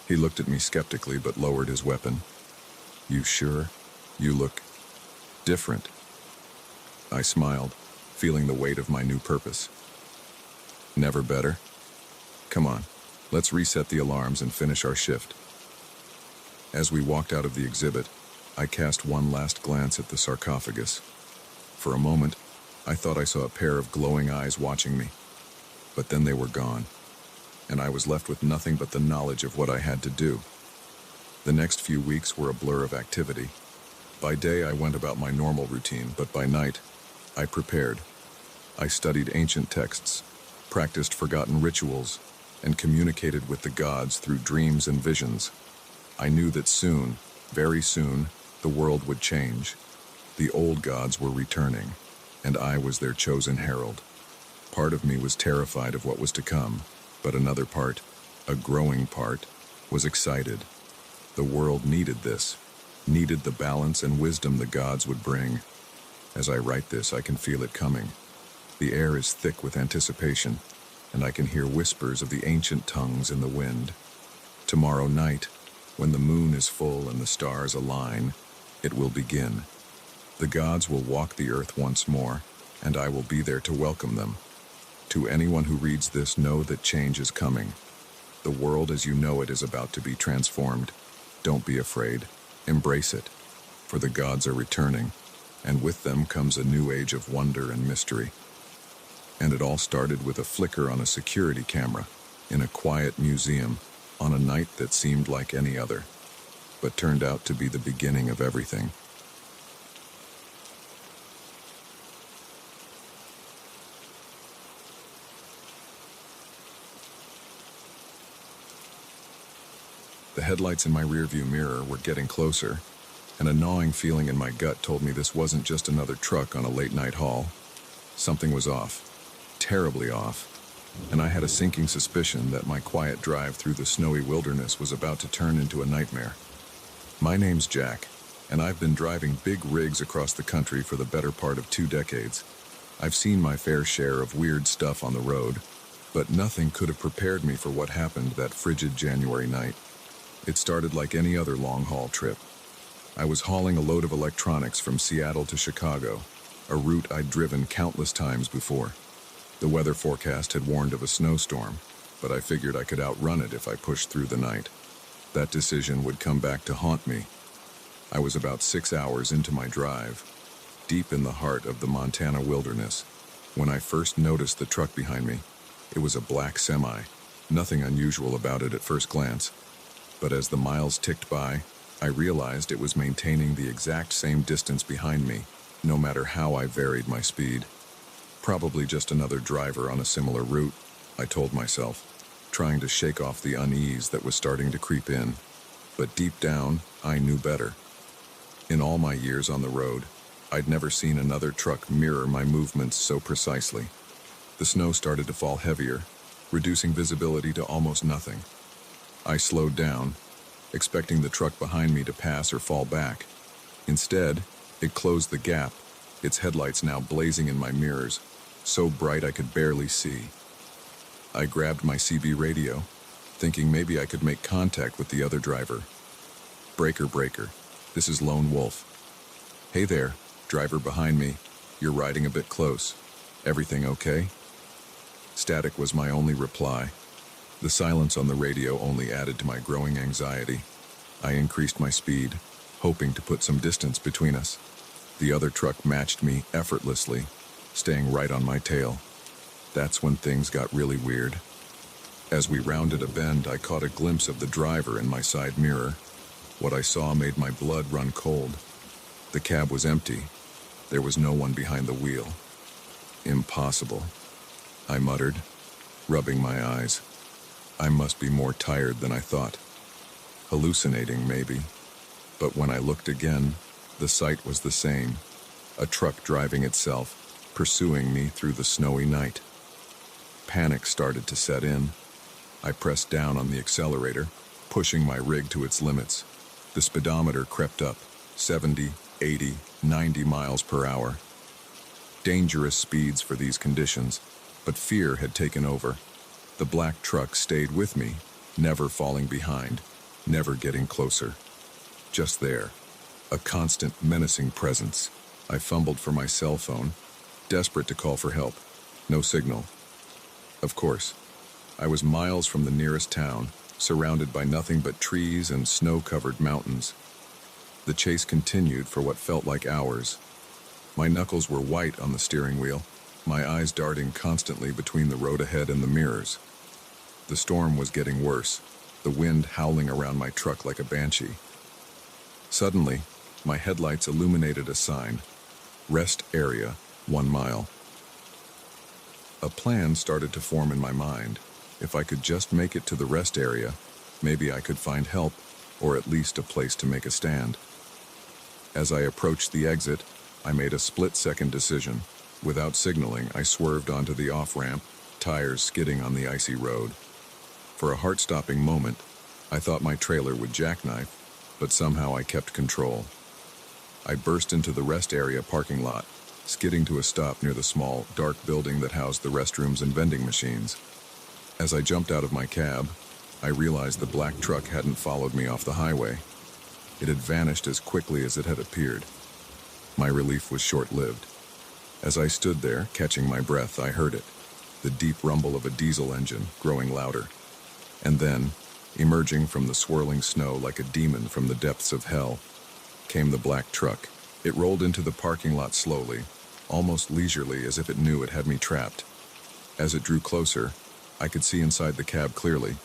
A: He looked at me skeptically but lowered his weapon. You sure? You look different. I smiled, feeling the weight of my new purpose. Never better? Come on, let's reset the alarms and finish our shift. As we walked out of the exhibit, I cast one last glance at the sarcophagus. For a moment, I thought I saw a pair of glowing eyes watching me. But then they were gone, and I was left with nothing but the knowledge of what I had to do. The next few weeks were a blur of activity. By day, I went about my normal routine, but by night, I prepared. I studied ancient texts, practiced forgotten rituals, and communicated with the gods through dreams and visions. I knew that soon, very soon, the world would change. The old gods were returning, and I was their chosen herald. Part of me was terrified of what was to come, but another part, a growing part, was excited. The world needed this, needed the balance and wisdom the gods would bring. As I write this, I can feel it coming. The air is thick with anticipation, and I can hear whispers of the ancient tongues in the wind. Tomorrow night, when the moon is full and the stars align, it will begin. The gods will walk the earth once more, and I will be there to welcome them. To anyone who reads this, know that change is coming. The world as you know it is about to be transformed. Don't be afraid. Embrace it. For the gods are returning, and with them comes a new age of wonder and mystery. And it all started with a flicker on a security camera, in a quiet museum, on a night that seemed like any other, but turned out to be the beginning of everything. The headlights in my rearview mirror were getting closer, and a gnawing feeling in my gut told me this wasn't just another truck on a late-night haul. Something was off, terribly off, and I had a sinking suspicion that my quiet drive through the snowy wilderness was about to turn into a nightmare. My name's Jack, and I've been driving big rigs across the country for the better part of 2 decades. I've seen my fair share of weird stuff on the road, but nothing could have prepared me for what happened that frigid January night. It started like any other long-haul trip. I was hauling a load of electronics from Seattle to Chicago, a route I'd driven countless times before. The weather forecast had warned of a snowstorm, but I figured I could outrun it if I pushed through the night. That decision would come back to haunt me. I was about 6 hours into my drive, deep in the heart of the Montana wilderness, when I first noticed the truck behind me. It was a black semi, nothing unusual about it at first glance. But as the miles ticked by, I realized it was maintaining the exact same distance behind me, no matter how I varied my speed. Probably just another driver on a similar route, I told myself, trying to shake off the unease that was starting to creep in. But deep down, I knew better. In all my years on the road, I'd never seen another truck mirror my movements so precisely. The snow started to fall heavier, reducing visibility to almost nothing. I slowed down, expecting the truck behind me to pass or fall back. Instead, it closed the gap, its headlights now blazing in my mirrors, so bright I could barely see. I grabbed my CB radio, thinking maybe I could make contact with the other driver. "Breaker, breaker, this is Lone Wolf." "Hey there, driver behind me, you're riding a bit close. Everything okay?" Static was my only reply. The silence on the radio only added to my growing anxiety. I increased my speed, hoping to put some distance between us. The other truck matched me effortlessly, staying right on my tail. That's when things got really weird. As we rounded a bend, I caught a glimpse of the driver in my side mirror. What I saw made my blood run cold. The cab was empty. There was no one behind the wheel. "Impossible," I muttered, rubbing my eyes. I must be more tired than I thought. Hallucinating, maybe. But when I looked again, the sight was the same. A truck driving itself, pursuing me through the snowy night. Panic started to set in. I pressed down on the accelerator, pushing my rig to its limits. The speedometer crept up, 70, 80, 90 miles per hour. Dangerous speeds for these conditions, but fear had taken over. The black truck stayed with me, never falling behind, never getting closer. Just there, a constant menacing presence. I fumbled for my cell phone, desperate to call for help. No signal. Of course, I was miles from the nearest town, surrounded by nothing but trees and snow-covered mountains. The chase continued for what felt like hours. My knuckles were white on the steering wheel, my eyes darting constantly between the road ahead and the mirrors. The storm was getting worse, the wind howling around my truck like a banshee. Suddenly, my headlights illuminated a sign, "Rest Area, 1 mile." A plan started to form in my mind. If I could just make it to the rest area, maybe I could find help, or at least a place to make a stand. As I approached the exit, I made a split-second decision. Without signaling, I swerved onto the off-ramp, tires skidding on the icy road. For a heart-stopping moment, I thought my trailer would jackknife, but somehow I kept control. I burst into the rest area parking lot, skidding to a stop near the small, dark building that housed the restrooms and vending machines. As I jumped out of my cab, I realized the black truck hadn't followed me off the highway. It had vanished as quickly as it had appeared. My relief was short-lived. As I stood there, catching my breath, I heard it, the deep rumble of a diesel engine, growing louder. And then, emerging from the swirling snow like a demon from the depths of hell, came the black truck. It rolled into the parking lot slowly, almost leisurely, as if it knew it had me trapped. As it drew closer, I could see inside the cab clearly.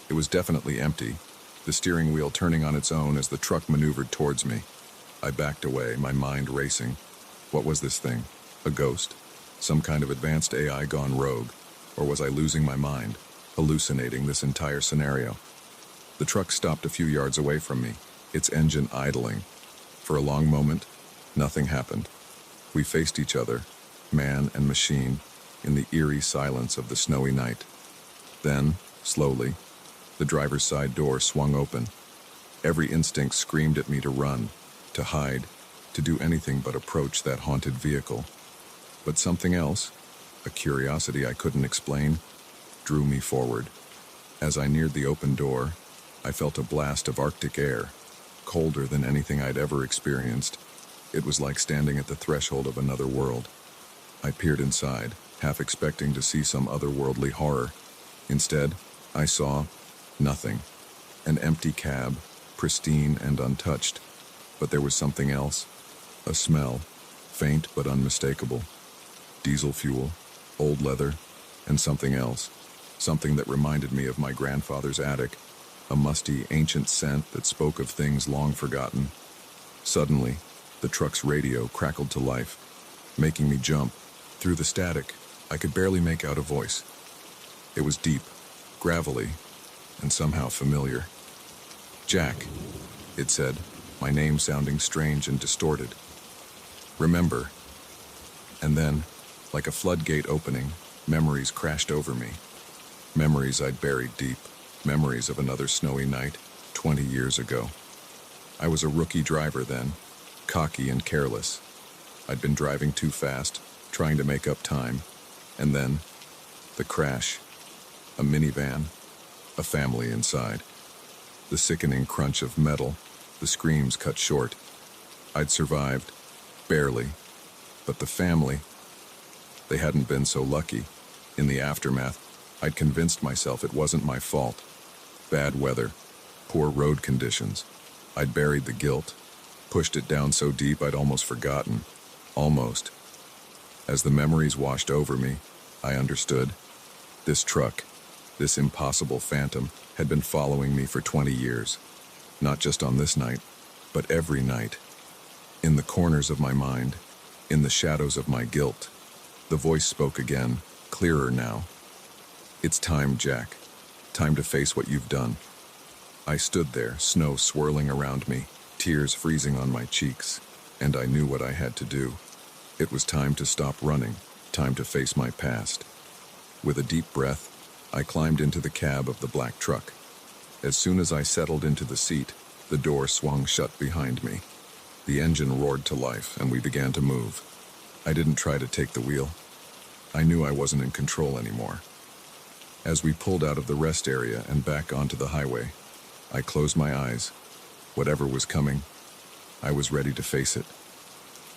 A: It was definitely empty, the steering wheel turning on its own as the truck maneuvered towards me. I backed away, my mind racing. What was this thing? A ghost? Some kind of advanced AI gone rogue? Or was I losing my mind, hallucinating this entire scenario? The truck stopped a few yards away from me, its engine idling. For a long moment, nothing happened. We faced each other, man and machine, in the eerie silence of the snowy night. Then, slowly, the driver's side door swung open. Every instinct screamed at me to run, to hide, to do anything but approach that haunted vehicle. But something else, a curiosity I couldn't explain, drew me forward. As I neared the open door, I felt a blast of Arctic air, colder than anything I'd ever experienced. It was like standing at the threshold of another world. I peered inside, half expecting to see some otherworldly horror. Instead, I saw nothing. An empty cab, pristine and untouched. But there was something else. A smell, faint but unmistakable. Diesel fuel, old leather, and something else. Something that reminded me of my grandfather's attic. A musty, ancient scent that spoke of things long forgotten. Suddenly, the truck's radio crackled to life, making me jump. Through the static, I could barely make out a voice. It was deep, gravelly, and somehow familiar. "Jack," it said, my name sounding strange and distorted. "Remember." And then, like a floodgate opening, memories crashed over me. Memories I'd buried deep. Memories of another snowy night, 20 years ago. I was a rookie driver then, cocky and careless. I'd been driving too fast, trying to make up time. And then, the crash. A minivan, a family inside. The sickening crunch of metal, the screams cut short. I'd survived, barely. But the family, they hadn't been so lucky. In the aftermath, I'd convinced myself it wasn't my fault. Bad weather, poor road conditions. I'd buried the guilt, pushed it down so deep I'd almost forgotten. Almost. As the memories washed over me, I understood. This truck, this impossible phantom, had been following me for 20 years. Not just on this night, but every night. In the corners of my mind, in the shadows of my guilt, the voice spoke again, clearer now. "It's time, Jack. Time to face what you've done." I stood there, snow swirling around me, tears freezing on my cheeks, and I knew what I had to do. It was time to stop running, time to face my past. With a deep breath, I climbed into the cab of the black truck. As soon as I settled into the seat, the door swung shut behind me. The engine roared to life, and we began to move. I didn't try to take the wheel. I knew I wasn't in control anymore. As we pulled out of the rest area and back onto the highway, I closed my eyes. Whatever was coming, I was ready to face it.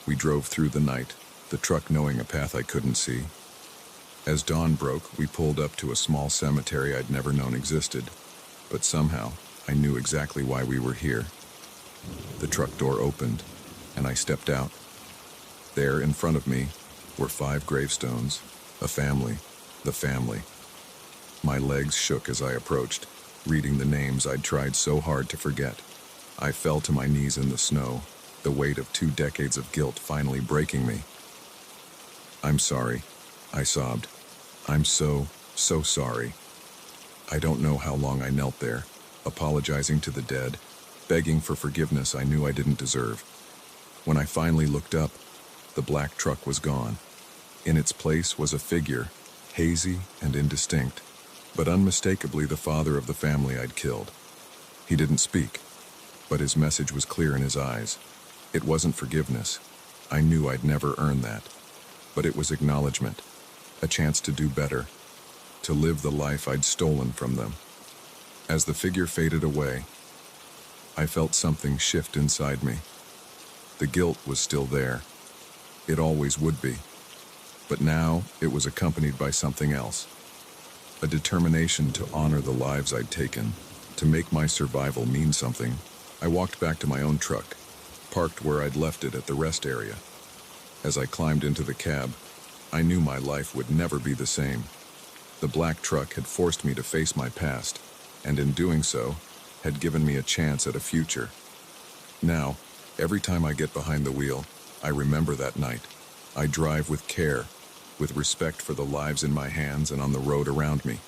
A: We drove through the night, the truck knowing a path I couldn't see. As dawn broke, we pulled up to a small cemetery I'd never known existed, but somehow I knew exactly why we were here. The truck door opened, and I stepped out. There, in front of me, were 5 gravestones, a family, the family. My legs shook as I approached, reading the names I'd tried so hard to forget. I fell to my knees in the snow, the weight of 2 decades of guilt finally breaking me. "I'm sorry," I sobbed. "I'm so sorry." I don't know how long I knelt there, apologizing to the dead, begging for forgiveness I knew I didn't deserve. When I finally looked up, the black truck was gone. In its place was a figure, hazy and indistinct, but unmistakably the father of the family I'd killed. He didn't speak, but his message was clear in his eyes. It wasn't forgiveness. I knew I'd never earn that. But it was acknowledgement, a chance to do better, to live the life I'd stolen from them. As the figure faded away, I felt something shift inside me. The guilt was still there. It always would be. But now it was accompanied by something else. A determination to honor the lives I'd taken, to make my survival mean something. I walked back to my own truck, parked where I'd left it at the rest area. As I climbed into the cab, I knew my life would never be the same. The black truck had forced me to face my past, and in doing so, had given me a chance at a future. Now, every time I get behind the wheel, I remember that night. I drive with care, with respect for the lives in my hands and on the road around me.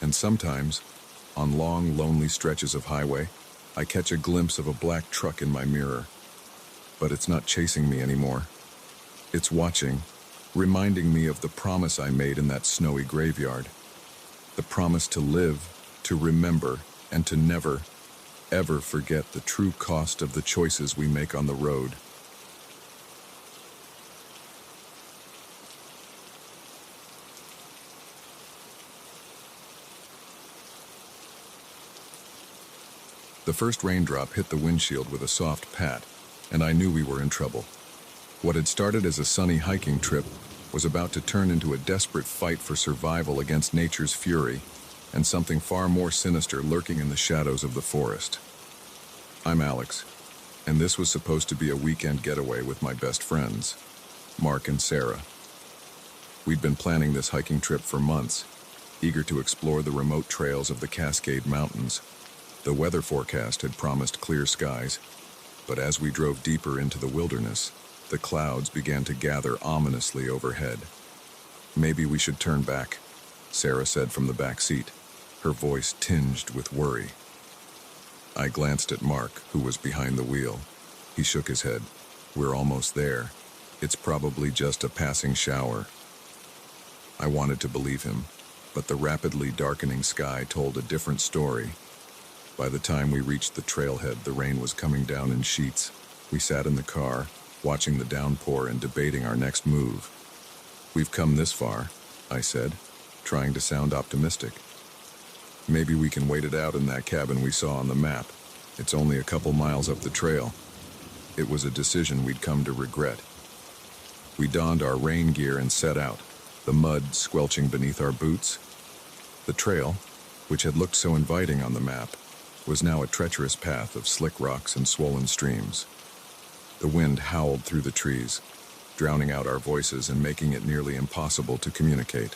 A: And sometimes, on long, lonely stretches of highway, I catch a glimpse of a black truck in my mirror. but it's not chasing me anymore. It's watching, reminding me of the promise I made in that snowy graveyard. The promise to live, to remember, and to never, ever forget the true cost of the choices we make on the road. The first raindrop hit the windshield with a soft pat, and I knew we were in trouble. What had started as a sunny hiking trip was about to turn into a desperate fight for survival against nature's fury and something far more sinister lurking in the shadows of the forest. I'm Alex, and this was supposed to be a weekend getaway with my best friends, Mark and Sarah. We'd been planning this hiking trip for months, eager to explore the remote trails of the Cascade Mountains. The weather forecast had promised clear skies, but as we drove deeper into the wilderness, the clouds began to gather ominously overhead. "Maybe we should turn back," Sarah said from the back seat, her voice tinged with worry. I glanced at Mark, who was behind the wheel. He shook his head. "We're almost there. It's probably just a passing shower." I wanted to believe him, but the rapidly darkening sky told a different story. By the time we reached the trailhead, the rain was coming down in sheets. We sat in the car, watching the downpour and debating our next move. "We've come this far," I said, trying to sound optimistic. "Maybe we can wait it out in that cabin we saw on the map. It's only a couple miles up the trail." It was a decision we'd come to regret. We donned our rain gear and set out, the mud squelching beneath our boots. The trail, which had looked so inviting on the map, was now a treacherous path of slick rocks and swollen streams. The wind howled through the trees, drowning out our voices and making it nearly impossible to communicate.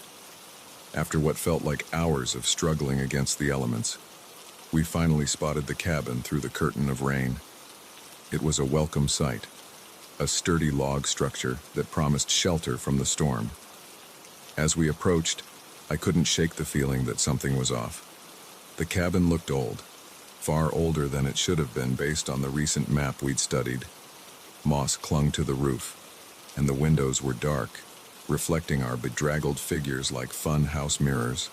A: After what felt like hours of struggling against the elements, we finally spotted the cabin through the curtain of rain. It was a welcome sight, a sturdy log structure that promised shelter from the storm. As we approached, I couldn't shake the feeling that something was off. The cabin looked old, far older than it should have been based on the recent map we'd studied. Moss clung to the roof, and the windows were dark, reflecting our bedraggled figures like fun house mirrors.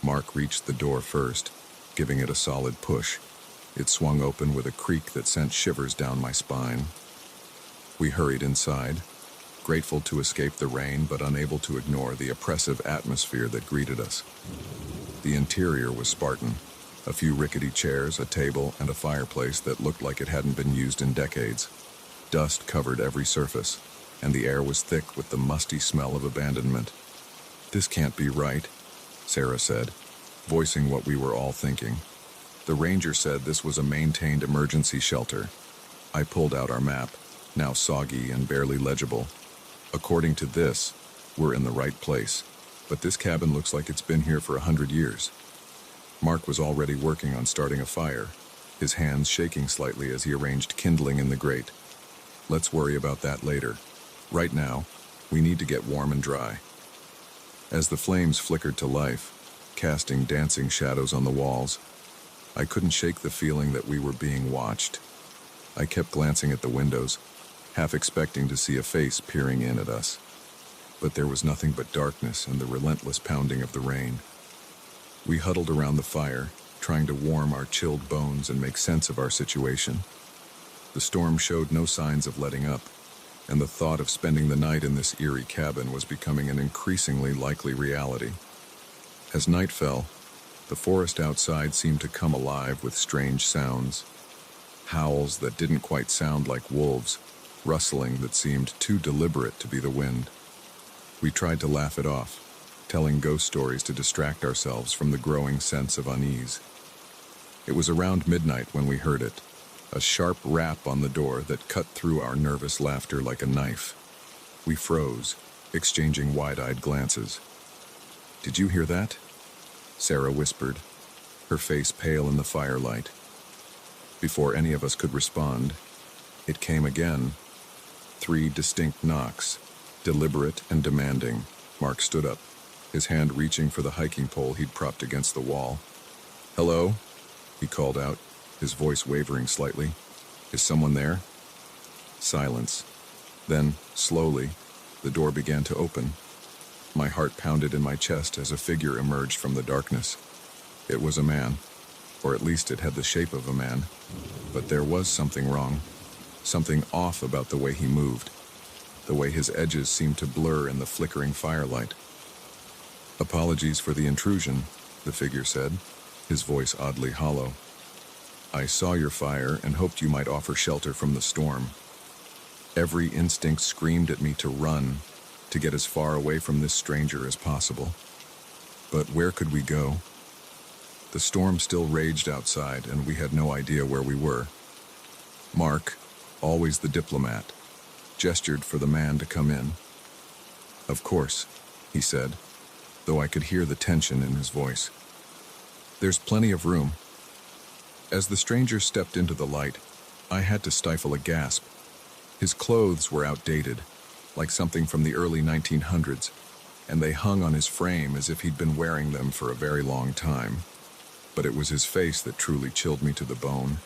A: Mark reached the door first, giving it a solid push. It swung open with a creak that sent shivers down my spine. We hurried inside, grateful to escape the rain but unable to ignore the oppressive atmosphere that greeted us. The interior was Spartan. A few rickety chairs, a table, and a fireplace that looked like it hadn't been used in decades. Dust covered every surface, and the air was thick with the musty smell of abandonment. "This can't be right," Sarah said, voicing what we were all thinking. The ranger said this was a maintained emergency shelter. I pulled out our map, now soggy and barely legible. "According to this, we're in the right place, but this cabin looks like it's been here for 100 years. Mark was already working on starting a fire, his hands shaking slightly as he arranged kindling in the grate. "Let's worry about that later. Right now, we need to get warm and dry." As the flames flickered to life, casting dancing shadows on the walls, I couldn't shake the feeling that we were being watched. I kept glancing at the windows, half expecting to see a face peering in at us. But there was nothing but darkness and the relentless pounding of the rain. We huddled around the fire, trying to warm our chilled bones and make sense of our situation. The storm showed no signs of letting up, and the thought of spending the night in this eerie cabin was becoming an increasingly likely reality. As night fell, the forest outside seemed to come alive with strange sounds. Howls that didn't quite sound like wolves, rustling that seemed too deliberate to be the wind. We tried to laugh it off, telling ghost stories to distract ourselves from the growing sense of unease. It was around midnight when we heard it, a sharp rap on the door that cut through our nervous laughter like a knife. We froze, exchanging wide-eyed glances. "Did you hear that?" Sarah whispered, her face pale in the firelight. Before any of us could respond, it came again. 3 distinct knocks, deliberate and demanding. Mark stood up, his hand reaching for the hiking pole he'd propped against the wall. "Hello?" he called out, his voice wavering slightly. "Is someone there?" Silence. Then, slowly, the door began to open. My heart pounded in my chest as a figure emerged from the darkness. It was a man, or at least it had the shape of a man, but there was something wrong, something off about the way he moved, the way his edges seemed to blur in the flickering firelight. "Apologies for the intrusion," the figure said, his voice oddly hollow. "I saw your fire and hoped you might offer shelter from the storm." Every instinct screamed at me to run, to get as far away from this stranger as possible. But where could we go? The storm still raged outside, and we had no idea where we were. Mark, always the diplomat, gestured for the man to come in. "Of course," he said, though I could hear the tension in his voice. "There's plenty of room." As the stranger stepped into the light, I had to stifle a gasp. His clothes were outdated, like something from the early 1900s, and they hung on his frame as if he'd been wearing them for a very long time. But it was his face that truly chilled me to the bone.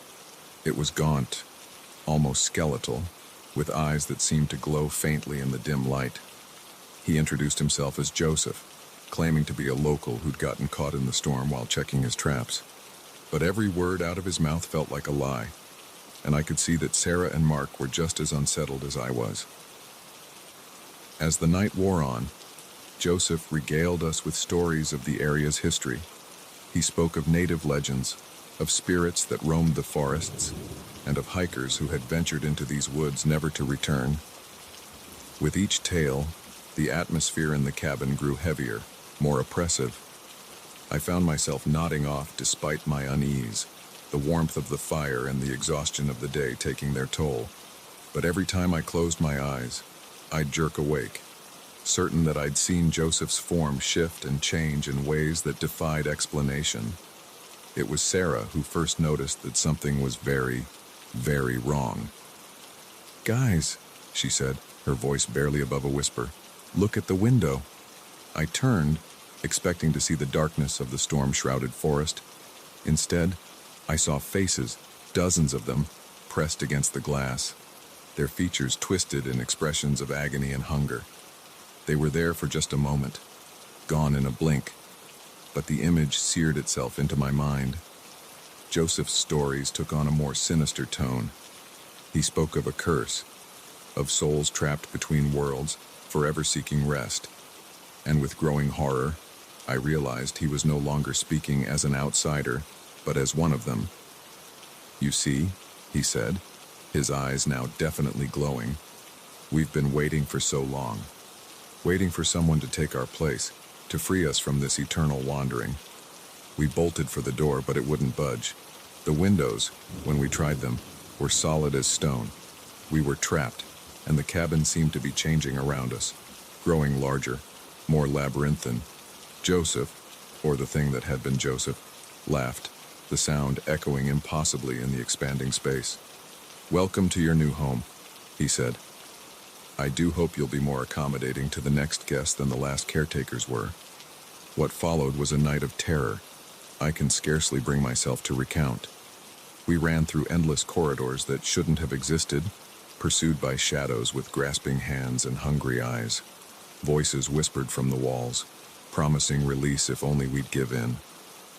A: It was gaunt, almost skeletal, with eyes that seemed to glow faintly in the dim light. He introduced himself as Joseph, claiming to be a local who'd gotten caught in the storm while checking his traps. But every word out of his mouth felt like a lie, and I could see that Sarah and Mark were just as unsettled as I was. As the night wore on, Joseph regaled us with stories of the area's history. He spoke of native legends, of spirits that roamed the forests, and of hikers who had ventured into these woods never to return. With each tale, the atmosphere in the cabin grew heavier, more oppressive. I found myself nodding off despite my unease, the warmth of the fire and the exhaustion of the day taking their toll. But every time I closed my eyes, I'd jerk awake, certain that I'd seen Joseph's form shift and change in ways that defied explanation. It was Sarah who first noticed that something was very, very wrong. "Guys," she said, her voice barely above a whisper, "look at the window." I turned, expecting to see the darkness of the storm-shrouded forest. Instead, I saw faces, dozens of them, pressed against the glass, their features twisted in expressions of agony and hunger. They were there for just a moment, gone in a blink, but the image seared itself into my mind. Joseph's stories took on a more sinister tone. He spoke of a curse, of souls trapped between worlds, forever seeking rest. And with growing horror, I realized he was no longer speaking as an outsider, but as one of them. "You see," he said, his eyes now definitely glowing, "we've been waiting for so long. Waiting for someone to take our place, to free us from this eternal wandering. We bolted for the door, but it wouldn't budge. The windows, when we tried them, were solid as stone. We were trapped, and the cabin seemed to be changing around us, growing larger, more labyrinthine." Joseph, or the thing that had been Joseph, laughed, the sound echoing impossibly in the expanding space. "Welcome to your new home," he said. "I do hope you'll be more accommodating to the next guest than the last caretakers were." What followed was a night of terror I can scarcely bring myself to recount. We ran through endless corridors that shouldn't have existed, pursued by shadows with grasping hands and hungry eyes. Voices whispered from the walls, promising release if only we'd give in,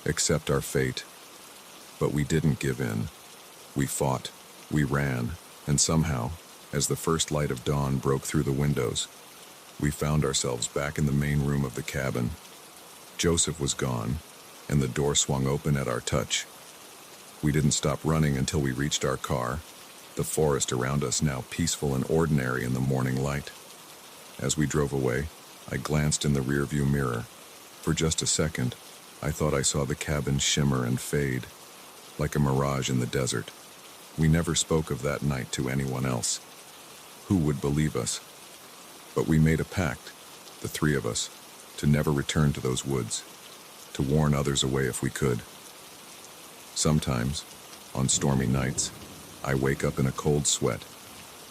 A: accept our fate. But we didn't give in. We fought, we ran, and somehow, as the first light of dawn broke through the windows, we found ourselves back in the main room of the cabin. Joseph was gone, and the door swung open at our touch. We didn't stop running until we reached our car, the forest around us now peaceful and ordinary in the morning light. As we drove away, I glanced in the rearview mirror. For just a second, I thought I saw the cabin shimmer and fade, like a mirage in the desert. We never spoke of that night to anyone else. Who would believe us? But we made a pact, the three of us, to never return to those woods, to warn others away if we could. Sometimes, on stormy nights, I wake up in a cold sweat,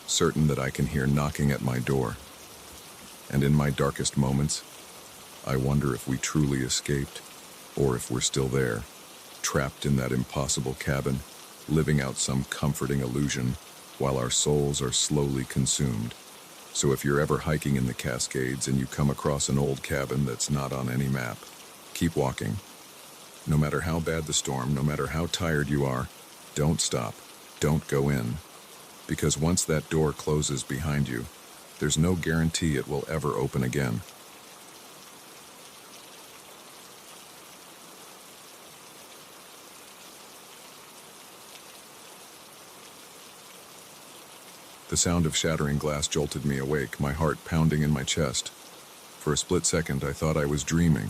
A: certain that I can hear knocking at my door. And in my darkest moments, I wonder if we truly escaped, or if we're still there, trapped in that impossible cabin, living out some comforting illusion, while our souls are slowly consumed. So if you're ever hiking in the Cascades and you come across an old cabin that's not on any map, keep walking. No matter how bad the storm, no matter how tired you are, don't stop. Don't go in. Because once that door closes behind you, there's no guarantee it will ever open again. The sound of shattering glass jolted me awake, my heart pounding in my chest. For a split second, I thought I was dreaming.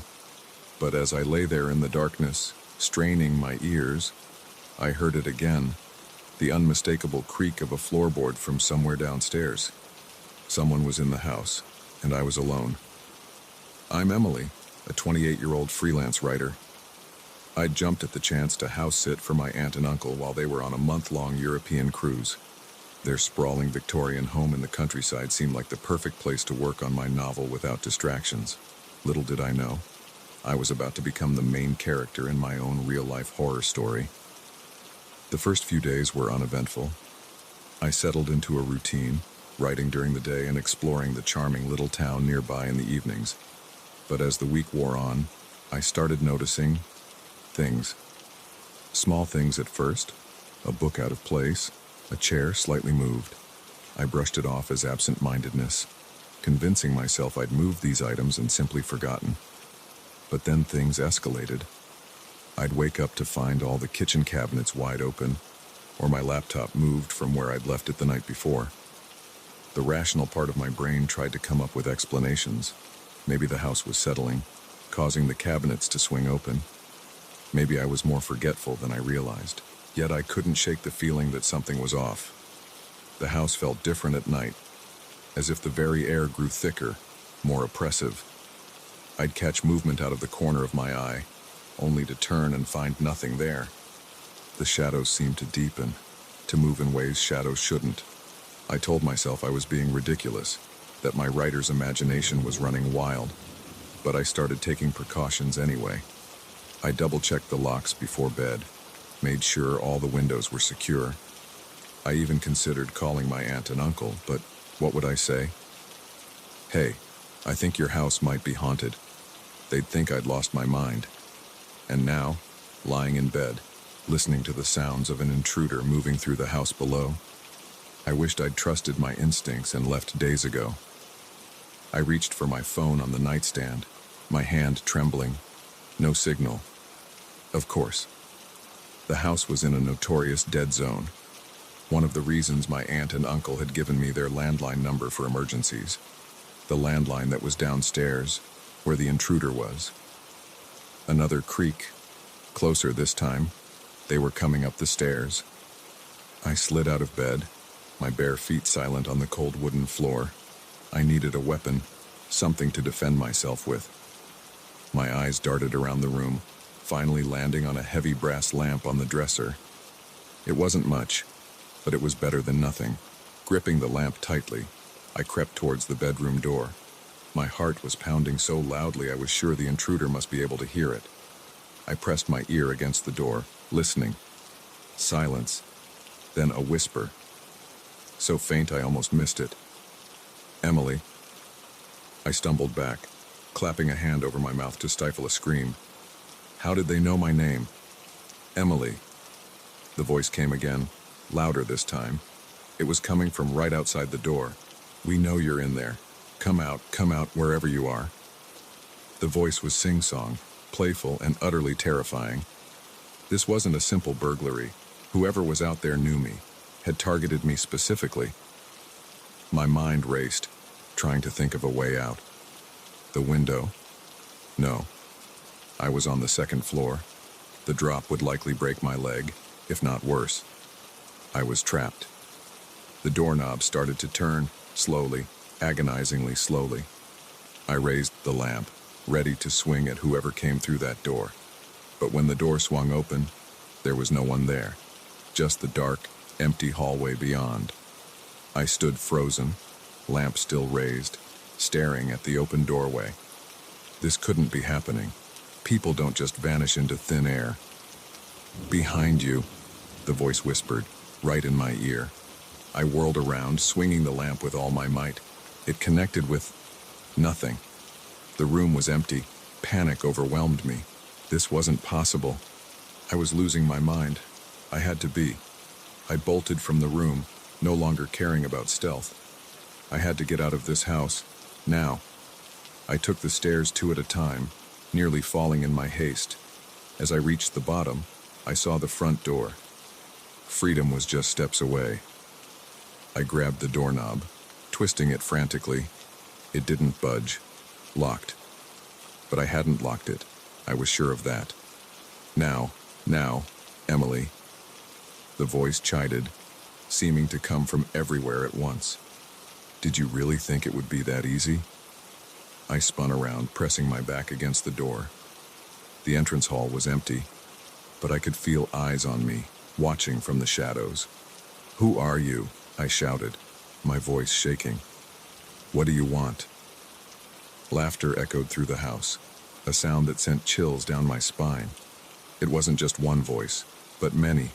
A: But as I lay there in the darkness, straining my ears, I heard it again, the unmistakable creak of a floorboard from somewhere downstairs. Someone was in the house, and I was alone. I'm Emily, a 28-year-old freelance writer. I'd jumped at the chance to house sit for my aunt and uncle while they were on a month-long European cruise. Their sprawling Victorian home in the countryside seemed like the perfect place to work on my novel without distractions. Little did I know, I was about to become the main character in my own real-life horror story. The first few days were uneventful. I settled into a routine, writing during the day and exploring the charming little town nearby in the evenings. But as the week wore on, I started noticing things. Small things at first, a book out of place, a chair slightly moved. I brushed it off as absent-mindedness, convincing myself I'd moved these items and simply forgotten. But then things escalated. I'd wake up to find all the kitchen cabinets wide open, or my laptop moved from where I'd left it the night before. The rational part of my brain tried to come up with explanations. Maybe the house was settling, causing the cabinets to swing open. Maybe I was more forgetful than I realized. Yet I couldn't shake the feeling that something was off. The house felt different at night, as if the very air grew thicker, more oppressive. I'd catch movement out of the corner of my eye, only to turn and find nothing there. The shadows seemed to deepen, to move in ways shadows shouldn't. I told myself I was being ridiculous, that my writer's imagination was running wild, but I started taking precautions anyway. I double-checked the locks before bed, made sure all the windows were secure. I even considered calling my aunt and uncle, but what would I say? Hey, I think your house might be haunted. They'd think I'd lost my mind. And now, lying in bed, listening to the sounds of an intruder moving through the house below, I wished I'd trusted my instincts and left days ago. I reached for my phone on the nightstand, my hand trembling. No signal. Of course. The house was in a notorious dead zone. One of the reasons my aunt and uncle had given me their landline number for emergencies. The landline that was downstairs, where the intruder was. Another creak. Closer this time. They were coming up the stairs. I slid out of bed, my bare feet silent on the cold wooden floor. I needed a weapon, something to defend myself with. My eyes darted around the room, finally landing on a heavy brass lamp on the dresser. It wasn't much, but it was better than nothing. Gripping the lamp tightly, I crept towards the bedroom door. My heart was pounding so loudly I was sure the intruder must be able to hear it. I pressed my ear against the door, listening. Silence, then a whisper. So faint I almost missed it. Emily. I stumbled back, clapping a hand over my mouth to stifle a scream. How did they know my name? Emily. The voice came again, louder this time. It was coming from right outside the door. We know you're in there. Come out, wherever you are. The voice was sing-song, playful and utterly terrifying. This wasn't a simple burglary. Whoever was out there knew me, had targeted me specifically. My mind raced, trying to think of a way out. The window? No. I was on the second floor. The drop would likely break my leg, if not worse. I was trapped. The doorknob started to turn, slowly, agonizingly slowly. I raised the lamp, ready to swing at whoever came through that door. But when the door swung open, there was no one there. Just the dark, empty hallway beyond. I stood frozen, lamp still raised, staring at the open doorway. This couldn't be happening. People don't just vanish into thin air. Behind you, the voice whispered, right in my ear. I whirled around, swinging the lamp with all my might. It connected with nothing. The room was empty. Panic overwhelmed me. This wasn't possible. I was losing my mind. I had to be. I bolted from the room, no longer caring about stealth. I had to get out of this house, now. I took the stairs 2 at a time, nearly falling in my haste. As I reached the bottom, I saw the front door. Freedom was just steps away. I grabbed the doorknob, twisting it frantically. It didn't budge. Locked. But I hadn't locked it. I was sure of that. Now, Emily. The voice chided, seeming to come from everywhere at once. Did you really think it would be that easy? I spun around, pressing my back against the door. The entrance hall was empty, but I could feel eyes on me, watching from the shadows. Who are you? I shouted, my voice shaking. What do you want? Laughter echoed through the house, a sound that sent chills down my spine. It wasn't just one voice, but many,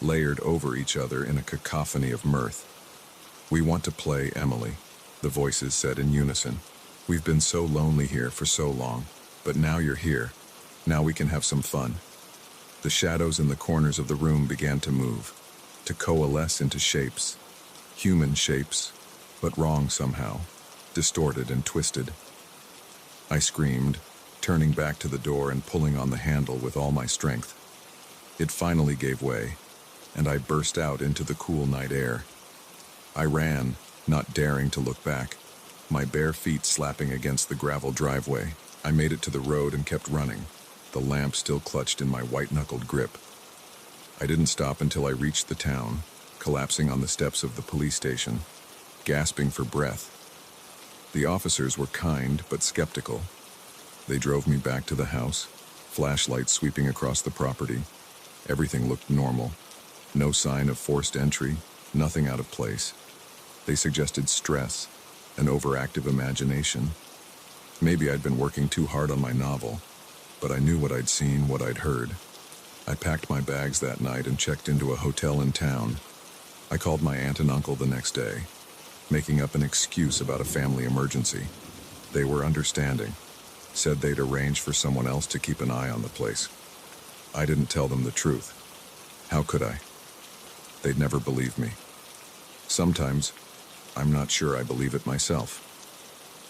A: layered over each other in a cacophony of mirth. We want to play, Emily, the voices said in unison. We've been so lonely here for so long, but now you're here. Now we can have some fun. The shadows in the corners of the room began to move, to coalesce into shapes. Human shapes, but wrong somehow, distorted and twisted. I screamed, turning back to the door and pulling on the handle with all my strength. It finally gave way, and I burst out into the cool night air. I ran, not daring to look back, my bare feet slapping against the gravel driveway. I made it to the road and kept running, the lamp still clutched in my white-knuckled grip. I didn't stop until I reached the town, collapsing on the steps of the police station, gasping for breath. The officers were kind but skeptical. They drove me back to the house, flashlights sweeping across the property. Everything looked normal. No sign of forced entry, nothing out of place. They suggested stress, an overactive imagination. Maybe I'd been working too hard on my novel, but I knew what I'd seen, what I'd heard. I packed my bags that night and checked into a hotel in town. I called my aunt and uncle the next day, making up an excuse about a family emergency. They were understanding, said they'd arrange for someone else to keep an eye on the place. I didn't tell them the truth. How could I? They'd never believe me. Sometimes, I'm not sure I believe it myself.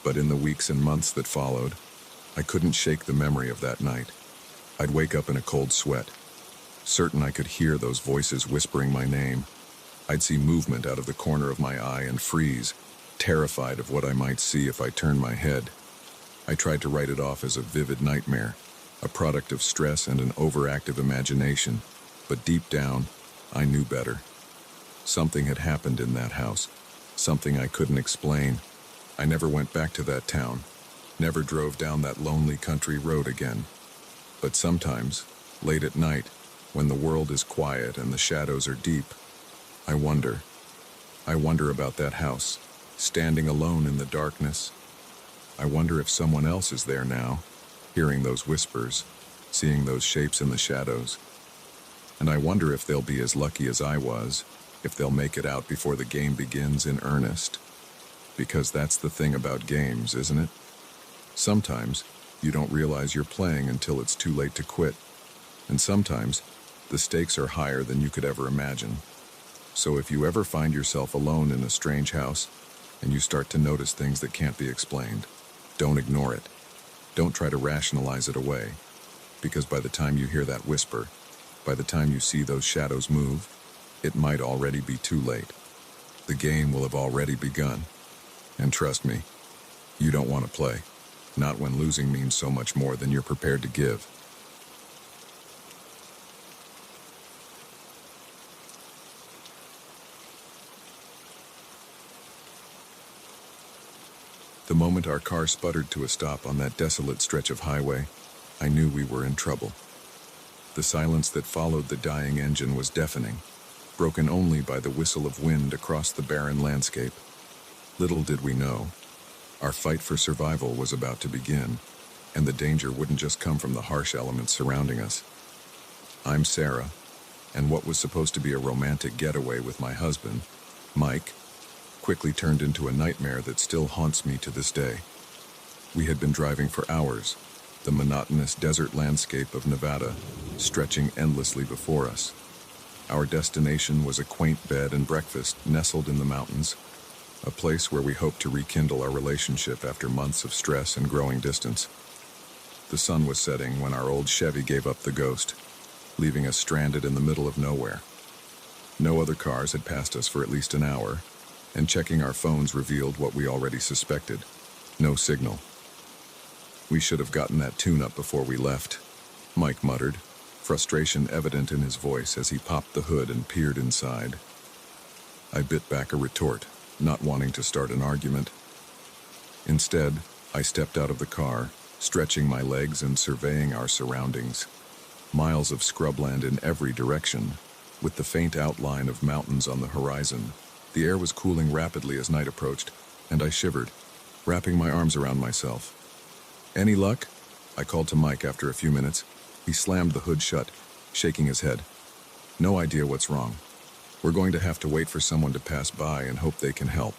A: But in the weeks and months that followed, I couldn't shake the memory of that night. I'd wake up in a cold sweat, certain I could hear those voices whispering my name. I'd see movement out of the corner of my eye and freeze, terrified of what I might see if I turned my head. I tried to write it off as a vivid nightmare, a product of stress and an overactive imagination, but deep down, I knew better. Something had happened in that house, something I couldn't explain. I never went back to that town, never drove down that lonely country road again. But sometimes, late at night, when the world is quiet and the shadows are deep, I wonder about that house, standing alone in the darkness. I wonder if someone else is there now, hearing those whispers, seeing those shapes in the shadows. And I wonder if they'll be as lucky as I was, if they'll make it out before the game begins in earnest. Because that's the thing about games, isn't it? Sometimes, you don't realize you're playing until it's too late to quit. And sometimes, the stakes are higher than you could ever imagine. So if you ever find yourself alone in a strange house, and you start to notice things that can't be explained, don't ignore it. Don't try to rationalize it away. Because by the time you hear that whisper, by the time you see those shadows move, it might already be too late. The game will have already begun. And trust me, you don't want to play. Not when losing means so much more than you're prepared to give. The moment our car sputtered to a stop on that desolate stretch of highway, I knew we were in trouble. The silence that followed the dying engine was deafening, broken only by the whistle of wind across the barren landscape. Little did we know, our fight for survival was about to begin, and the danger wouldn't just come from the harsh elements surrounding us. I'm Sarah, and what was supposed to be a romantic getaway with my husband Mike quickly turned into a nightmare that still haunts me to this day. We had been driving for hours, the monotonous desert landscape of Nevada stretching endlessly before us. Our destination was a quaint bed and breakfast nestled in the mountains, a place where we hoped to rekindle our relationship after months of stress and growing distance. The sun was setting when our old Chevy gave up the ghost, leaving us stranded in the middle of nowhere. No other cars had passed us for at least an hour, and checking our phones revealed what we already suspected: no signal. "We should have gotten that tune-up before we left," Mike muttered, frustration evident in his voice as he popped the hood and peered inside. I bit back a retort, not wanting to start an argument. Instead, I stepped out of the car, stretching my legs and surveying our surroundings. Miles of scrubland in every direction, with the faint outline of mountains on the horizon. The air was cooling rapidly as night approached, and I shivered, wrapping my arms around myself. "Any luck?" I called to Mike after a few minutes. He slammed the hood shut, shaking his head. "No idea what's wrong. We're going to have to wait for someone to pass by and hope they can help."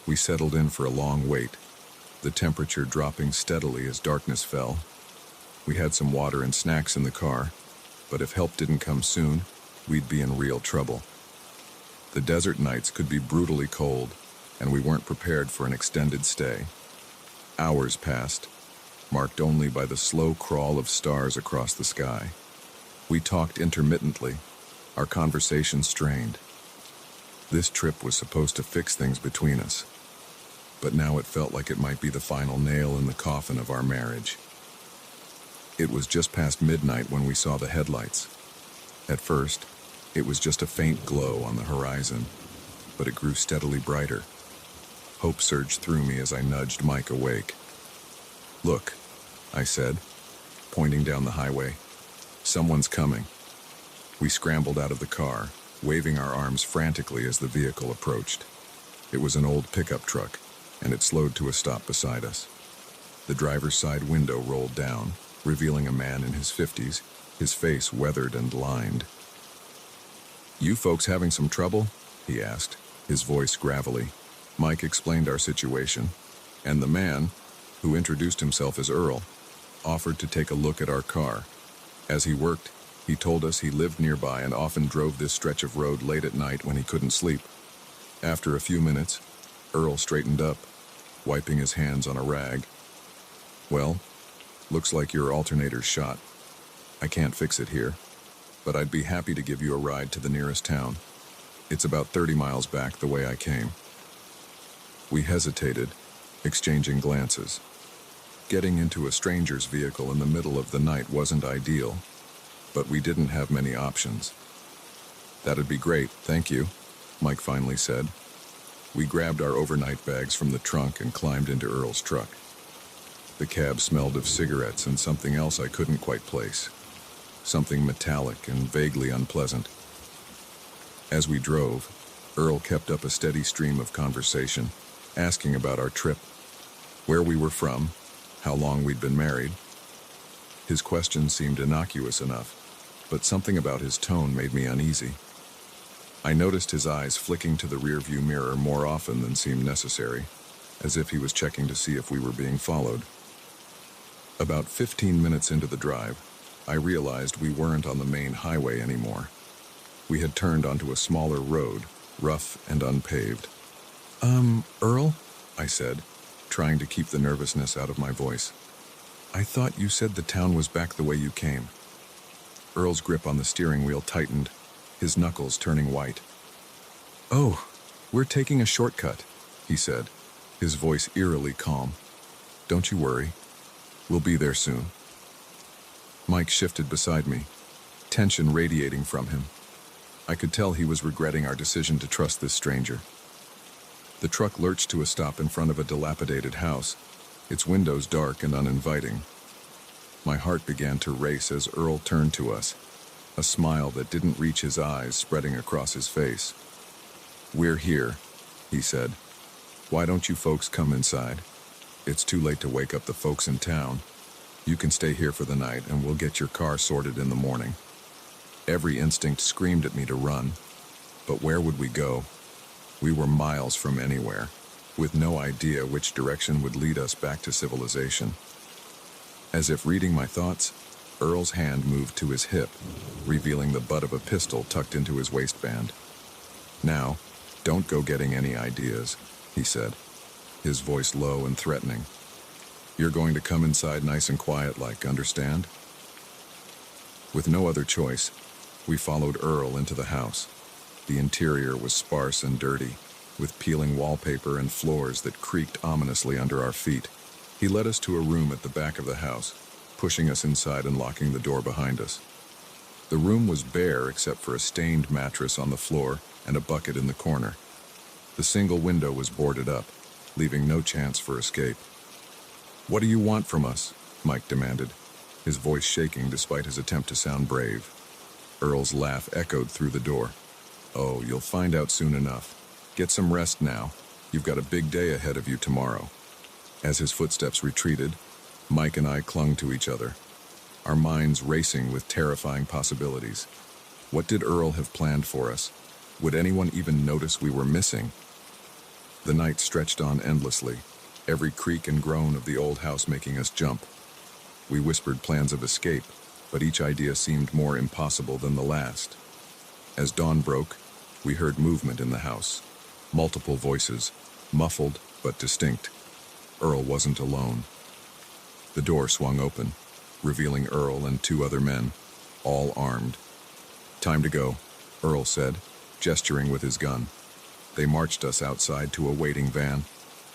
A: We settled in for a long wait, the temperature dropping steadily as darkness fell. We had some water and snacks in the car, but if help didn't come soon, we'd be in real trouble. The desert nights could be brutally cold, and we weren't prepared for an extended stay. Hours passed, marked only by the slow crawl of stars across the sky. We talked intermittently, our conversation strained. This trip was supposed to fix things between us, but now it felt like it might be the final nail in the coffin of our marriage. It was just past midnight when we saw the headlights. At first, it was just a faint glow on the horizon, but it grew steadily brighter. Hope surged through me as I nudged Mike awake. "Look," I said, pointing down the highway. "Someone's coming." We scrambled out of the car, waving our arms frantically as the vehicle approached. It was an old pickup truck, and it slowed to a stop beside us. The driver's side window rolled down, revealing a man in his 50s, his face weathered and lined. "You folks having some trouble?" he asked, his voice gravelly. Mike explained our situation, and the man, who introduced himself as Earl, offered to take a look at our car. As he worked, he told us he lived nearby and often drove this stretch of road late at night when he couldn't sleep. After a few minutes, Earl straightened up, wiping his hands on a rag. "Well, looks like your alternator's shot. I can't fix it here, but I'd be happy to give you a ride to the nearest town. It's about 30 miles back the way I came." We hesitated, exchanging glances. Getting into a stranger's vehicle in the middle of the night wasn't ideal, but we didn't have many options. "That'd be great, thank you," Mike finally said. We grabbed our overnight bags from the trunk and climbed into Earl's truck. The cab smelled of cigarettes and something else I couldn't quite place. Something metallic and vaguely unpleasant. As we drove, Earl kept up a steady stream of conversation, asking about our trip, where we were from, how long we'd been married. His questions seemed innocuous enough, but something about his tone made me uneasy. I noticed his eyes flicking to the rearview mirror more often than seemed necessary, as if he was checking to see if we were being followed. About 15 minutes into the drive, I realized we weren't on the main highway anymore. We had turned onto a smaller road, rough and unpaved. Earl?" I said, trying to keep the nervousness out of my voice. "I thought you said the town was back the way you came." Earl's grip on the steering wheel tightened, his knuckles turning white. "Oh, we're taking a shortcut," he said, his voice eerily calm. "Don't you worry. We'll be there soon." Mike shifted beside me, tension radiating from him. I could tell he was regretting our decision to trust this stranger. The truck lurched to a stop in front of a dilapidated house, its windows dark and uninviting. My heart began to race as Earl turned to us, a smile that didn't reach his eyes spreading across his face. "We're here," he said. "Why don't you folks come inside? It's too late to wake up the folks in town. You can stay here for the night and we'll get your car sorted in the morning." Every instinct screamed at me to run, but where would we go? We were miles from anywhere, with no idea which direction would lead us back to civilization. As if reading my thoughts, Earl's hand moved to his hip, revealing the butt of a pistol tucked into his waistband. "Now, don't go getting any ideas," he said, his voice low and threatening. "You're going to come inside nice and quiet like, understand?" With no other choice, we followed Earl into the house. The interior was sparse and dirty, with peeling wallpaper and floors that creaked ominously under our feet. He led us to a room at the back of the house, pushing us inside and locking the door behind us. The room was bare except for a stained mattress on the floor and a bucket in the corner. The single window was boarded up, leaving no chance for escape. "What do you want from us?" Mike demanded, his voice shaking despite his attempt to sound brave. Earl's laugh echoed through the door. "Oh, you'll find out soon enough. Get some rest now. You've got a big day ahead of you tomorrow." As his footsteps retreated, Mike and I clung to each other, our minds racing with terrifying possibilities. What did Earl have planned for us? Would anyone even notice we were missing? The night stretched on endlessly, every creak and groan of the old house making us jump. We whispered plans of escape, but each idea seemed more impossible than the last. As dawn broke, we heard movement in the house. Multiple voices, muffled but distinct. Earl wasn't alone. The door swung open, revealing Earl and two other men, all armed. "Time to go," Earl said, gesturing with his gun. They marched us outside to a waiting van.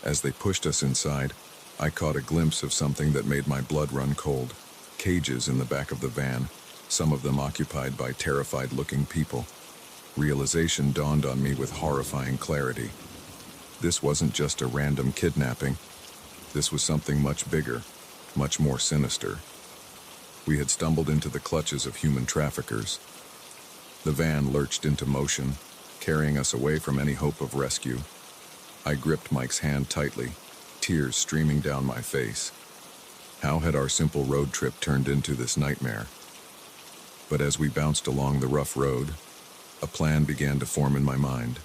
A: As they pushed us inside, I caught a glimpse of something that made my blood run cold. Cages in the back of the van, some of them occupied by terrified-looking people. Realization dawned on me with horrifying clarity. This wasn't just a random kidnapping. This was something much bigger, much more sinister. We had stumbled into the clutches of human traffickers. The van lurched into motion, carrying us away from any hope of rescue. I gripped Mike's hand tightly, tears streaming down my face. How had our simple road trip turned into this nightmare? But as we bounced along the rough road, a plan began to form in my mind.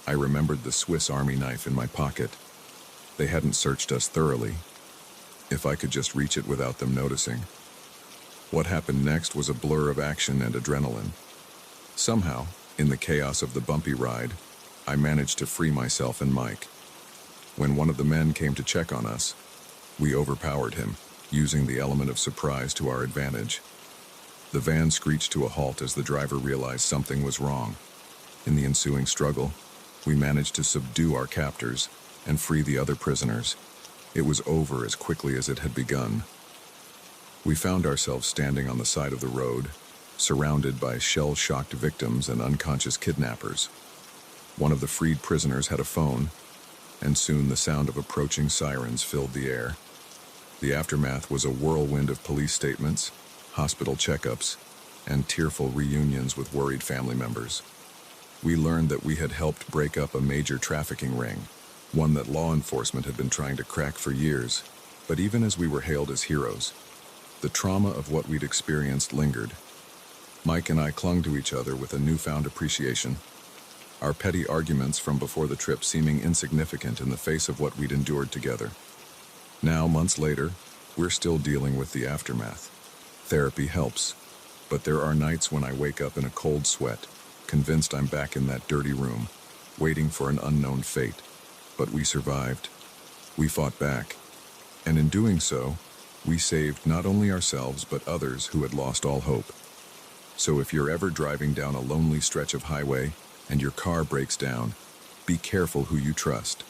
A: I remembered the Swiss Army knife in my pocket. They hadn't searched us thoroughly. If I could just reach it without them noticing. What happened next was a blur of action and adrenaline. Somehow, in the chaos of the bumpy ride, I managed to free myself and Mike. When one of the men came to check on us, we overpowered him, using the element of surprise to our advantage. The van screeched to a halt as the driver realized something was wrong. In the ensuing struggle, we managed to subdue our captors and free the other prisoners. It was over as quickly as it had begun. We found ourselves standing on the side of the road, surrounded by shell-shocked victims and unconscious kidnappers. One of the freed prisoners had a phone, and soon the sound of approaching sirens filled the air. The aftermath was a whirlwind of police statements, hospital checkups, and tearful reunions with worried family members. We learned that we had helped break up a major trafficking ring, one that law enforcement had been trying to crack for years. But even as we were hailed as heroes, the trauma of what we'd experienced lingered. Mike and I clung to each other with a newfound appreciation, our petty arguments from before the trip seeming insignificant in the face of what we'd endured together. Now, months later, we're still dealing with the aftermath. Therapy helps, but there are nights when I wake up in a cold sweat, convinced I'm back in that dirty room, waiting for an unknown fate. But we survived. We fought back. And in doing so, we saved not only ourselves but others who had lost all hope. So if you're ever driving down a lonely stretch of highway and your car breaks down, be careful who you trust.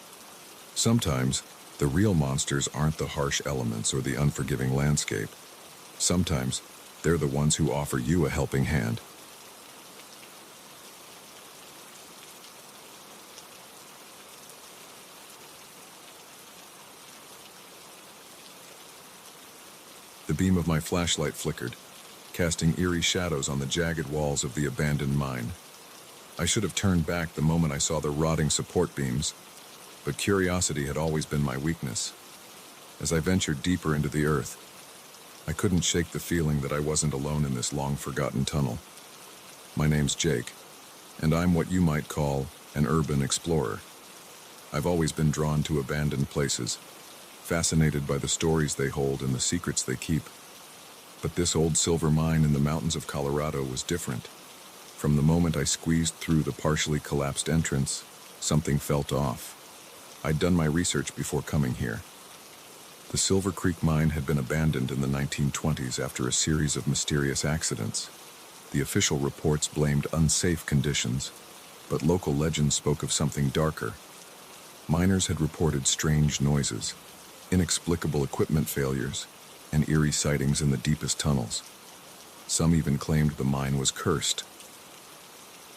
A: Sometimes, the real monsters aren't the harsh elements or the unforgiving landscape. Sometimes, they're the ones who offer you a helping hand. The beam of my flashlight flickered, casting eerie shadows on the jagged walls of the abandoned mine. I should have turned back the moment I saw the rotting support beams, but curiosity had always been my weakness. As I ventured deeper into the earth, I couldn't shake the feeling that I wasn't alone in this long-forgotten tunnel. My name's Jake, and I'm what you might call an urban explorer. I've always been drawn to abandoned places, fascinated by the stories they hold and the secrets they keep. But this old silver mine in the mountains of Colorado was different. From the moment I squeezed through the partially collapsed entrance, something felt off. I'd done my research before coming here. The Silver Creek mine had been abandoned in the 1920s after a series of mysterious accidents. The official reports blamed unsafe conditions, but local legends spoke of something darker. Miners had reported strange noises, inexplicable equipment failures, and eerie sightings in the deepest tunnels. Some even claimed the mine was cursed.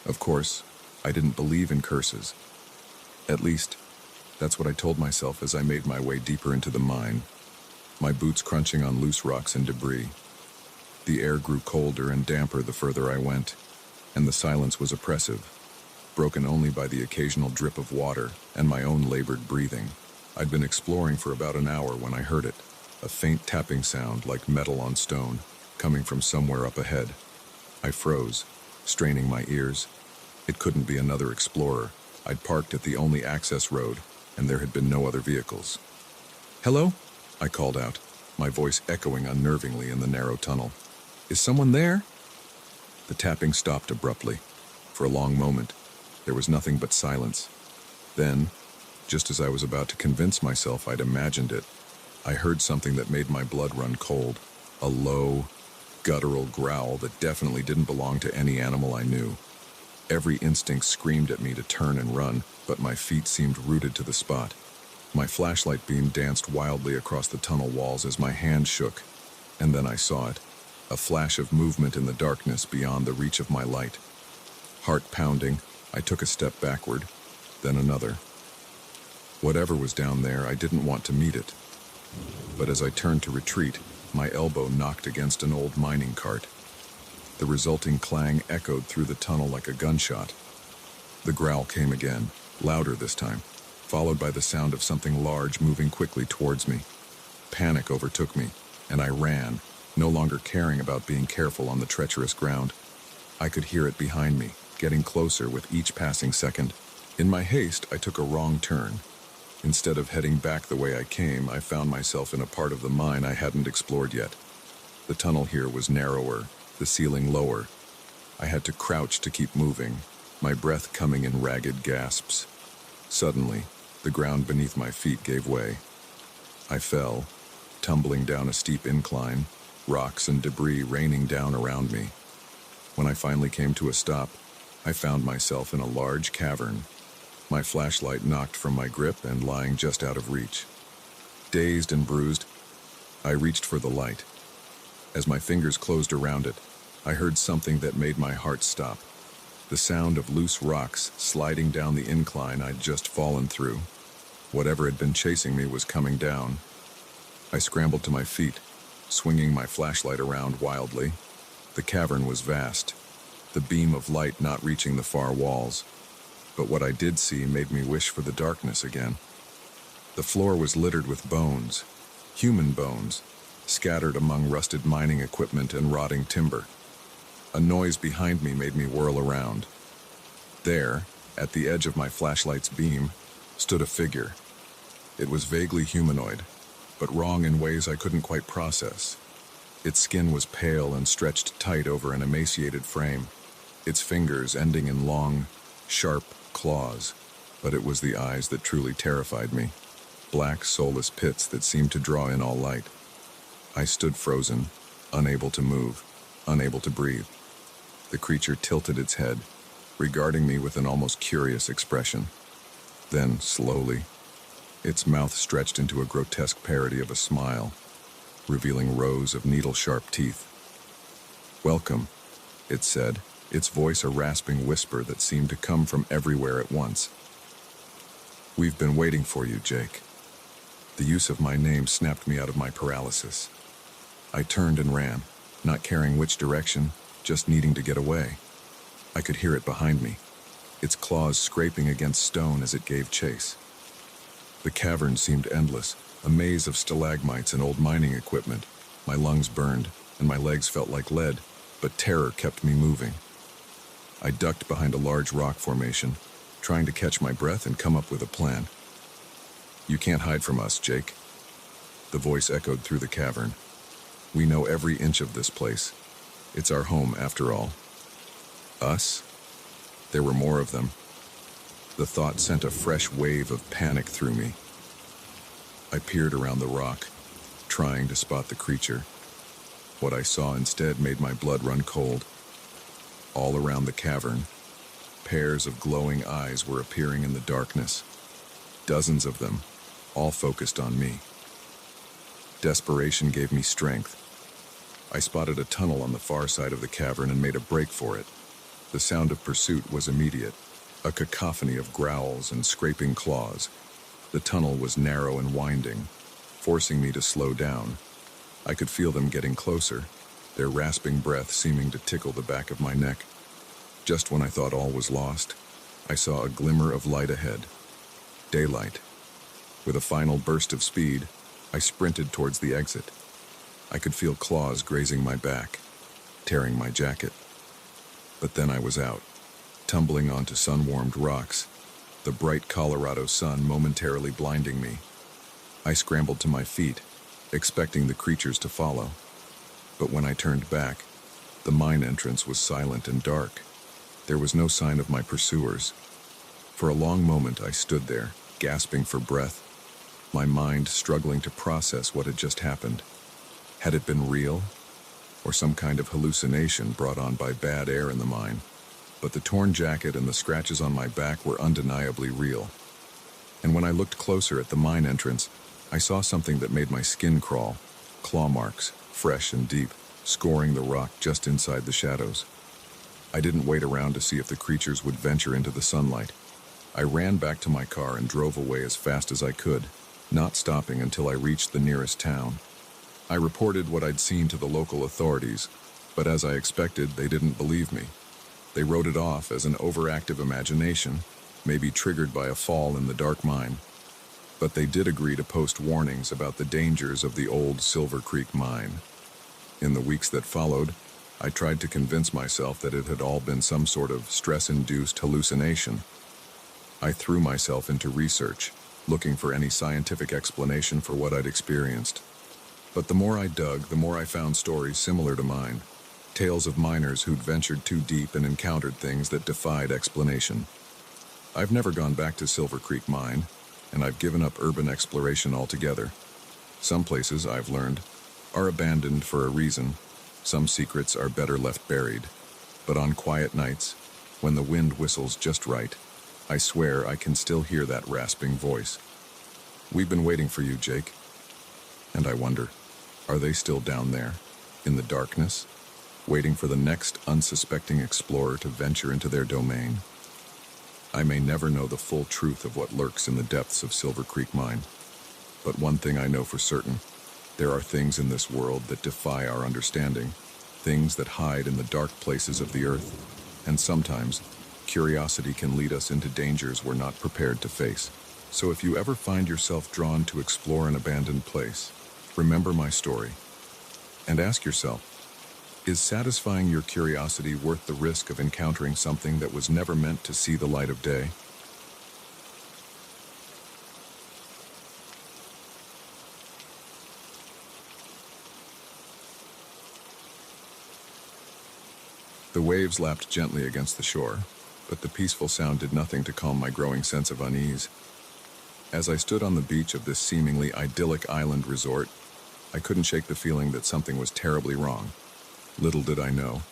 A: Of course, I didn't believe in curses. At least, that's what I told myself as I made my way deeper into the mine, my boots crunching on loose rocks and debris. The air grew colder and damper the further I went, and the silence was oppressive, broken only by the occasional drip of water and my own labored breathing. I'd been exploring for about an hour when I heard it, a faint tapping sound like metal on stone, coming from somewhere up ahead. I froze, straining my ears. It couldn't be another explorer. I'd parked at the only access road, and there had been no other vehicles. "Hello?" I called out, my voice echoing unnervingly in the narrow tunnel. "Is someone there?" The tapping stopped abruptly. For a long moment, there was nothing but silence. Then, just as I was about to convince myself I'd imagined it, I heard something that made my blood run cold, a low, guttural growl that definitely didn't belong to any animal I knew. Every instinct screamed at me to turn and run, but my feet seemed rooted to the spot. My flashlight beam danced wildly across the tunnel walls as my hand shook, and then I saw it, a flash of movement in the darkness beyond the reach of my light. Heart pounding, I took a step backward, then another. Whatever was down there, I didn't want to meet it. But as I turned to retreat, my elbow knocked against an old mining cart. The resulting clang echoed through the tunnel like a gunshot. The growl came again, louder this time, followed by the sound of something large moving quickly towards me. Panic overtook me, and I ran, no longer caring about being careful on the treacherous ground. I could hear it behind me, getting closer with each passing second. In my haste, I took a wrong turn. Instead of heading back the way I came, I found myself in a part of the mine I hadn't explored yet. The tunnel here was narrower, the ceiling lower. I had to crouch to keep moving, my breath coming in ragged gasps. Suddenly, the ground beneath my feet gave way. I fell, tumbling down a steep incline, rocks and debris raining down around me. When I finally came to a stop, I found myself in a large cavern, my flashlight knocked from my grip and lying just out of reach. Dazed and bruised, I reached for the light. As my fingers closed around it, I heard something that made my heart stop. The sound of loose rocks sliding down the incline I'd just fallen through. Whatever had been chasing me was coming down. I scrambled to my feet, swinging my flashlight around wildly. The cavern was vast, the beam of light not reaching the far walls. But what I did see made me wish for the darkness again. The floor was littered with bones, human bones, scattered among rusted mining equipment and rotting timber. A noise behind me made me whirl around. There, at the edge of my flashlight's beam, stood a figure. It was vaguely humanoid, but wrong in ways I couldn't quite process. Its skin was pale and stretched tight over an emaciated frame, its fingers ending in long, sharp claws, but it was the eyes that truly terrified me, black, soulless pits that seemed to draw in all light. I stood frozen, unable to move, unable to breathe. The creature tilted its head, regarding me with an almost curious expression. Then, slowly, its mouth stretched into a grotesque parody of a smile, revealing rows of needle-sharp teeth. "Welcome," it said, its voice a rasping whisper that seemed to come from everywhere at once. "We've been waiting for you, Jake." The use of my name snapped me out of my paralysis. I turned and ran, not caring which direction, just needing to get away. I could hear it behind me, its claws scraping against stone as it gave chase. The cavern seemed endless, a maze of stalagmites and old mining equipment. My lungs burned, and my legs felt like lead, but terror kept me moving. I ducked behind a large rock formation, trying to catch my breath and come up with a plan. "You can't hide from us, Jake." The voice echoed through the cavern. "We know every inch of this place. It's our home, after all." Us? There were more of them. The thought sent a fresh wave of panic through me. I peered around the rock, trying to spot the creature. What I saw instead made my blood run cold. All around the cavern, pairs of glowing eyes were appearing in the darkness. Dozens of them, all focused on me. Desperation gave me strength. I spotted a tunnel on the far side of the cavern and made a break for it. The sound of pursuit was immediate, a cacophony of growls and scraping claws. The tunnel was narrow and winding, forcing me to slow down. I could feel them getting closer, their rasping breath seeming to tickle the back of my neck. Just when I thought all was lost, I saw a glimmer of light ahead. Daylight. With a final burst of speed, I sprinted towards the exit. I could feel claws grazing my back, tearing my jacket. But then I was out, tumbling onto sun-warmed rocks, the bright Colorado sun momentarily blinding me. I scrambled to my feet, expecting the creatures to follow. But when I turned back, the mine entrance was silent and dark. There was no sign of my pursuers. For a long moment I stood there, gasping for breath, my mind struggling to process what had just happened. Had it been real, or some kind of hallucination brought on by bad air in the mine? But the torn jacket and the scratches on my back were undeniably real. And when I looked closer at the mine entrance, I saw something that made my skin crawl. Claw marks, fresh and deep, scoring the rock just inside the shadows. I didn't wait around to see if the creatures would venture into the sunlight. I ran back to my car and drove away as fast as I could, not stopping until I reached the nearest town. I reported what I'd seen to the local authorities, but as I expected, they didn't believe me. They wrote it off as an overactive imagination, maybe triggered by a fall in the dark mine. But they did agree to post warnings about the dangers of the old Silver Creek mine. In the weeks that followed, I tried to convince myself that it had all been some sort of stress-induced hallucination. I threw myself into research, looking for any scientific explanation for what I'd experienced. But the more I dug, the more I found stories similar to mine. Tales of miners who'd ventured too deep and encountered things that defied explanation. I've never gone back to Silver Creek Mine, and I've given up urban exploration altogether. Some places, I've learned, are abandoned for a reason. Some secrets are better left buried. But on quiet nights, when the wind whistles just right, I swear I can still hear that rasping voice. "We've been waiting for you, Jake." And I wonder, are they still down there, in the darkness, waiting for the next unsuspecting explorer to venture into their domain? I may never know the full truth of what lurks in the depths of Silver Creek Mine. But one thing I know for certain, there are things in this world that defy our understanding, things that hide in the dark places of the earth, and sometimes, curiosity can lead us into dangers we're not prepared to face. So if you ever find yourself drawn to explore an abandoned place, remember my story, and ask yourself, is satisfying your curiosity worth the risk of encountering something that was never meant to see the light of day? The waves lapped gently against the shore, but the peaceful sound did nothing to calm my growing sense of unease. As I stood on the beach of this seemingly idyllic island resort, I couldn't shake the feeling that something was terribly wrong. Little did I know,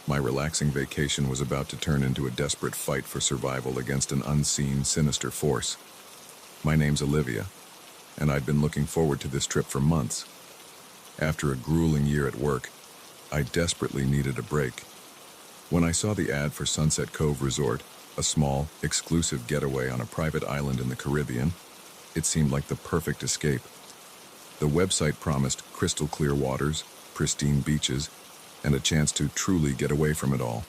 A: my relaxing vacation was about to turn into a desperate fight for survival against an unseen, sinister force. My name's Olivia, and I'd been looking forward to this trip for months. After a grueling year at work, I desperately needed a break. When I saw the ad for Sunset Cove Resort, a small, exclusive getaway on a private island in the Caribbean, it seemed like the perfect escape. The website promised crystal clear waters, pristine beaches, and a chance to truly get away from it all.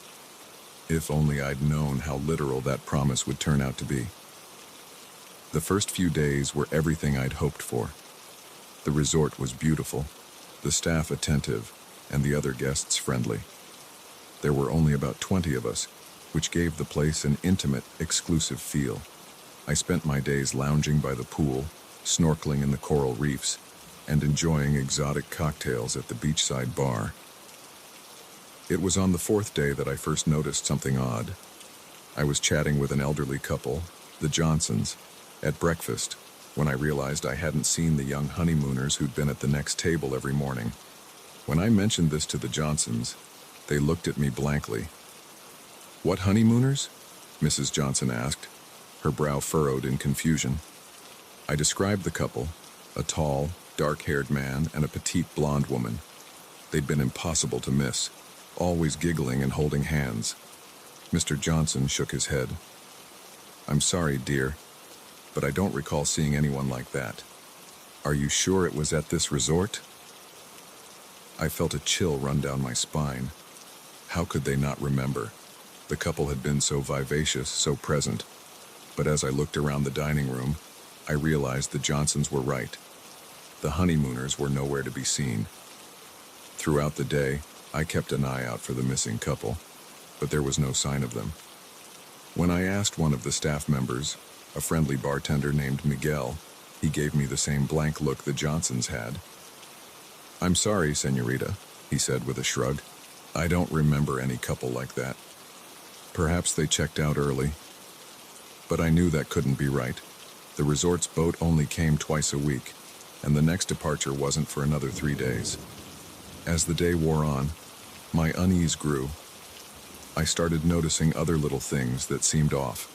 A: If only I'd known how literal that promise would turn out to be. The first few days were everything I'd hoped for. The resort was beautiful, the staff attentive, and the other guests friendly. There were only about 20 of us, which gave the place an intimate, exclusive feel. I spent my days lounging by the pool, snorkeling in the coral reefs, and enjoying exotic cocktails at the beachside bar. It was on the fourth day that I first noticed something odd. I was chatting with an elderly couple, the Johnsons, at breakfast, when I realized I hadn't seen the young honeymooners who'd been at the next table every morning. When I mentioned this to the Johnsons, they looked at me blankly. "What honeymooners?" Mrs. Johnson asked, her brow furrowed in confusion. I described the couple, a tall, dark-haired man and a petite blonde woman. They'd been impossible to miss, always giggling and holding hands. Mr. Johnson shook his head. "I'm sorry, dear, but I don't recall seeing anyone like that. Are you sure it was at this resort?" I felt a chill run down my spine. How could they not remember? The couple had been so vivacious, so present. But as I looked around the dining room, I realized the Johnsons were right. The honeymooners were nowhere to be seen. Throughout the day, I kept an eye out for the missing couple, but there was no sign of them. When I asked one of the staff members, a friendly bartender named Miguel, he gave me the same blank look the Johnsons had. "I'm sorry, señorita," he said with a shrug. "I don't remember any couple like that. Perhaps they checked out early." But I knew that couldn't be right. The resort's boat only came twice a week, and the next departure wasn't for another 3 days. As the day wore on, my unease grew. I started noticing other little things that seemed off.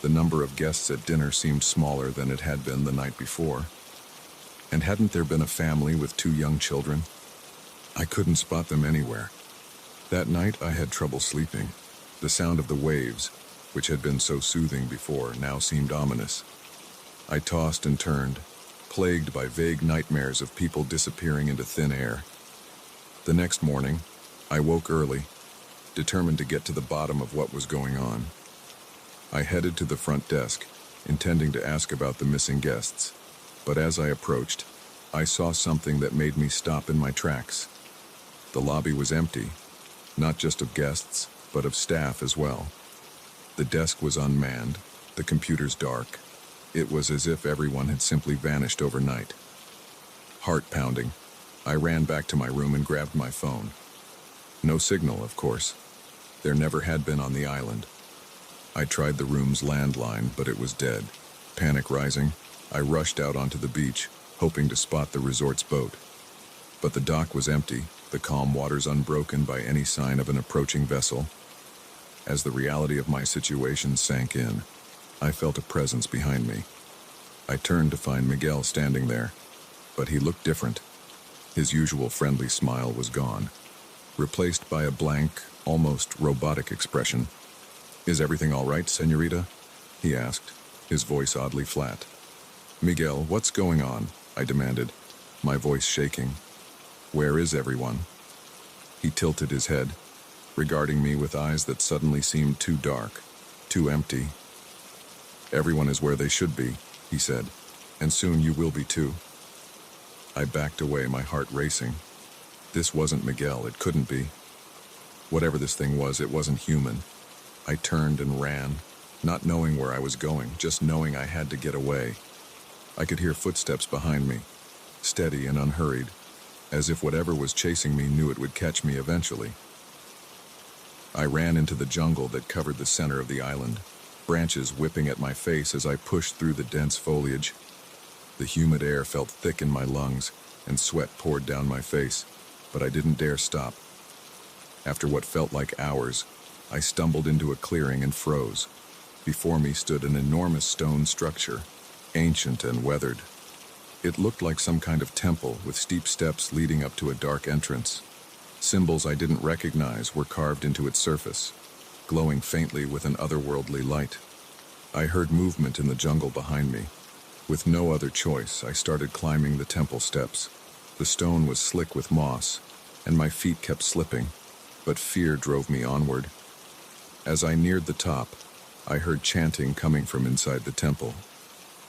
A: The number of guests at dinner seemed smaller than it had been the night before. And hadn't there been a family with 2 young children? I couldn't spot them anywhere. That night I had trouble sleeping. The sound of the waves, which had been so soothing before, now seemed ominous. I tossed and turned, plagued by vague nightmares of people disappearing into thin air. The next morning, I woke early, determined to get to the bottom of what was going on. I headed to the front desk, intending to ask about the missing guests, but as I approached, I saw something that made me stop in my tracks. The lobby was empty, not just of guests, but of staff as well. The desk was unmanned, the computers dark. It was as if everyone had simply vanished overnight. Heart pounding, I ran back to my room and grabbed my phone. No signal, of course. There never had been on the island. I tried the room's landline, but it was dead. Panic rising, I rushed out onto the beach, hoping to spot the resort's boat. But the dock was empty, the calm waters unbroken by any sign of an approaching vessel. As the reality of my situation sank in, I felt a presence behind me. I turned to find Miguel standing there, but he looked different. His usual friendly smile was gone, replaced by a blank, almost robotic expression. "Is everything all right, señorita?" he asked, his voice oddly flat. "Miguel, what's going on?" I demanded, my voice shaking. "Where is everyone?" He tilted his head, regarding me with eyes that suddenly seemed too dark, too empty. "Everyone is where they should be," he said, "and soon you will be too." I backed away, my heart racing. This wasn't Miguel, it couldn't be. Whatever this thing was, it wasn't human. I turned and ran, not knowing where I was going, just knowing I had to get away. I could hear footsteps behind me, steady and unhurried, as if whatever was chasing me knew it would catch me eventually. I ran into the jungle that covered the center of the island, branches whipping at my face as I pushed through the dense foliage. The humid air felt thick in my lungs, and sweat poured down my face, but I didn't dare stop. After what felt like hours, I stumbled into a clearing and froze. Before me stood an enormous stone structure, ancient and weathered. It looked like some kind of temple with steep steps leading up to a dark entrance. Symbols I didn't recognize were carved into its surface, glowing faintly with an otherworldly light. I heard movement in the jungle behind me. With no other choice, I started climbing the temple steps. The stone was slick with moss, and my feet kept slipping, but fear drove me onward. As I neared the top, I heard chanting coming from inside the temple.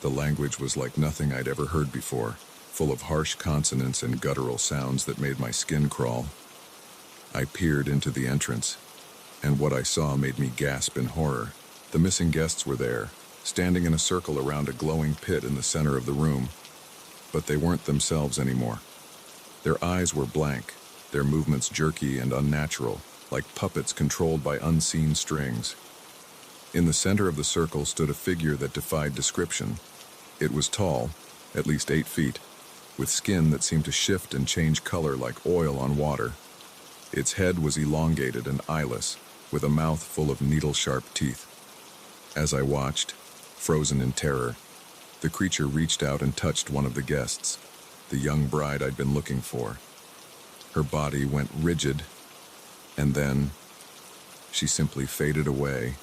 A: The language was like nothing I'd ever heard before, full of harsh consonants and guttural sounds that made my skin crawl. I peered into the entrance. And what I saw made me gasp in horror. The missing guests were there, standing in a circle around a glowing pit in the center of the room. But they weren't themselves anymore. Their eyes were blank, their movements jerky and unnatural, like puppets controlled by unseen strings. In the center of the circle stood a figure that defied description. It was tall, at least 8 feet, with skin that seemed to shift and change color like oil on water. Its head was elongated and eyeless, with a mouth full of needle-sharp teeth. As I watched, frozen in terror, the creature reached out and touched one of the guests, the young bride I'd been looking for. Her body went rigid, and then she simply faded away,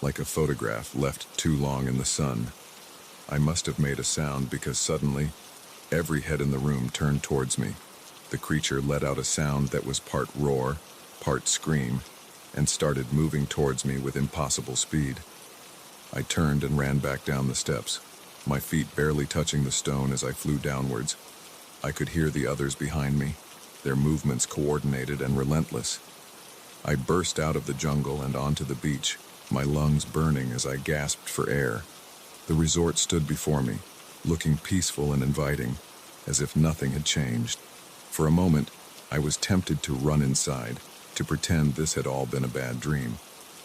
A: like a photograph left too long in the sun. I must have made a sound because suddenly, every head in the room turned towards me. The creature let out a sound that was part roar, part scream, and started moving towards me with impossible speed. I turned and ran back down the steps, my feet barely touching the stone as I flew downwards. I could hear the others behind me, their movements coordinated and relentless. I burst out of the jungle and onto the beach, my lungs burning as I gasped for air. The resort stood before me, looking peaceful and inviting, as if nothing had changed. For a moment, I was tempted to run inside, to pretend this had all been a bad dream.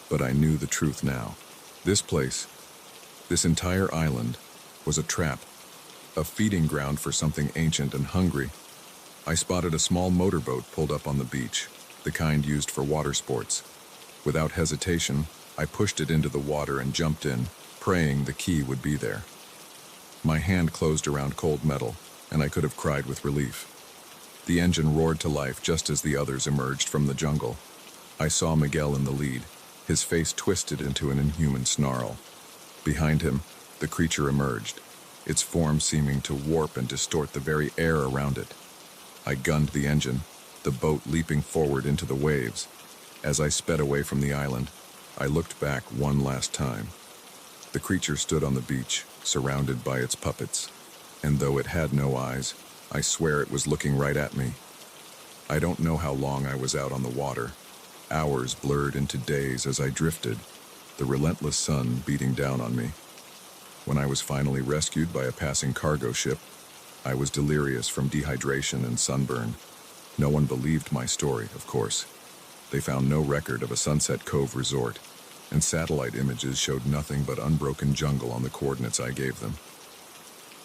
A: But I knew the truth now. This place, this entire island, was a trap, a feeding ground for something ancient and hungry. I spotted a small motorboat pulled up on the beach, the kind used for water sports. Without hesitation, I pushed it into the water and jumped in, praying the key would be there. My hand closed around cold metal, and I could have cried with relief. The engine roared to life just as the others emerged from the jungle. I saw Miguel in the lead, his face twisted into an inhuman snarl. Behind him, the creature emerged, its form seeming to warp and distort the very air around it. I gunned the engine, the boat leaping forward into the waves. As I sped away from the island, I looked back one last time. The creature stood on the beach, surrounded by its puppets, and though it had no eyes, I swear it was looking right at me. I don't know how long I was out on the water. Hours blurred into days as I drifted, the relentless sun beating down on me. When I was finally rescued by a passing cargo ship, I was delirious from dehydration and sunburn. No one believed my story, of course. They found no record of a Sunset Cove resort, and satellite images showed nothing but unbroken jungle on the coordinates I gave them.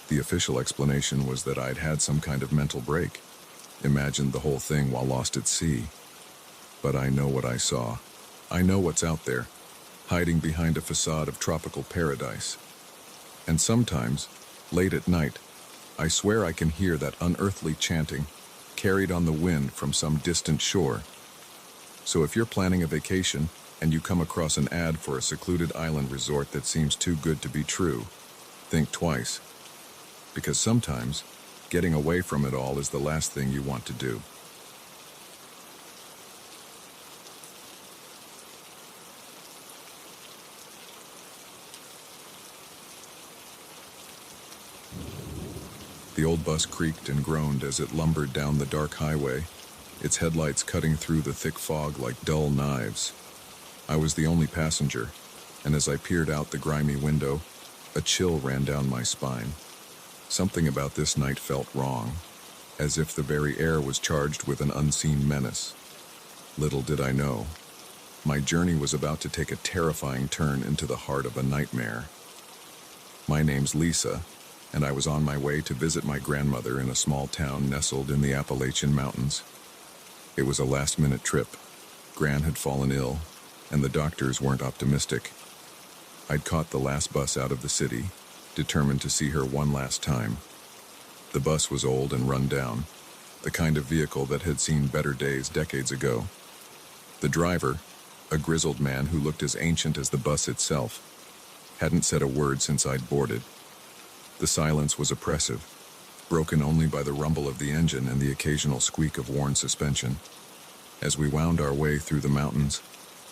A: The official explanation was that I'd had some kind of mental break, imagined the whole thing while lost at sea. But I know what I saw. I know what's out there, hiding behind a facade of tropical paradise. And sometimes, late at night, I swear I can hear that unearthly chanting, carried on the wind from some distant shore. So if you're planning a vacation and you come across an ad for a secluded island resort that seems too good to be true, think twice. Because sometimes, getting away from it all is the last thing you want to do. The old bus creaked and groaned as it lumbered down the dark highway, its headlights cutting through the thick fog like dull knives. I was the only passenger, and as I peered out the grimy window, a chill ran down my spine. Something about this night felt wrong, as if the very air was charged with an unseen menace. Little did I know, my journey was about to take a terrifying turn into the heart of a nightmare. My name's Lisa, and I was on my way to visit my grandmother in a small town nestled in the Appalachian Mountains. It was a last-minute trip. Gran had fallen ill, and the doctors weren't optimistic. I'd caught the last bus out of the city, determined to see her one last time. The bus was old and run down, the kind of vehicle that had seen better days decades ago. The driver, a grizzled man who looked as ancient as the bus itself, hadn't said a word since I'd boarded. The silence was oppressive, broken only by the rumble of the engine and the occasional squeak of worn suspension. As we wound our way through the mountains,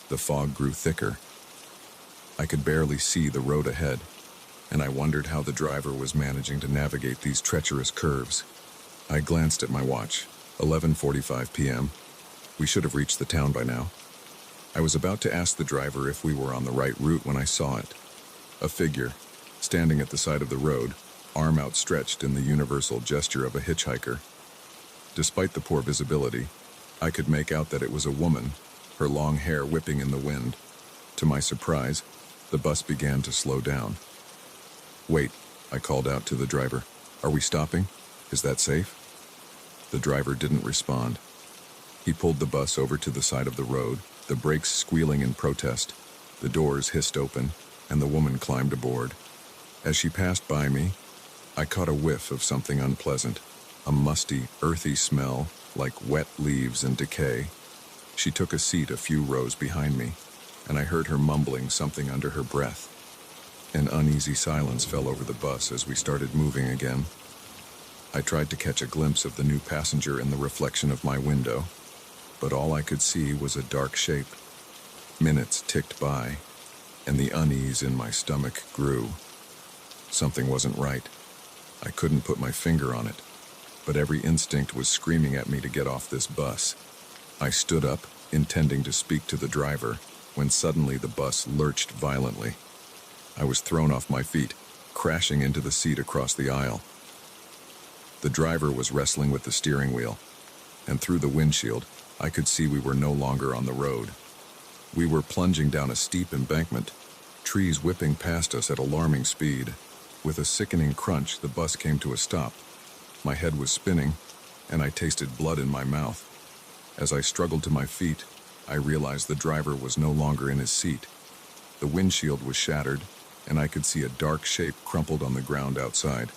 A: the fog grew thicker. I could barely see the road ahead, and I wondered how the driver was managing to navigate these treacherous curves. I glanced at my watch, 11:45 p.m. We should have reached the town by now. I was about to ask the driver if we were on the right route when I saw it. A figure, standing at the side of the road, arm outstretched in the universal gesture of a hitchhiker. Despite the poor visibility, I could make out that it was a woman, her long hair whipping in the wind. To my surprise, the bus began to slow down. "Wait," I called out to the driver. "Are we stopping? Is that safe?" The driver didn't respond. He pulled the bus over to the side of the road, the brakes squealing in protest. The doors hissed open, and the woman climbed aboard. As she passed by me, I caught a whiff of something unpleasant, a musty, earthy smell like wet leaves and decay. She took a seat a few rows behind me, and I heard her mumbling something under her breath. An uneasy silence fell over the bus as we started moving again. I tried to catch a glimpse of the new passenger in the reflection of my window, but all I could see was a dark shape. Minutes ticked by, and the unease in my stomach grew. Something wasn't right. I couldn't put my finger on it, but every instinct was screaming at me to get off this bus. I stood up, intending to speak to the driver, when suddenly the bus lurched violently. I was thrown off my feet, crashing into the seat across the aisle. The driver was wrestling with the steering wheel, and through the windshield, I could see we were no longer on the road. We were plunging down a steep embankment, trees whipping past us at alarming speed. With a sickening crunch, the bus came to a stop. My head was spinning, and I tasted blood in my mouth. As I struggled to my feet, I realized the driver was no longer in his seat. The windshield was shattered, and I could see a dark shape crumpled on the ground outside.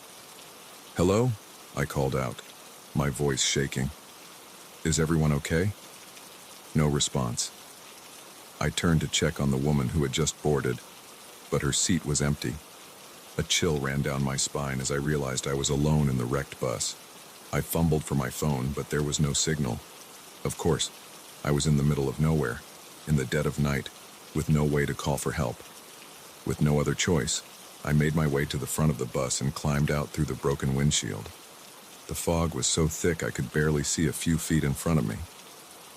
A: "Hello?" I called out, my voice shaking. "Is everyone okay?" No response. I turned to check on the woman who had just boarded, but her seat was empty. A chill ran down my spine as I realized I was alone in the wrecked bus. I fumbled for my phone, but there was no signal. Of course, I was in the middle of nowhere, in the dead of night, with no way to call for help. With no other choice, I made my way to the front of the bus and climbed out through the broken windshield. The fog was so thick I could barely see a few feet in front of me.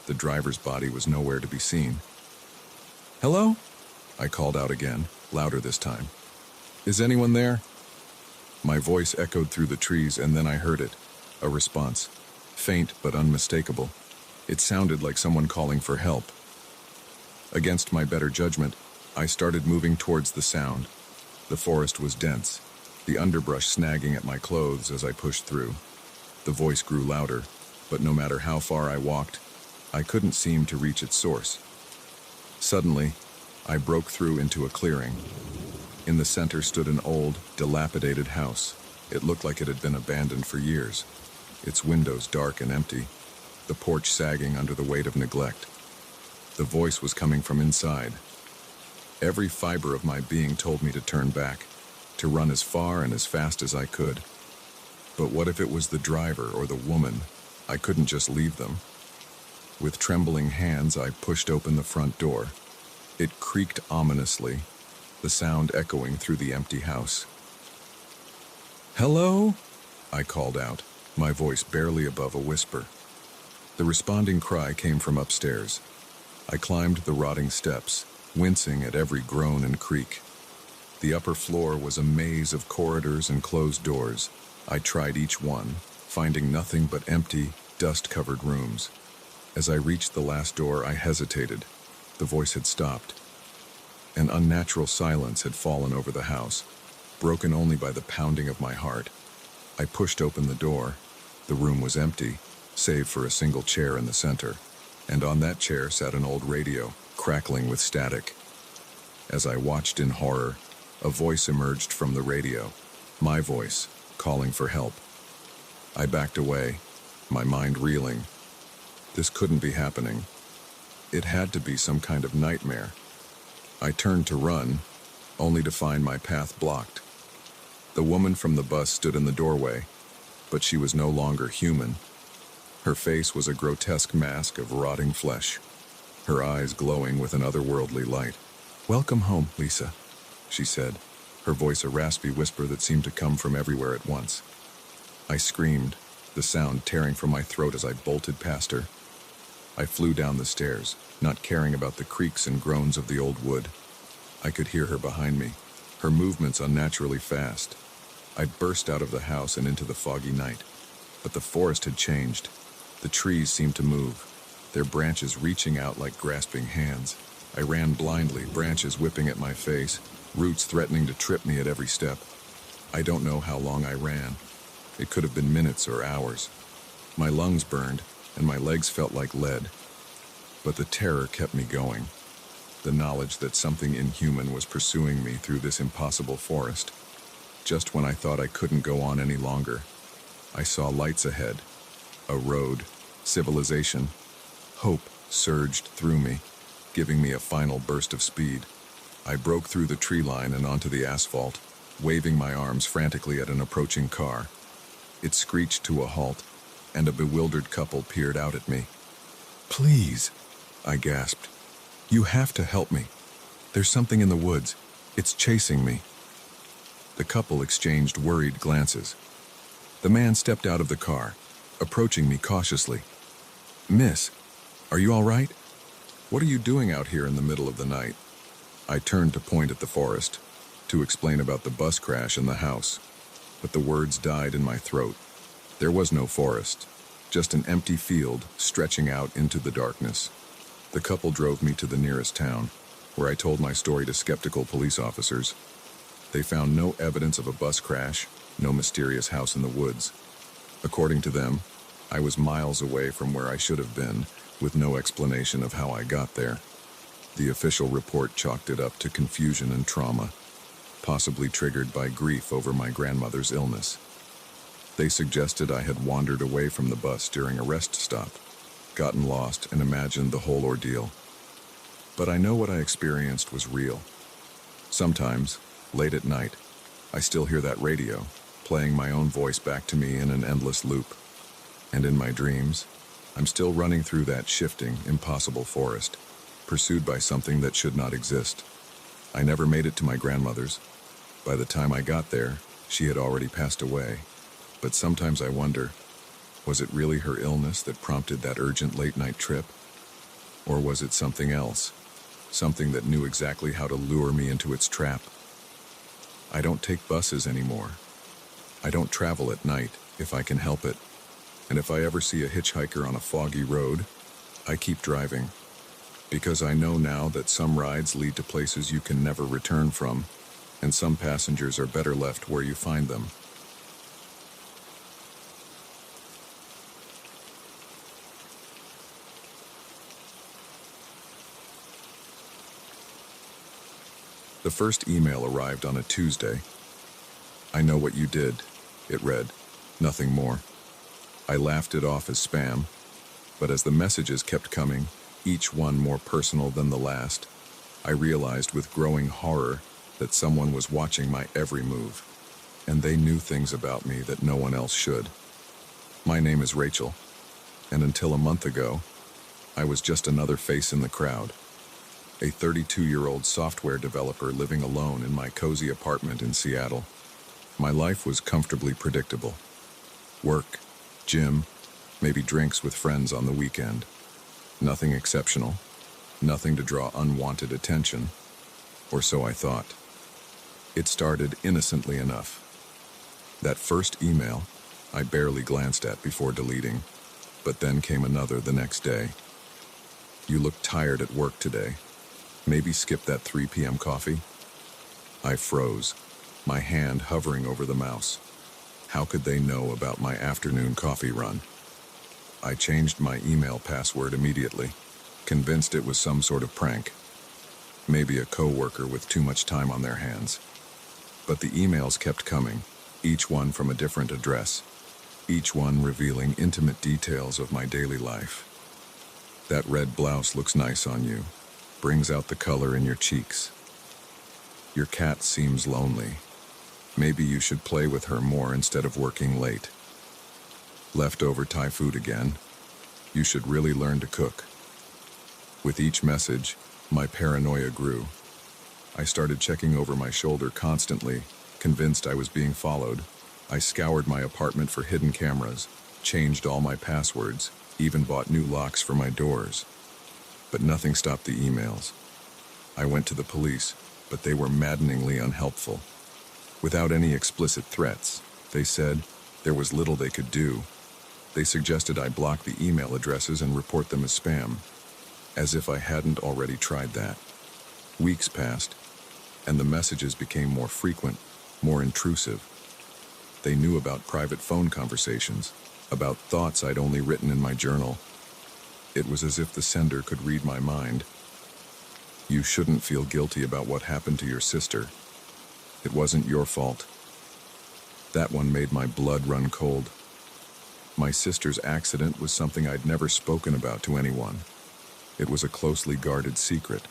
A: The driver's body was nowhere to be seen. "Hello?" I called out again, louder this time. "Is anyone there?" My voice echoed through the trees, and then I heard it, a response, faint but unmistakable. It sounded like someone calling for help. Against my better judgment, I started moving towards the sound. The forest was dense, the underbrush snagging at my clothes as I pushed through. The voice grew louder, but no matter how far I walked, I couldn't seem to reach its source. Suddenly, I broke through into a clearing. In the center stood an old, dilapidated house. It looked like it had been abandoned for years, its windows dark and empty, the porch sagging under the weight of neglect. The voice was coming from inside. Every fiber of my being told me to turn back, to run as far and as fast as I could. But what if it was the driver or the woman? I couldn't just leave them. With trembling hands, I pushed open the front door. It creaked ominously, the sound echoing through the empty house. "Hello?" I called out, my voice barely above a whisper. The responding cry came from upstairs. I climbed the rotting steps, wincing at every groan and creak. The upper floor was a maze of corridors and closed doors. I tried each one, finding nothing but empty, dust-covered rooms. As I reached the last door, I hesitated. The voice had stopped. An unnatural silence had fallen over the house, broken only by the pounding of my heart. I pushed open the door. The room was empty, save for a single chair in the center, and on that chair sat an old radio, crackling with static. As I watched in horror, a voice emerged from the radio, my voice, calling for help. I backed away, my mind reeling. This couldn't be happening. It had to be some kind of nightmare. I turned to run, only to find my path blocked. The woman from the bus stood in the doorway, but she was no longer human. Her face was a grotesque mask of rotting flesh, her eyes glowing with an otherworldly light. "Welcome home, Lisa," she said, her voice a raspy whisper that seemed to come from everywhere at once. I screamed, the sound tearing from my throat as I bolted past her. I flew down the stairs, not caring about the creaks and groans of the old wood. I could hear her behind me, her movements unnaturally fast. I burst out of the house and into the foggy night. But the forest had changed. The trees seemed to move, their branches reaching out like grasping hands. I ran blindly, branches whipping at my face, roots threatening to trip me at every step. I don't know how long I ran. It could have been minutes or hours. My lungs burned, and my legs felt like lead. But the terror kept me going. The knowledge that something inhuman was pursuing me through this impossible forest. Just when I thought I couldn't go on any longer, I saw lights ahead. A road, civilization. Hope surged through me, giving me a final burst of speed. I broke through the tree line and onto the asphalt, waving my arms frantically at an approaching car. It screeched to a halt, and a bewildered couple peered out at me. "Please," I gasped. "You have to help me. There's something in the woods. It's chasing me." The couple exchanged worried glances. The man stepped out of the car, approaching me cautiously. "Miss, are you all right? What are you doing out here in the middle of the night?" I turned to point at the forest, to explain about the bus crash and the house, but the words died in my throat. There was no forest, just an empty field stretching out into the darkness. The couple drove me to the nearest town, where I told my story to skeptical police officers. They found no evidence of a bus crash, no mysterious house in the woods. According to them, I was miles away from where I should have been, with no explanation of how I got there. The official report chalked it up to confusion and trauma, possibly triggered by grief over my grandmother's illness. They suggested I had wandered away from the bus during a rest stop, gotten lost, and imagined the whole ordeal. But I know what I experienced was real. Sometimes, late at night, I still hear that radio, playing my own voice back to me in an endless loop. And in my dreams, I'm still running through that shifting, impossible forest, pursued by something that should not exist. I never made it to my grandmother's. By the time I got there, she had already passed away. But sometimes I wonder, was it really her illness that prompted that urgent late-night trip? Or was it something else? Something that knew exactly how to lure me into its trap? I don't take buses anymore. I don't travel at night if I can help it. And if I ever see a hitchhiker on a foggy road, I keep driving. Because I know now that some rides lead to places you can never return from, and some passengers are better left where you find them. The first email arrived on a Tuesday. "I know what you did," it read, nothing more. I laughed it off as spam, but as the messages kept coming, each one more personal than the last, I realized with growing horror that someone was watching my every move, and they knew things about me that no one else should. My name is Rachel, and until a month ago, I was just another face in the crowd. A 32-year-old software developer living alone in my cozy apartment in Seattle. My life was comfortably predictable. Work, gym, maybe drinks with friends on the weekend. Nothing exceptional, nothing to draw unwanted attention, or so I thought. It started innocently enough. That first email, I barely glanced at before deleting, but then came another the next day. "You look tired at work today. Maybe skip that 3 p.m. coffee?" I froze, my hand hovering over the mouse. How could they know about my afternoon coffee run? I changed my email password immediately, convinced it was some sort of prank. Maybe a coworker with too much time on their hands. But the emails kept coming, each one from a different address, each one revealing intimate details of my daily life. "That red blouse looks nice on you. Brings out the color in your cheeks. Your cat seems lonely. Maybe you should play with her more instead of working late. Leftover Thai food again. You should really learn to cook." With each message, my paranoia grew. I started checking over my shoulder constantly, convinced I was being followed. I scoured my apartment for hidden cameras, changed all my passwords, even bought new locks for my doors. But nothing stopped the emails. I went to the police, but they were maddeningly unhelpful. Without any explicit threats, they said there was little they could do. They suggested I block the email addresses and report them as spam, as if I hadn't already tried that. Weeks passed, and the messages became more frequent, more intrusive. They knew about private phone conversations, about thoughts I'd only written in my journal. It was as if the sender could read my mind. You shouldn't feel guilty about what happened to your sister. It wasn't your fault. That one made my blood run cold. My sister's accident was something I'd never spoken about to anyone. It was a closely guarded secret,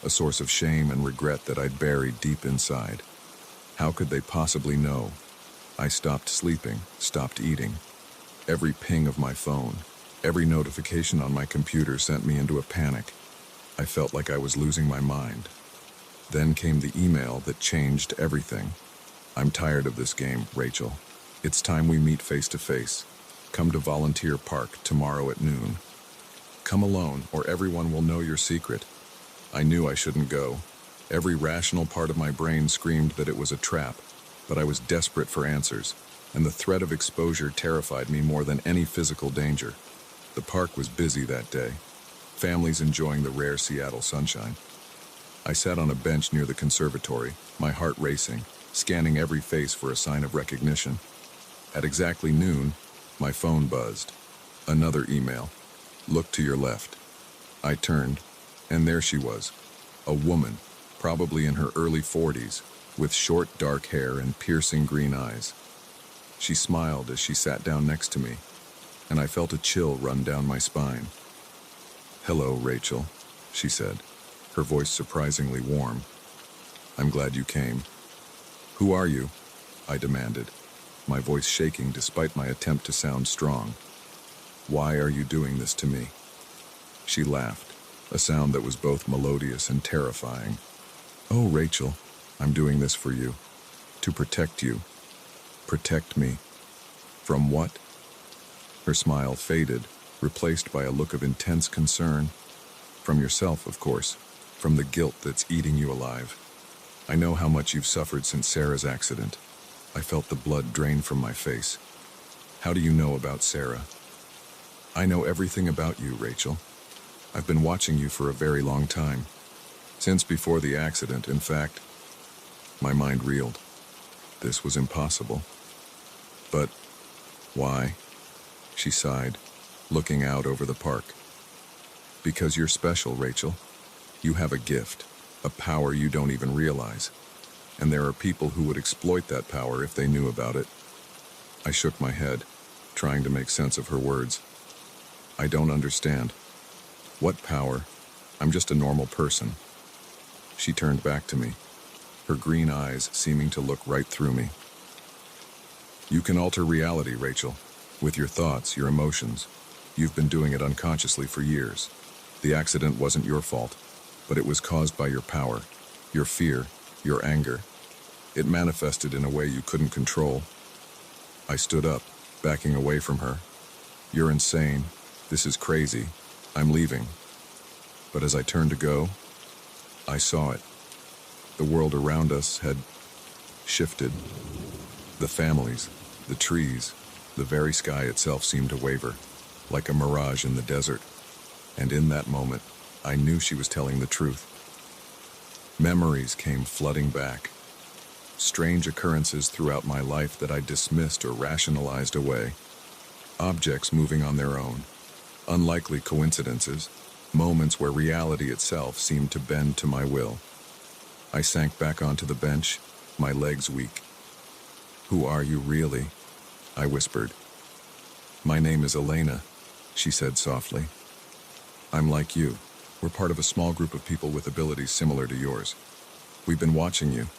A: a source of shame and regret that I'd buried deep inside. How could they possibly know? I stopped sleeping, stopped eating. Every ping of my phone, every notification on my computer sent me into a panic. I felt like I was losing my mind. Then came the email that changed everything. I'm tired of this game, Rachel. It's time we meet face to face. Come to Volunteer Park tomorrow at noon. Come alone, or everyone will know your secret. I knew I shouldn't go. Every rational part of my brain screamed that it was a trap, but I was desperate for answers, and the threat of exposure terrified me more than any physical danger. The park was busy that day, families enjoying the rare Seattle sunshine. I sat on a bench near the conservatory, my heart racing, scanning every face for a sign of recognition. At exactly noon, my phone buzzed. Another email. Look to your left. I turned, and there she was, a woman, probably in her early 40s, with short dark hair and piercing green eyes. She smiled as she sat down next to me, and I felt a chill run down my spine. "Hello, Rachel," she said, her voice surprisingly warm. "I'm glad you came." "Who are you?" I demanded, my voice shaking despite my attempt to sound strong. "Why are you doing this to me?" She laughed, a sound that was both melodious and terrifying. "Oh, Rachel, I'm doing this for you. To protect you. Protect me. From what?" Her smile faded, replaced by a look of intense concern. "From yourself, of course. From the guilt that's eating you alive. I know how much you've suffered since Sarah's accident." I felt the blood drain from my face. "How do you know about Sarah?" "I know everything about you, Rachel. I've been watching you for a very long time. Since before the accident, in fact." My mind reeled. This was impossible. "But why?" She sighed, looking out over the park. "Because you're special, Rachel. You have a gift, a power you don't even realize. And there are people who would exploit that power if they knew about it." I shook my head, trying to make sense of her words. "I don't understand. What power? I'm just a normal person." She turned back to me, her green eyes seeming to look right through me. "You can alter reality, Rachel, with your thoughts, your emotions. You've been doing it unconsciously for years. The accident wasn't your fault, but it was caused by your power, your fear, your anger. It manifested in a way you couldn't control." I stood up, backing away from her. "You're insane. This is crazy. I'm leaving." But as I turned to go, I saw it. The world around us had shifted. The families, the trees, the very sky itself seemed to waver, like a mirage in the desert. And in that moment, I knew she was telling the truth. Memories came flooding back. Strange occurrences throughout my life that I dismissed or rationalized away. Objects moving on their own. Unlikely coincidences. Moments where reality itself seemed to bend to my will. I sank back onto the bench, my legs weak. "Who are you really?" I whispered. "My name is Elena," she said softly. "I'm like you. We're part of a small group of people with abilities similar to yours. We've been watching you,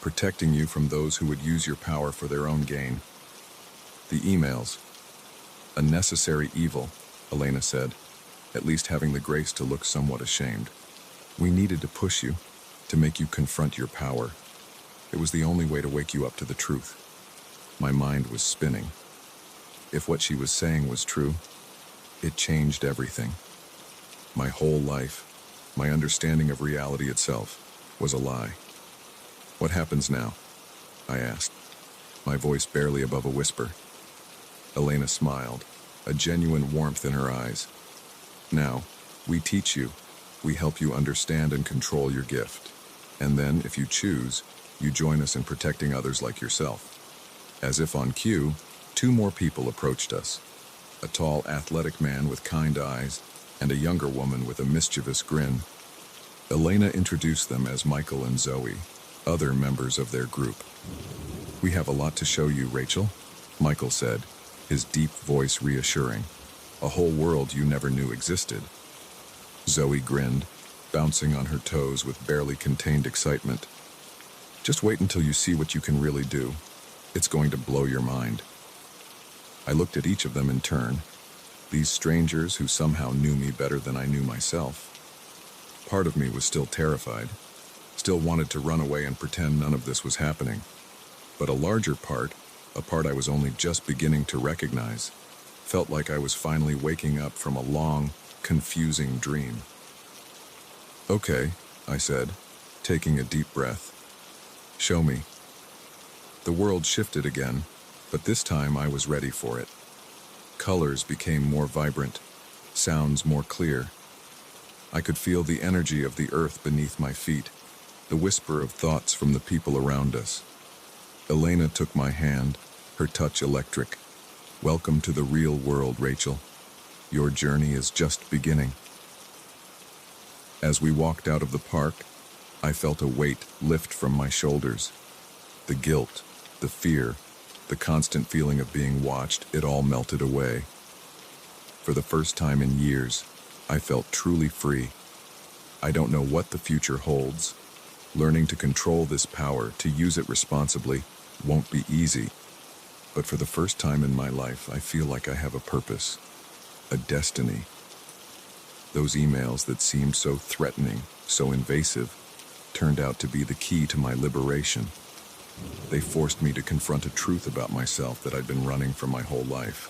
A: protecting you from those who would use your power for their own gain." "The emails. A necessary evil," Elena said, at least having the grace to look somewhat ashamed. "We needed to push you, to make you confront your power. It was the only way to wake you up to the truth." My mind was spinning. If what she was saying was true, It changed everything. My whole life, my understanding of reality itself, was a lie. "What happens now?" I asked, my voice barely above a whisper. Elena smiled, a genuine warmth in her eyes. "Now, we teach you. We help you understand and control your gift. And then, if you choose, you join us in protecting others like yourself." As if on cue, two more people approached us. A tall, athletic man with kind eyes, and a younger woman with a mischievous grin. Elena introduced them as Michael and Zoe, other members of their group. "We have a lot to show you, Rachel," Michael said, his deep voice reassuring. "A whole world you never knew existed." Zoe grinned, bouncing on her toes with barely contained excitement. "Just wait until you see what you can really do. It's going to blow your mind." I looked at each of them in turn, these strangers who somehow knew me better than I knew myself. Part of me was still terrified, still wanted to run away and pretend none of this was happening. But a larger part, a part I was only just beginning to recognize, felt like I was finally waking up from a long, confusing dream. "Okay," I said, taking a deep breath. "Show me." The world shifted again, but this time I was ready for it. Colors became more vibrant, sounds more clear. I could feel the energy of the earth beneath my feet, the whisper of thoughts from the people around us. Elena took my hand, her touch electric. "Welcome to the real world, Rachel. Your journey is just beginning." As we walked out of the park, I felt a weight lift from my shoulders. The guilt, the fear, the constant feeling of being watched, it all melted away. For the first time in years, I felt truly free. I don't know what the future holds. Learning to control this power, to use it responsibly, won't be easy. But for the first time in my life, I feel like I have a purpose, a destiny. Those emails that seemed so threatening, so invasive, turned out to be the key to my liberation. They forced me to confront a truth about myself that I'd been running from my whole life.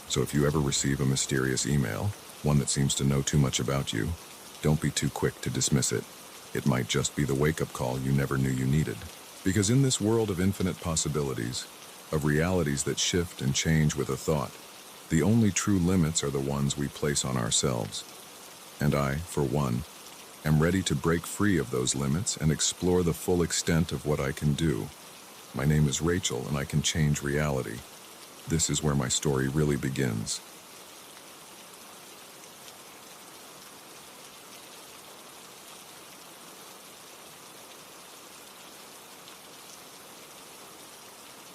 A: So if you ever receive a mysterious email, one that seems to know too much about you, don't be too quick to dismiss it. It might just be the wake-up call you never knew you needed. Because in this world of infinite possibilities, of realities that shift and change with a thought, the only true limits are the ones we place on ourselves. And I, for one, am ready to break free of those limits and explore the full extent of what I can do. My name is Rachel, and I can change reality. This is where my story really begins.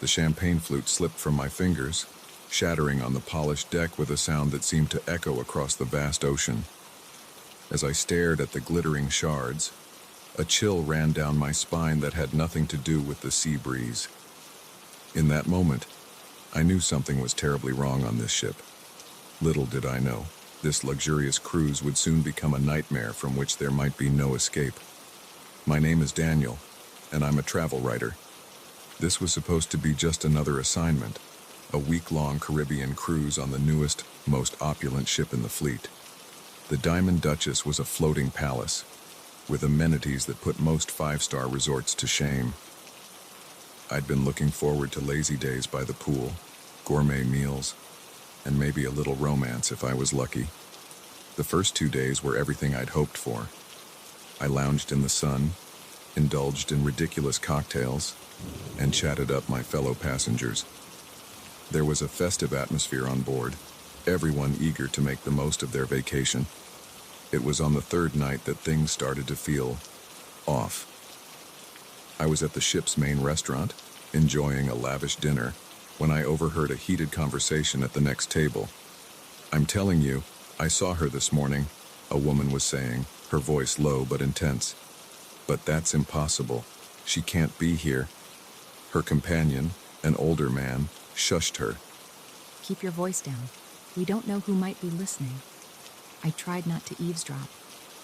A: The champagne flute slipped from my fingers, shattering on the polished deck with a sound that seemed to echo across the vast ocean. As I stared at the glittering shards, a chill ran down my spine that had nothing to do with the sea breeze. In that moment, I knew something was terribly wrong on this ship. Little did I know, this luxurious cruise would soon become a nightmare from which there might be no escape. My name is Daniel, and I'm a travel writer. This was supposed to be just another assignment, a week-long Caribbean cruise on the newest, most opulent ship in the fleet. The Diamond Duchess was a floating palace, with amenities that put most five-star resorts to shame. I'd been looking forward to lazy days by the pool, gourmet meals, and maybe a little romance if I was lucky. The first 2 days were everything I'd hoped for. I lounged in the sun, indulged in ridiculous cocktails, and chatted up my fellow passengers. There was a festive atmosphere on board, everyone eager to make the most of their vacation. It was on the third night that things started to feel off. I was at the ship's main restaurant, enjoying a lavish dinner, when I overheard a heated conversation at the next table. "I'm telling you, I saw her this morning," a woman was saying, her voice low but intense. "But that's impossible. She can't be here." Her companion, an older man, shushed her.
B: "Keep your voice down. We don't know who might be listening." I tried not to eavesdrop,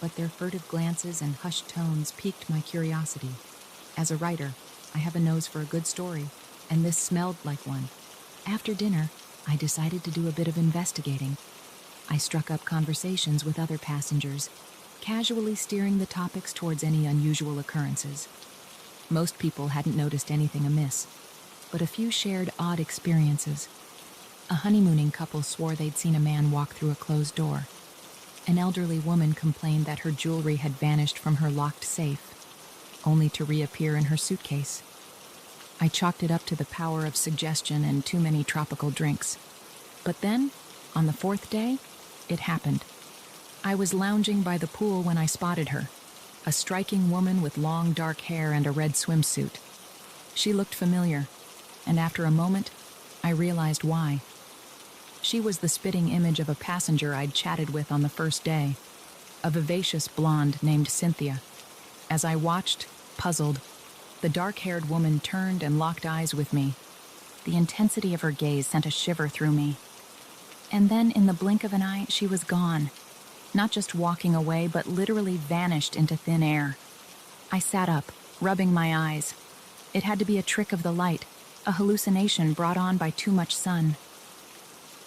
B: but their furtive glances and hushed tones piqued my curiosity. As a writer, I have a nose for a good story, and this smelled like one. After dinner, I decided to do a bit of investigating. I struck up conversations with other passengers, casually steering the topics towards any unusual occurrences. Most people hadn't noticed anything amiss, but a few shared odd experiences. A honeymooning couple swore they'd seen a man walk through a closed door. An elderly woman complained that her jewelry had vanished from her locked safe, only to reappear in her suitcase. I chalked it up to the power of suggestion and too many tropical drinks. But then, on the fourth day, it happened. I was lounging by the pool when I spotted her, a striking woman with long dark hair and a red swimsuit. She looked familiar, and after a moment, I realized why. She was the spitting image of a passenger I'd chatted with on the first day, a vivacious blonde named Cynthia. As I watched, puzzled, the dark-haired woman turned and locked eyes with me. The intensity of her gaze sent a shiver through me. And then, in the blink of an eye, she was gone. Not just walking away, but literally vanished into thin air. I sat up, rubbing my eyes. It had to be a trick of the light, a hallucination brought on by too much sun.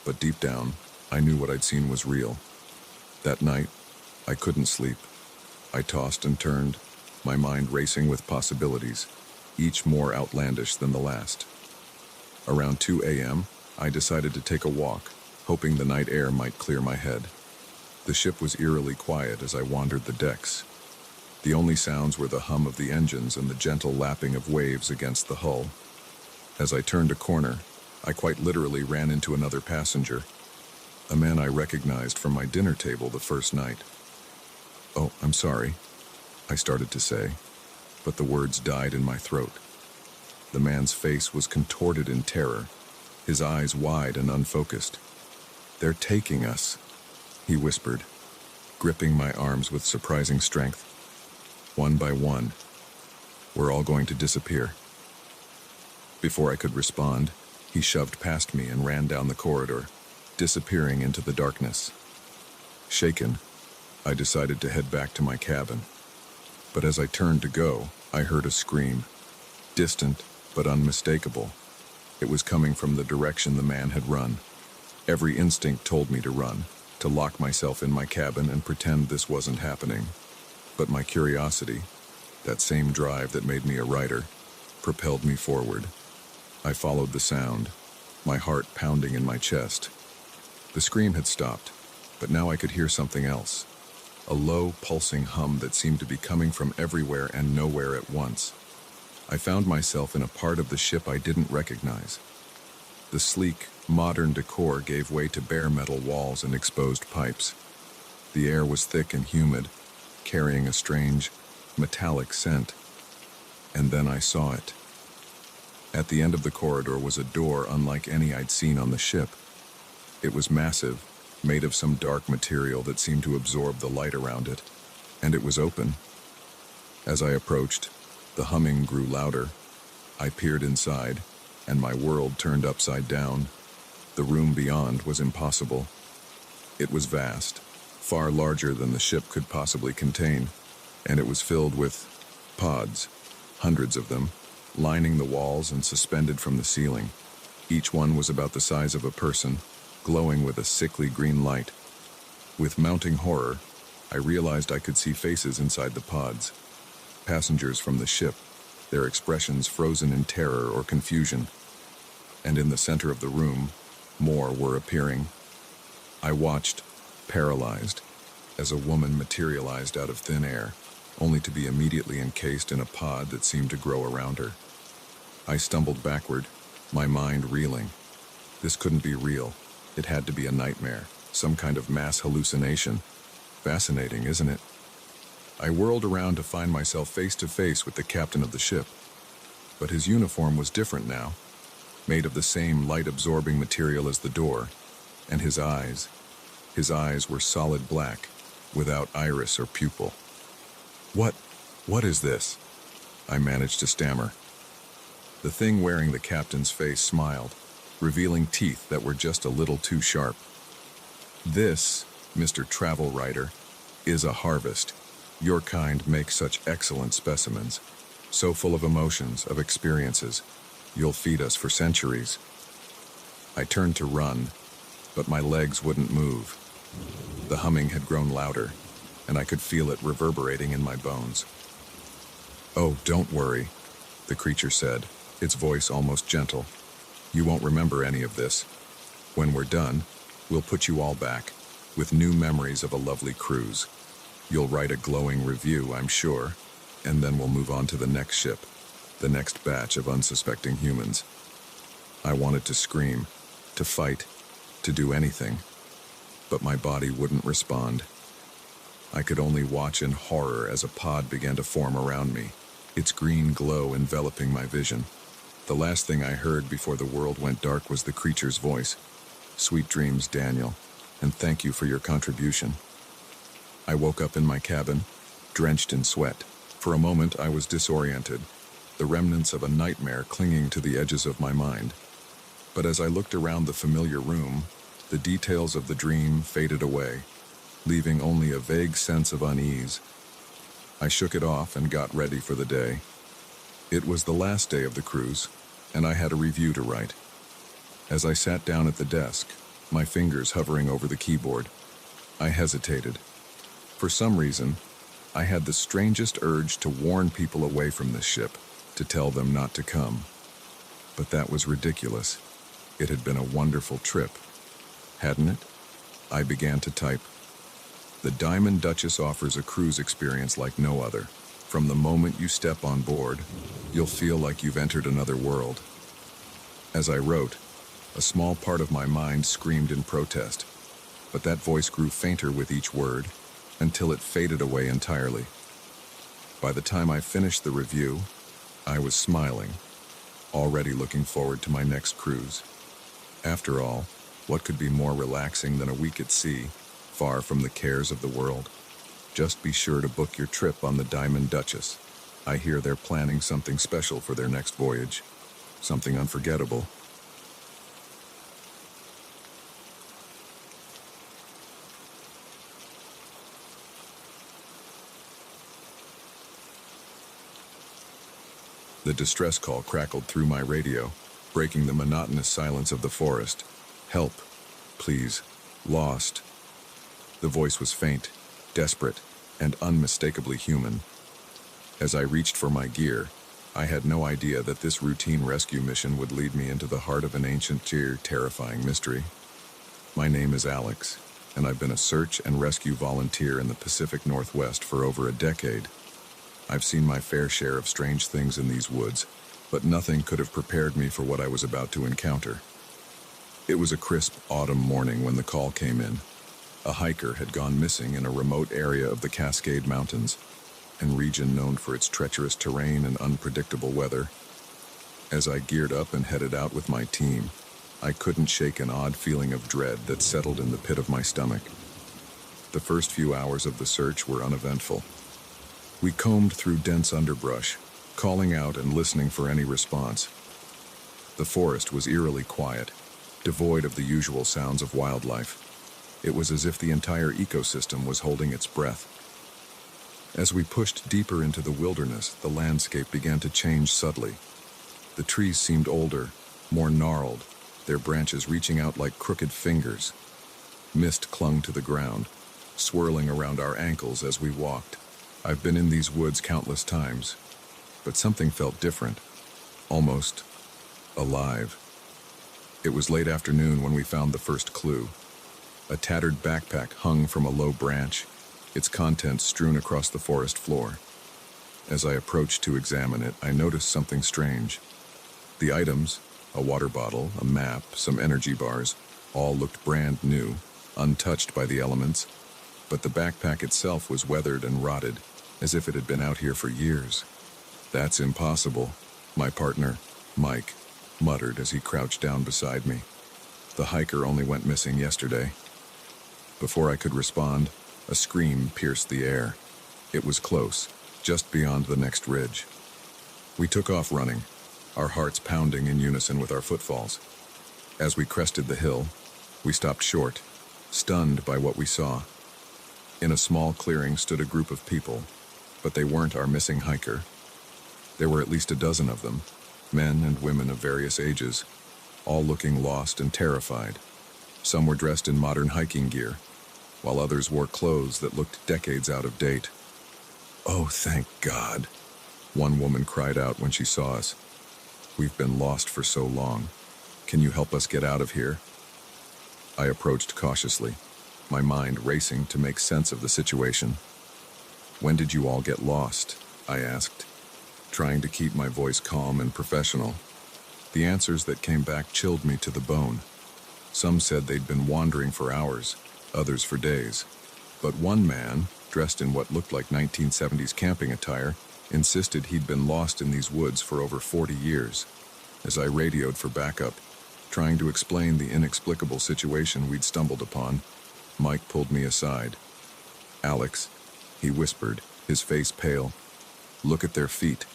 A: But deep down, I knew what I'd seen was real. That night, I couldn't sleep. I tossed and turned, my mind racing with possibilities, each more outlandish than the last. Around 2 a.m., I decided to take a walk, hoping the night air might clear my head. The ship was eerily quiet as I wandered the decks. The only sounds were the hum of the engines and the gentle lapping of waves against the hull. As I turned a corner, I quite literally ran into another passenger, a man I recognized from my dinner table the first night. "Oh, I'm sorry," I started to say, but the words died in my throat. The man's face was contorted in terror, his eyes wide and unfocused. "They're taking us," he whispered, gripping my arms with surprising strength. "One by one, we're all going to disappear." Before I could respond, he shoved past me and ran down the corridor, disappearing into the darkness. Shaken, I decided to head back to my cabin. But as I turned to go, I heard a scream, distant but unmistakable. It was coming from the direction the man had run. Every instinct told me to run, to lock myself in my cabin and pretend this wasn't happening. But my curiosity, that same drive that made me a writer, propelled me forward. I followed the sound, my heart pounding in my chest. The scream had stopped, but now I could hear something else. A low, pulsing hum that seemed to be coming from everywhere and nowhere at once. I found myself in a part of the ship I didn't recognize. The sleek, modern decor gave way to bare metal walls and exposed pipes. The air was thick and humid, carrying a strange, metallic scent. And then I saw it. At the end of the corridor was a door unlike any I'd seen on the ship. It was massive, made of some dark material that seemed to absorb the light around it, and it was open. As I approached, the humming grew louder. I peered inside, and my world turned upside down. The room beyond was impossible. It was vast, far larger than the ship could possibly contain, and it was filled with pods, hundreds of them, lining the walls and suspended from the ceiling. Each one was about the size of a person, glowing with a sickly green light. With mounting horror, I realized I could see faces inside the pods. Passengers from the ship, their expressions frozen in terror or confusion. And in the center of the room, more were appearing. I watched, paralyzed, as a woman materialized out of thin air, only to be immediately encased in a pod that seemed to grow around her. I stumbled backward, my mind reeling. This couldn't be real. It had to be a nightmare, some kind of mass hallucination. Fascinating, isn't it? I whirled around to find myself face to face with the captain of the ship. But his uniform was different now, made of the same light-absorbing material as the door, and his eyes were solid black, without iris or pupil. What is this?" I managed to stammer. The thing wearing the captain's face smiled, revealing teeth that were just a little too sharp. "This, Mr. Travel Writer, is a harvest. Your kind makes such excellent specimens, so full of emotions, of experiences. You'll feed us for centuries." I turned to run, but my legs wouldn't move. The humming had grown louder, and I could feel it reverberating in my bones. "Oh, don't worry," the creature said, its voice almost gentle. "You won't remember any of this. When we're done, we'll put you all back, with new memories of a lovely cruise. You'll write a glowing review, I'm sure, and then we'll move on to the next ship, the next batch of unsuspecting humans." I wanted to scream, to fight, to do anything, but my body wouldn't respond. I could only watch in horror as a pod began to form around me, its green glow enveloping my vision. The last thing I heard before the world went dark was the creature's voice. "Sweet dreams, Daniel, and thank you for your contribution." I woke up in my cabin, drenched in sweat. For a moment I was disoriented, the remnants of a nightmare clinging to the edges of my mind. But as I looked around the familiar room, the details of the dream faded away, leaving only a vague sense of unease. I shook it off and got ready for the day. It was the last day of the cruise, and I had a review to write. As I sat down at the desk, my fingers hovering over the keyboard, I hesitated. For some reason, I had the strangest urge to warn people away from this ship, to tell them not to come. But that was ridiculous. It had been a wonderful trip, hadn't it? I began to type. "The Diamond Duchess offers a cruise experience like no other. From the moment you step on board, you'll feel like you've entered another world." As I wrote, a small part of my mind screamed in protest, but that voice grew fainter with each word, until it faded away entirely. By the time I finished the review, I was smiling, already looking forward to my next cruise. After all, what could be more relaxing than a week at sea, far from the cares of the world? Just be sure to book your trip on the Diamond Duchess. I hear they're planning something special for their next voyage, something unforgettable. The distress call crackled through my radio, breaking the monotonous silence of the forest. "Help, please, lost." The voice was faint, desperate, and unmistakably human. As I reached for my gear, I had no idea that this routine rescue mission would lead me into the heart of an ancient, terrifying mystery. My name is Alex, and I've been a search and rescue volunteer in the Pacific Northwest for over a decade. I've seen my fair share of strange things in these woods, but nothing could have prepared me for what I was about to encounter. It was a crisp autumn morning when the call came in. A hiker had gone missing in a remote area of the Cascade Mountains, a region known for its treacherous terrain and unpredictable weather. As I geared up and headed out with my team, I couldn't shake an odd feeling of dread that settled in the pit of my stomach. The first few hours of the search were uneventful. We combed through dense underbrush, calling out and listening for any response. The forest was eerily quiet, devoid of the usual sounds of wildlife. It was as if the entire ecosystem was holding its breath. As we pushed deeper into the wilderness, the landscape began to change subtly. The trees seemed older, more gnarled, their branches reaching out like crooked fingers. Mist clung to the ground, swirling around our ankles as we walked. I've been in these woods countless times, but something felt different, almost alive. It was late afternoon when we found the first clue. A tattered backpack hung from a low branch, its contents strewn across the forest floor. As I approached to examine it, I noticed something strange. The items, a water bottle, a map, some energy bars, all looked brand new, untouched by the elements, but the backpack itself was weathered and rotted, as if it had been out here for years. "That's impossible," my partner, Mike, muttered as he crouched down beside me. "The hiker only went missing yesterday." Before I could respond, a scream pierced the air. It was close, just beyond the next ridge. We took off running, our hearts pounding in unison with our footfalls. As we crested the hill, we stopped short, stunned by what we saw. In a small clearing stood a group of people, but they weren't our missing hiker. There were at least a dozen of them, men and women of various ages, all looking lost and terrified. Some were dressed in modern hiking gear, while others wore clothes that looked decades out of date. "Oh, thank God," one woman cried out when she saw us. "We've been lost for so long. Can you help us get out of here?" I approached cautiously, my mind racing to make sense of the situation. "When did you all get lost?" I asked, trying to keep my voice calm and professional. The answers that came back chilled me to the bone. Some said they'd been wandering for hours, others for days. But one man, dressed in what looked like 1970s camping attire, insisted he'd been lost in these woods for over 40 years. As I radioed for backup, trying to explain the inexplicable situation we'd stumbled upon, Mike pulled me aside. "Alex," he whispered, his face pale, "look at their feet."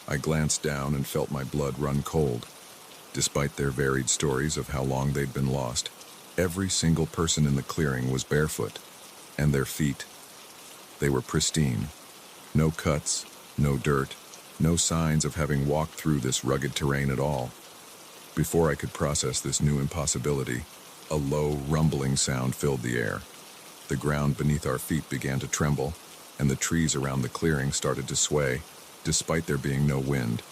A: I glanced down and felt my blood run cold. Despite their varied stories of how long they'd been lost, every single person in the clearing was barefoot, and their feet, they were pristine. No cuts, no dirt, no signs of having walked through this rugged terrain at all. Before I could process this new impossibility, a low, rumbling sound filled the air. The ground beneath our feet began to tremble, and the trees around the clearing started to sway, despite there being no wind.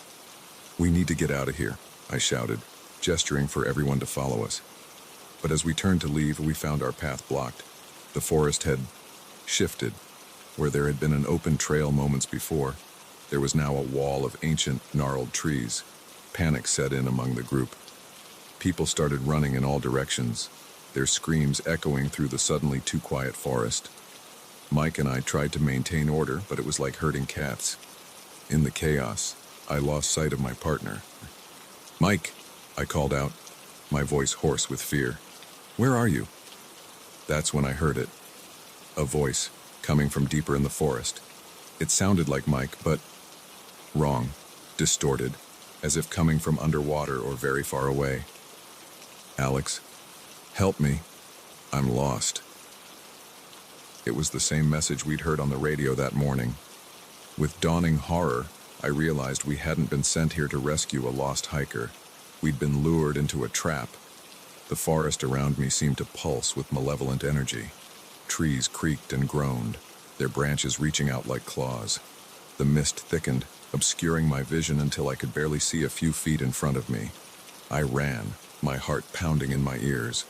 A: "We need to get out of here," I shouted, gesturing for everyone to follow us. But as we turned to leave, we found our path blocked. The forest had shifted. Where there had been an open trail moments before, there was now a wall of ancient, gnarled trees. Panic set in among the group. People started running in all directions, their screams echoing through the suddenly too quiet forest. Mike and I tried to maintain order, but it was like herding cats. In the chaos, I lost sight of my partner. "Mike," I called out, my voice hoarse with fear. "Where are you?" That's when I heard it. A voice, coming from deeper in the forest. It sounded like Mike, but wrong, distorted, as if coming from underwater or very far away. "Alex, help me. I'm lost." It was the same message we'd heard on the radio that morning. With dawning horror, I realized we hadn't been sent here to rescue a lost hiker. We'd been lured into a trap. The forest around me seemed to pulse with malevolent energy. Trees creaked and groaned, their branches reaching out like claws. The mist thickened, obscuring my vision until I could barely see a few feet in front of me. I ran, my heart pounding in my ears.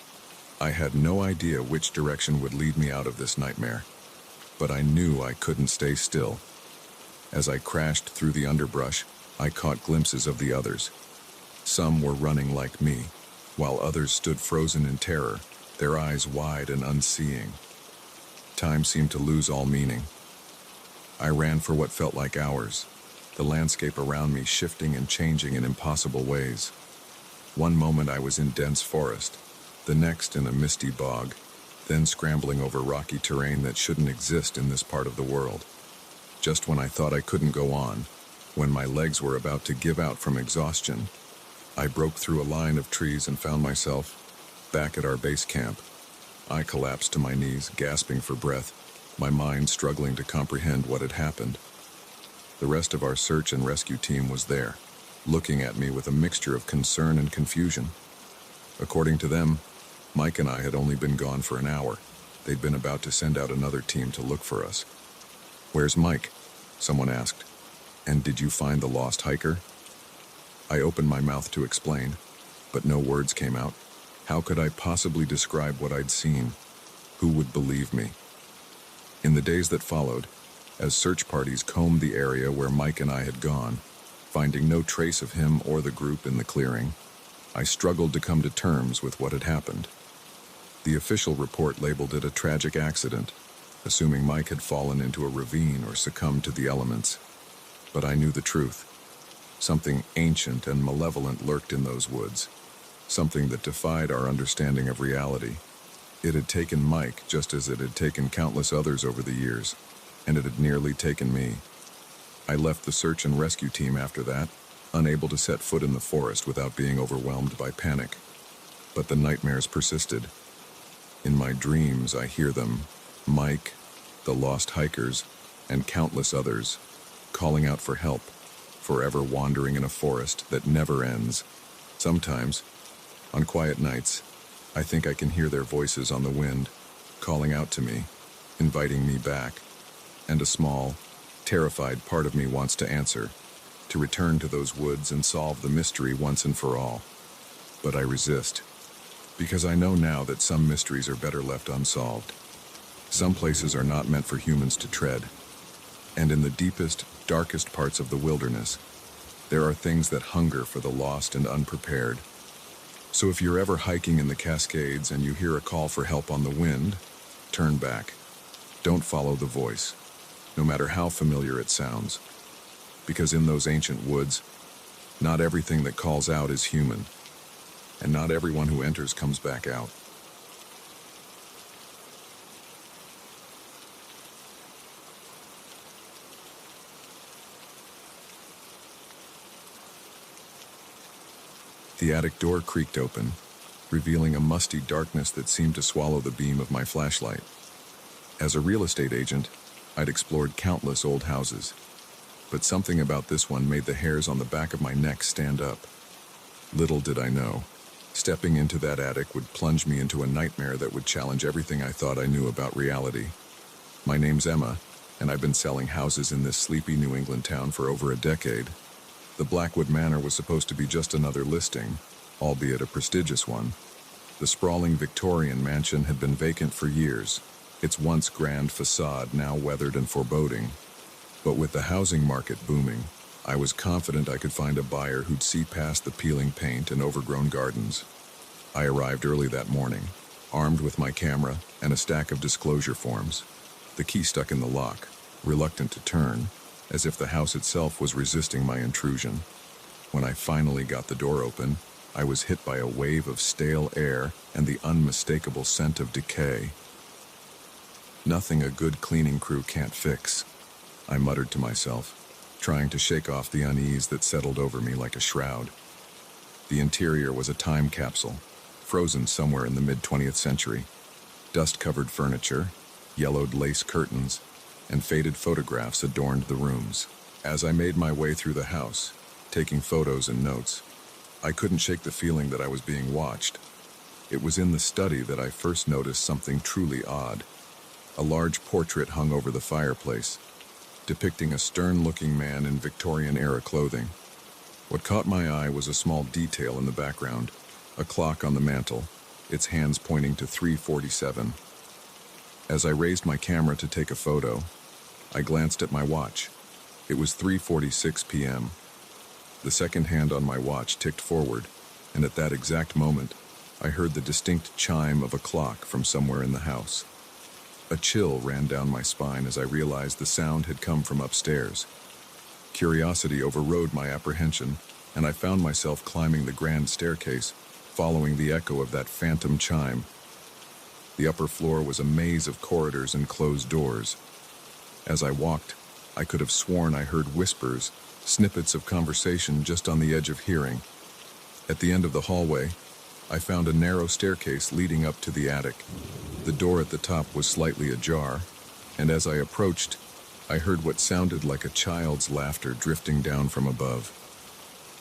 A: I had no idea which direction would lead me out of this nightmare, but I knew I couldn't stay still. As I crashed through the underbrush, I caught glimpses of the others. Some were running like me, while others stood frozen in terror, their eyes wide and unseeing. Time seemed to lose all meaning. I ran for what felt like hours, the landscape around me shifting and changing in impossible ways. One moment I was in dense forest, the next in a misty bog, then scrambling over rocky terrain that shouldn't exist in this part of the world. Just when I thought I couldn't go on, when my legs were about to give out from exhaustion, I broke through a line of trees and found myself back at our base camp. I collapsed to my knees, gasping for breath, my mind struggling to comprehend what had happened. The rest of our search and rescue team was there, looking at me with a mixture of concern and confusion. According to them, Mike and I had only been gone for an hour. They'd been about to send out another team to look for us. "Where's Mike?" someone asked. "And did you find the lost hiker?" I opened my mouth to explain, but no words came out. How could I possibly describe what I'd seen? Who would believe me? In the days that followed, as search parties combed the area where Mike and I had gone, finding no trace of him or the group in the clearing, I struggled to come to terms with what had happened. The official report labeled it a tragic accident, assuming Mike had fallen into a ravine or succumbed to the elements. But I knew the truth. Something ancient and malevolent lurked in those woods, something that defied our understanding of reality. It had taken Mike just as it had taken countless others over the years, and it had nearly taken me. I left the search and rescue team after that, unable to set foot in the forest without being overwhelmed by panic. But the nightmares persisted. In my dreams, I hear them, Mike, the lost hikers, and countless others, calling out for help, forever wandering in a forest that never ends. Sometimes, on quiet nights, I think I can hear their voices on the wind, calling out to me, inviting me back, and a small, terrified part of me wants to answer, to return to those woods and solve the mystery once and for all. But I resist, because I know now that some mysteries are better left unsolved. Some places are not meant for humans to tread, and in the deepest, darkest parts of the wilderness, there are things that hunger for the lost and unprepared. So if you're ever hiking in the Cascades and you hear a call for help on the wind, turn back. Don't follow the voice, no matter how familiar it sounds. Because in those ancient woods, not everything that calls out is human, and not everyone who enters comes back out. The attic door creaked open, revealing a musty darkness that seemed to swallow the beam of my flashlight. As a real estate agent, I'd explored countless old houses, but something about this one made the hairs on the back of my neck stand up. Little did I know, stepping into that attic would plunge me into a nightmare that would challenge everything I thought I knew about reality. My name's Emma, and I've been selling houses in this sleepy New England town for over a decade. The Blackwood Manor was supposed to be just another listing, albeit a prestigious one. The sprawling Victorian mansion had been vacant for years, its once grand facade now weathered and foreboding. But with the housing market booming, I was confident I could find a buyer who'd see past the peeling paint and overgrown gardens. I arrived early that morning, armed with my camera and a stack of disclosure forms, the key stuck in the lock, reluctant to turn, as if the house itself was resisting my intrusion. When I finally got the door open, I was hit by a wave of stale air and the unmistakable scent of decay. Nothing a good cleaning crew can't fix, I muttered to myself, trying to shake off the unease that settled over me like a shroud. The interior was a time capsule, frozen somewhere in the mid-20th century. Dust-covered furniture, yellowed lace curtains, and faded photographs adorned the rooms. As I made my way through the house, taking photos and notes, I couldn't shake the feeling that I was being watched. It was in the study that I first noticed something truly odd. A large portrait hung over the fireplace, depicting a stern-looking man in Victorian-era clothing. What caught my eye was a small detail in the background, a clock on the mantel, its hands pointing to 3:47. As I raised my camera to take a photo, I glanced at my watch. It was 3:46 p.m. The second hand on my watch ticked forward, and at that exact moment, I heard the distinct chime of a clock from somewhere in the house. A chill ran down my spine as I realized the sound had come from upstairs. Curiosity overrode my apprehension, and I found myself climbing the grand staircase, following the echo of that phantom chime. The upper floor was a maze of corridors and closed doors. As I walked, I could have sworn I heard whispers, snippets of conversation just on the edge of hearing. At the end of the hallway, I found a narrow staircase leading up to the attic. The door at the top was slightly ajar, and as I approached, I heard what sounded like a child's laughter drifting down from above.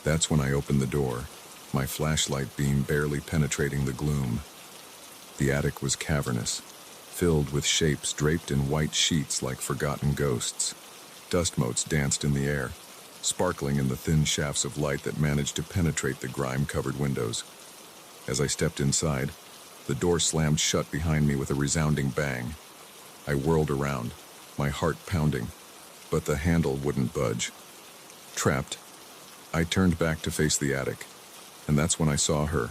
A: That's when I opened the door, my flashlight beam barely penetrating the gloom. The attic was cavernous, filled with shapes draped in white sheets like forgotten ghosts. Dust motes danced in the air, sparkling in the thin shafts of light that managed to penetrate the grime-covered windows. As I stepped inside, the door slammed shut behind me with a resounding bang. I whirled around, my heart pounding, but the handle wouldn't budge. Trapped, I turned back to face the attic, and that's when I saw her.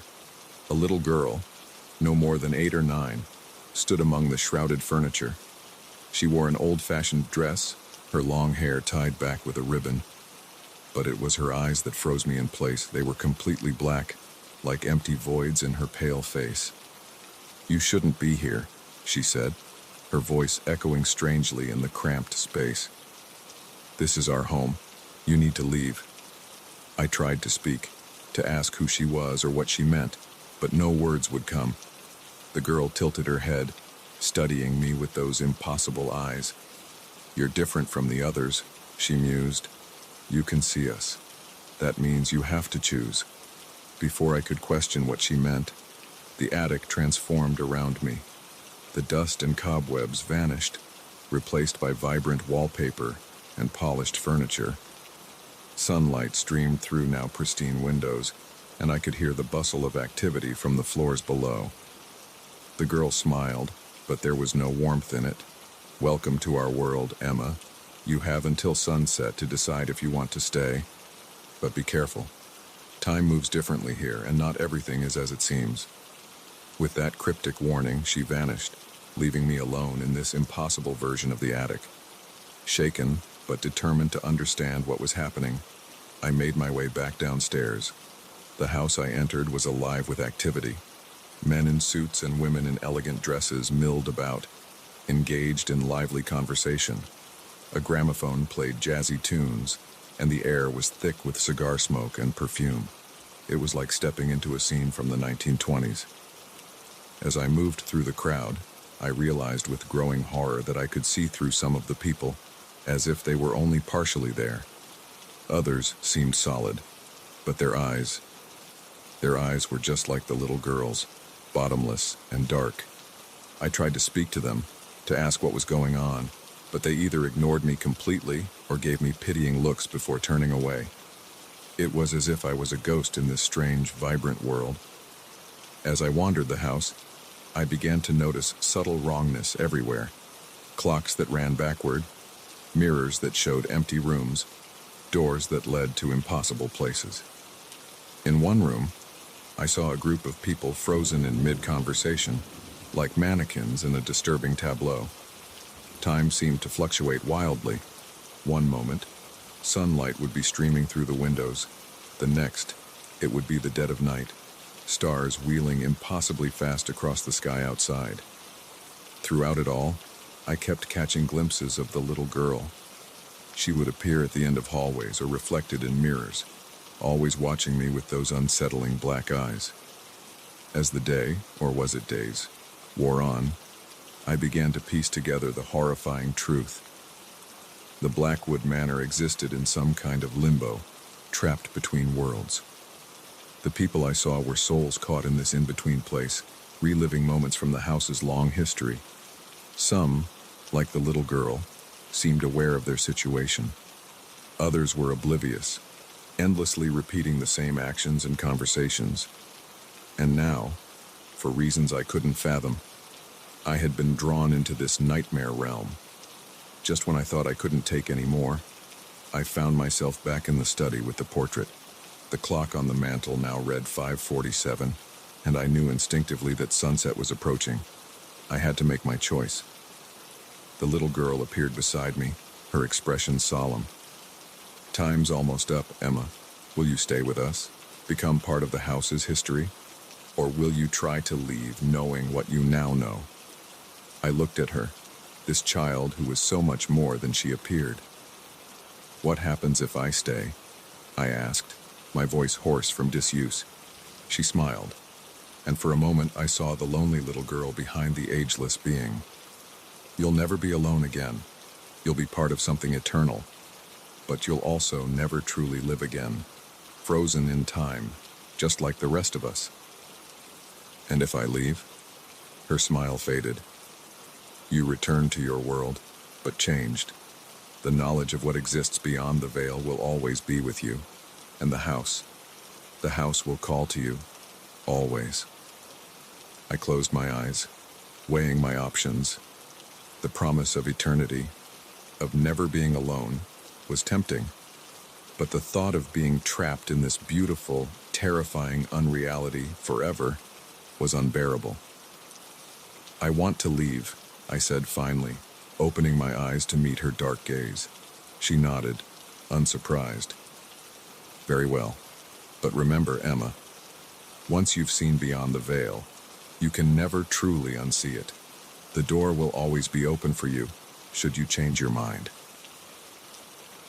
A: A little girl, no more than 8 or 9, stood among the shrouded furniture. She wore an old-fashioned dress, her long hair tied back with a ribbon. But it was her eyes that froze me in place. They were completely black, like empty voids in her pale face. "You shouldn't be here," she said, her voice echoing strangely in the cramped space. "This is our home. You need to leave." I tried to speak, to ask who she was or what she meant, but no words would come. The girl tilted her head, studying me with those impossible eyes. "You're different from the others," she mused. "You can see us. That means you have to choose." Before I could question what she meant, the attic transformed around me. The dust and cobwebs vanished, replaced by vibrant wallpaper and polished furniture. Sunlight streamed through now pristine windows, and I could hear the bustle of activity from the floors below. The girl smiled, but there was no warmth in it. "Welcome to our world, Emma. You have until sunset to decide if you want to stay. But be careful. Time moves differently here, and not everything is as it seems." With that cryptic warning, she vanished, leaving me alone in this impossible version of the attic. Shaken, but determined to understand what was happening, I made my way back downstairs. The house I entered was alive with activity. Men in suits and women in elegant dresses milled about, engaged in lively conversation. A gramophone played jazzy tunes, and the air was thick with cigar smoke and perfume. It was like stepping into a scene from the 1920s. As I moved through the crowd, I realized with growing horror that I could see through some of the people, as if they were only partially there. Others seemed solid, but their eyes were just like the little girl's, bottomless and dark. I tried to speak to them, to ask what was going on, but they either ignored me completely or gave me pitying looks before turning away. It was as if I was a ghost in this strange, vibrant world. As I wandered the house, I began to notice subtle wrongness everywhere. Clocks that ran backward, mirrors that showed empty rooms, doors that led to impossible places. In one room, I saw a group of people frozen in mid-conversation, like mannequins in a disturbing tableau. Time seemed to fluctuate wildly. One moment, sunlight would be streaming through the windows. The next, it would be the dead of night, stars wheeling impossibly fast across the sky outside. Throughout it all, I kept catching glimpses of the little girl. She would appear at the end of hallways or reflected in mirrors, always watching me with those unsettling black eyes. As the day, or was it days, wore on, I began to piece together the horrifying truth. The Blackwood Manor existed in some kind of limbo, trapped between worlds. The people I saw were souls caught in this in-between place, reliving moments from the house's long history. Some, like the little girl, seemed aware of their situation. Others were oblivious, endlessly repeating the same actions and conversations. And now, for reasons I couldn't fathom, I had been drawn into this nightmare realm. Just when I thought I couldn't take any more, I found myself back in the study with the portrait. The clock on the mantel now read 5:47, and I knew instinctively that sunset was approaching. I had to make my choice. The little girl appeared beside me, her expression solemn. "Time's almost up, Emma. Will you stay with us, become part of the house's history? Or will you try to leave knowing what you now know?" I looked at her, this child who was so much more than she appeared. "What happens if I stay?" I asked, my voice hoarse from disuse. She smiled, and for a moment I saw the lonely little girl behind the ageless being. "You'll never be alone again. You'll be part of something eternal, but you'll also never truly live again, frozen in time, just like the rest of us." "And if I leave?" Her smile faded. "You return to your world, but changed. The knowledge of what exists beyond the veil will always be with you. And the house will call to you, always." I closed my eyes, weighing my options. The promise of eternity, of never being alone, was tempting. But the thought of being trapped in this beautiful, terrifying unreality forever was unbearable. "I want to leave," I said finally, opening my eyes to meet her dark gaze. She nodded, unsurprised. "Very well. But remember, Emma, once you've seen beyond the veil, you can never truly unsee it. The door will always be open for you, should you change your mind."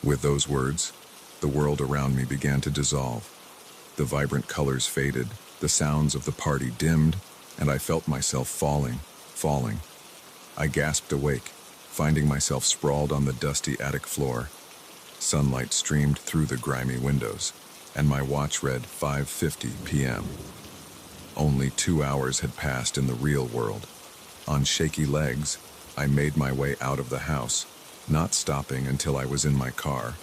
A: With those words, the world around me began to dissolve. The vibrant colors faded, the sounds of the party dimmed, and I felt myself falling. I gasped awake, finding myself sprawled on the dusty attic floor. Sunlight streamed through the grimy windows, and my watch read 5:50 p.m. Only 2 hours had passed in the real world. On shaky legs, I made my way out of the house, not stopping until I was in my car,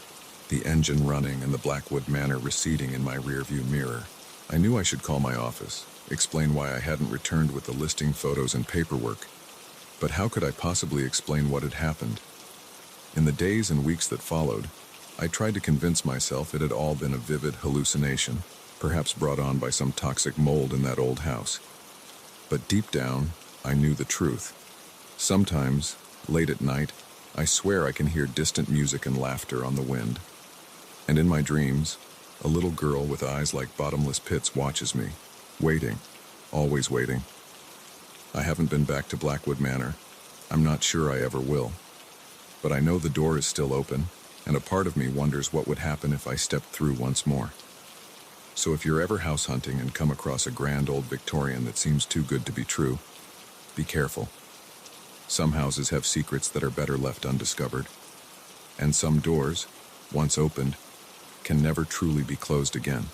A: the engine running and the Blackwood Manor receding in my rearview mirror. I knew I should call my office, explain why I hadn't returned with the listing photos and paperwork. But how could I possibly explain what had happened? In the days and weeks that followed, I tried to convince myself it had all been a vivid hallucination, perhaps brought on by some toxic mold in that old house. But deep down, I knew the truth. Sometimes, late at night, I swear I can hear distant music and laughter on the wind. And in my dreams, a little girl with eyes like bottomless pits watches me, waiting, always waiting. I haven't been back to Blackwood Manor. I'm not sure I ever will. But I know the door is still open, and a part of me wonders what would happen if I stepped through once more. So if you're ever house hunting and come across a grand old Victorian that seems too good to be true, be careful. Some houses have secrets that are better left undiscovered, and some doors, once opened, can never truly be closed again.